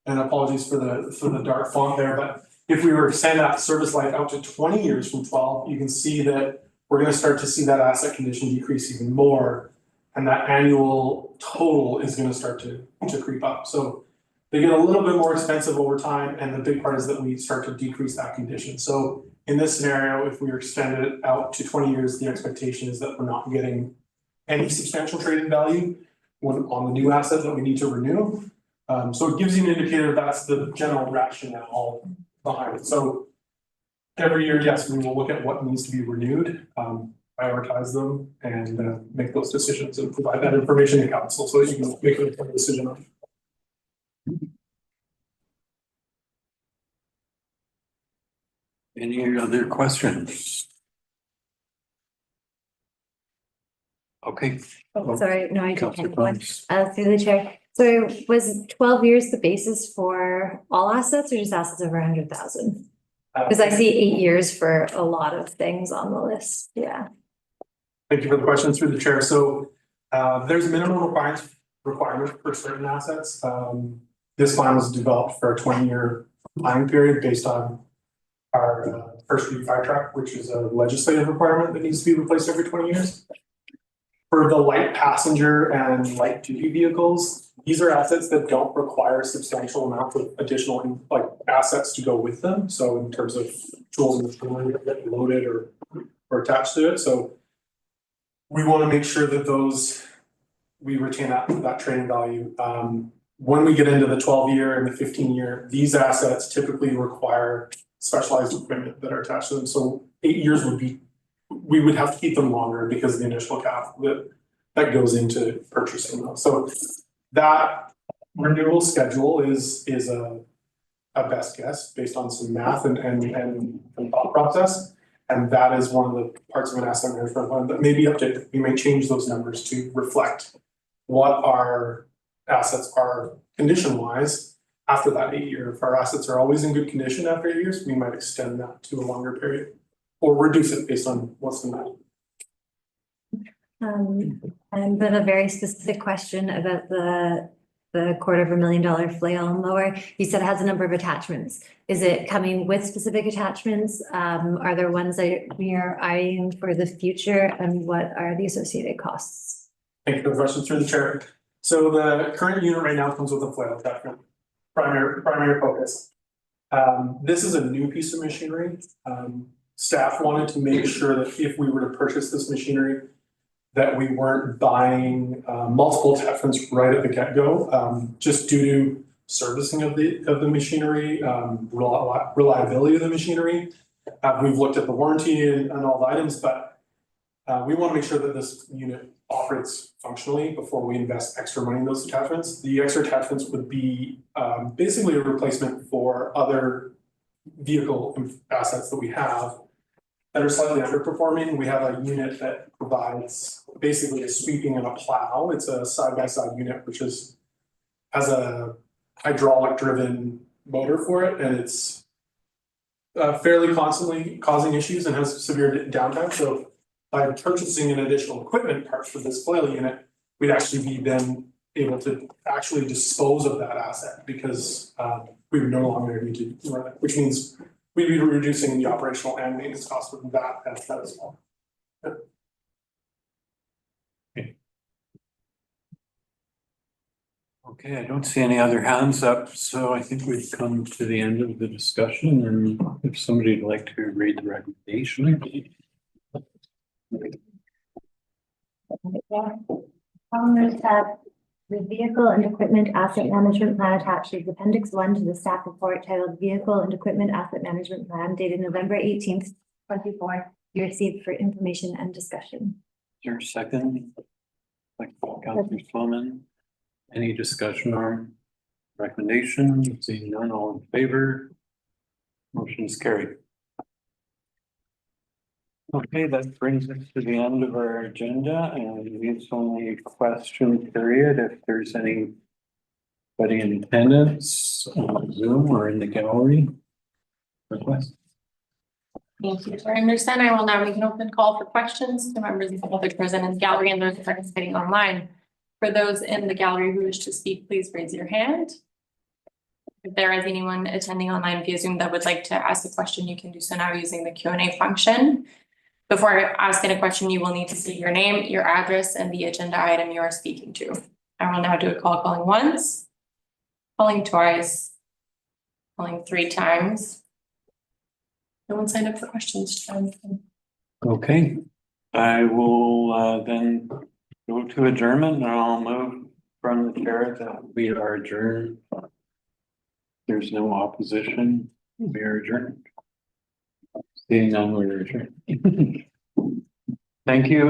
And apologies for the dark font there, but if we were to extend that service life out to 20 years from 12, you can see that we're going to start to see that asset condition decrease even more, and that annual total is going to start to creep up. So they get a little bit more expensive over time, and the big part is that we start to decrease that condition. So in this scenario, if we extend it out to 20 years, the expectation is that we're not getting any substantial trading value on the new asset that we need to renew. So it gives you an indicator that's the general rationale behind it. So every year, yes, we will look at what needs to be renewed, prioritize them, and make those decisions and provide that information to council so that you can make an informed decision on it. Any other questions? Okay. Oh, sorry, no, I Councillor can't. One, Thomas. through the chair. So was 12 years the basis for all assets or just assets over 100,000? Because I see 8 years for a lot of things on the list. Yeah. Thank you for the question through the chair. So there's a minimum requirement for certain assets. This plan was developed for a 20-year planning period based on our first fire truck, which is a legislative requirement that needs to be replaced every 20 years. For the light passenger and light duty vehicles, these are assets that don't require substantial amounts of additional assets to go with them. So in terms of tools and machinery that get loaded or attached to it. So we want to make sure that we retain that trading value. When we get into the 12-year and the 15-year, these assets typically require specialized equipment that are attached to them. So 8 years we would have to keep them longer because of the initial cap that goes into purchasing those. So that renewal schedule is a best guess based on some math and thought process. And that is one of the parts of an asset management plan that may be updated. We may change those numbers to reflect what our assets are condition-wise after that 8 year. If our assets are always in good condition after 8 years, we might extend that to a longer period or reduce it based on what's in that. And then a very specific question about the $250,000 flail mower. You said it has a number of attachments. Is it coming with specific attachments? Are there ones that we are eyeing for the future, and what are the associated costs? Thank you for the question through the chair. So the current unit right now comes with a flail attachment, primary focus. This is a new piece of machinery. Staff wanted to make sure that if we were to purchase this machinery, that we weren't buying multiple attachments right at the get-go, just due to servicing of the machinery, reliability of the machinery. We've looked at the warranty and all the items, but we want to make sure that this unit operates functionally before we invest extra money in those attachments. The extra attachments would be basically a replacement for other vehicle assets that we have that are slightly underperforming. We have a unit that provides basically a sweeping and a plow. It's a side-by-side unit, which has a hydraulic driven motor for it, and it's fairly constantly causing issues and has severe downtime. So by purchasing an additional equipment part for this flail unit, we'd actually be then able to actually dispose of that asset because we would no longer need to run it, which means we'd be reducing the operational and maintenance costs of that asset as well. Okay, I don't see any other hands up, so I think we've come to the end of the discussion, and if somebody would like to read the recommendation. The vehicle and equipment asset management plan attached is appendix 1 to the staff report titled Vehicle and Equipment Asset Management Plan dated November 18th, 2024. You received for information and discussion. Is there a second? Councillor Sloman. Any discussion or recommendation? Seeing none, all in favor? Motion is carried. Okay, that brings us to the end of our agenda, and it's only a question period. If there's anybody in attendance on Zoom or in the gallery, request. Thank you, Chair Anderson. I will now make an open call for questions to members of the public present in the gallery and those participating online. For those in the gallery who wish to speak, please raise your hand. If there is anyone attending online via Zoom that would like to ask a question, you can do so now using the Q&A function. Before asking a question, you will need to state your name, your address, and the agenda item you are speaking to. I will now do a call calling once, calling twice, calling 3 times. No one signed up for questions. Okay, I will then go to adjournment and I'll move from the chair that we are adjourned. There's no opposition, we are adjourned. Seeing none, we're adjourned. Thank you.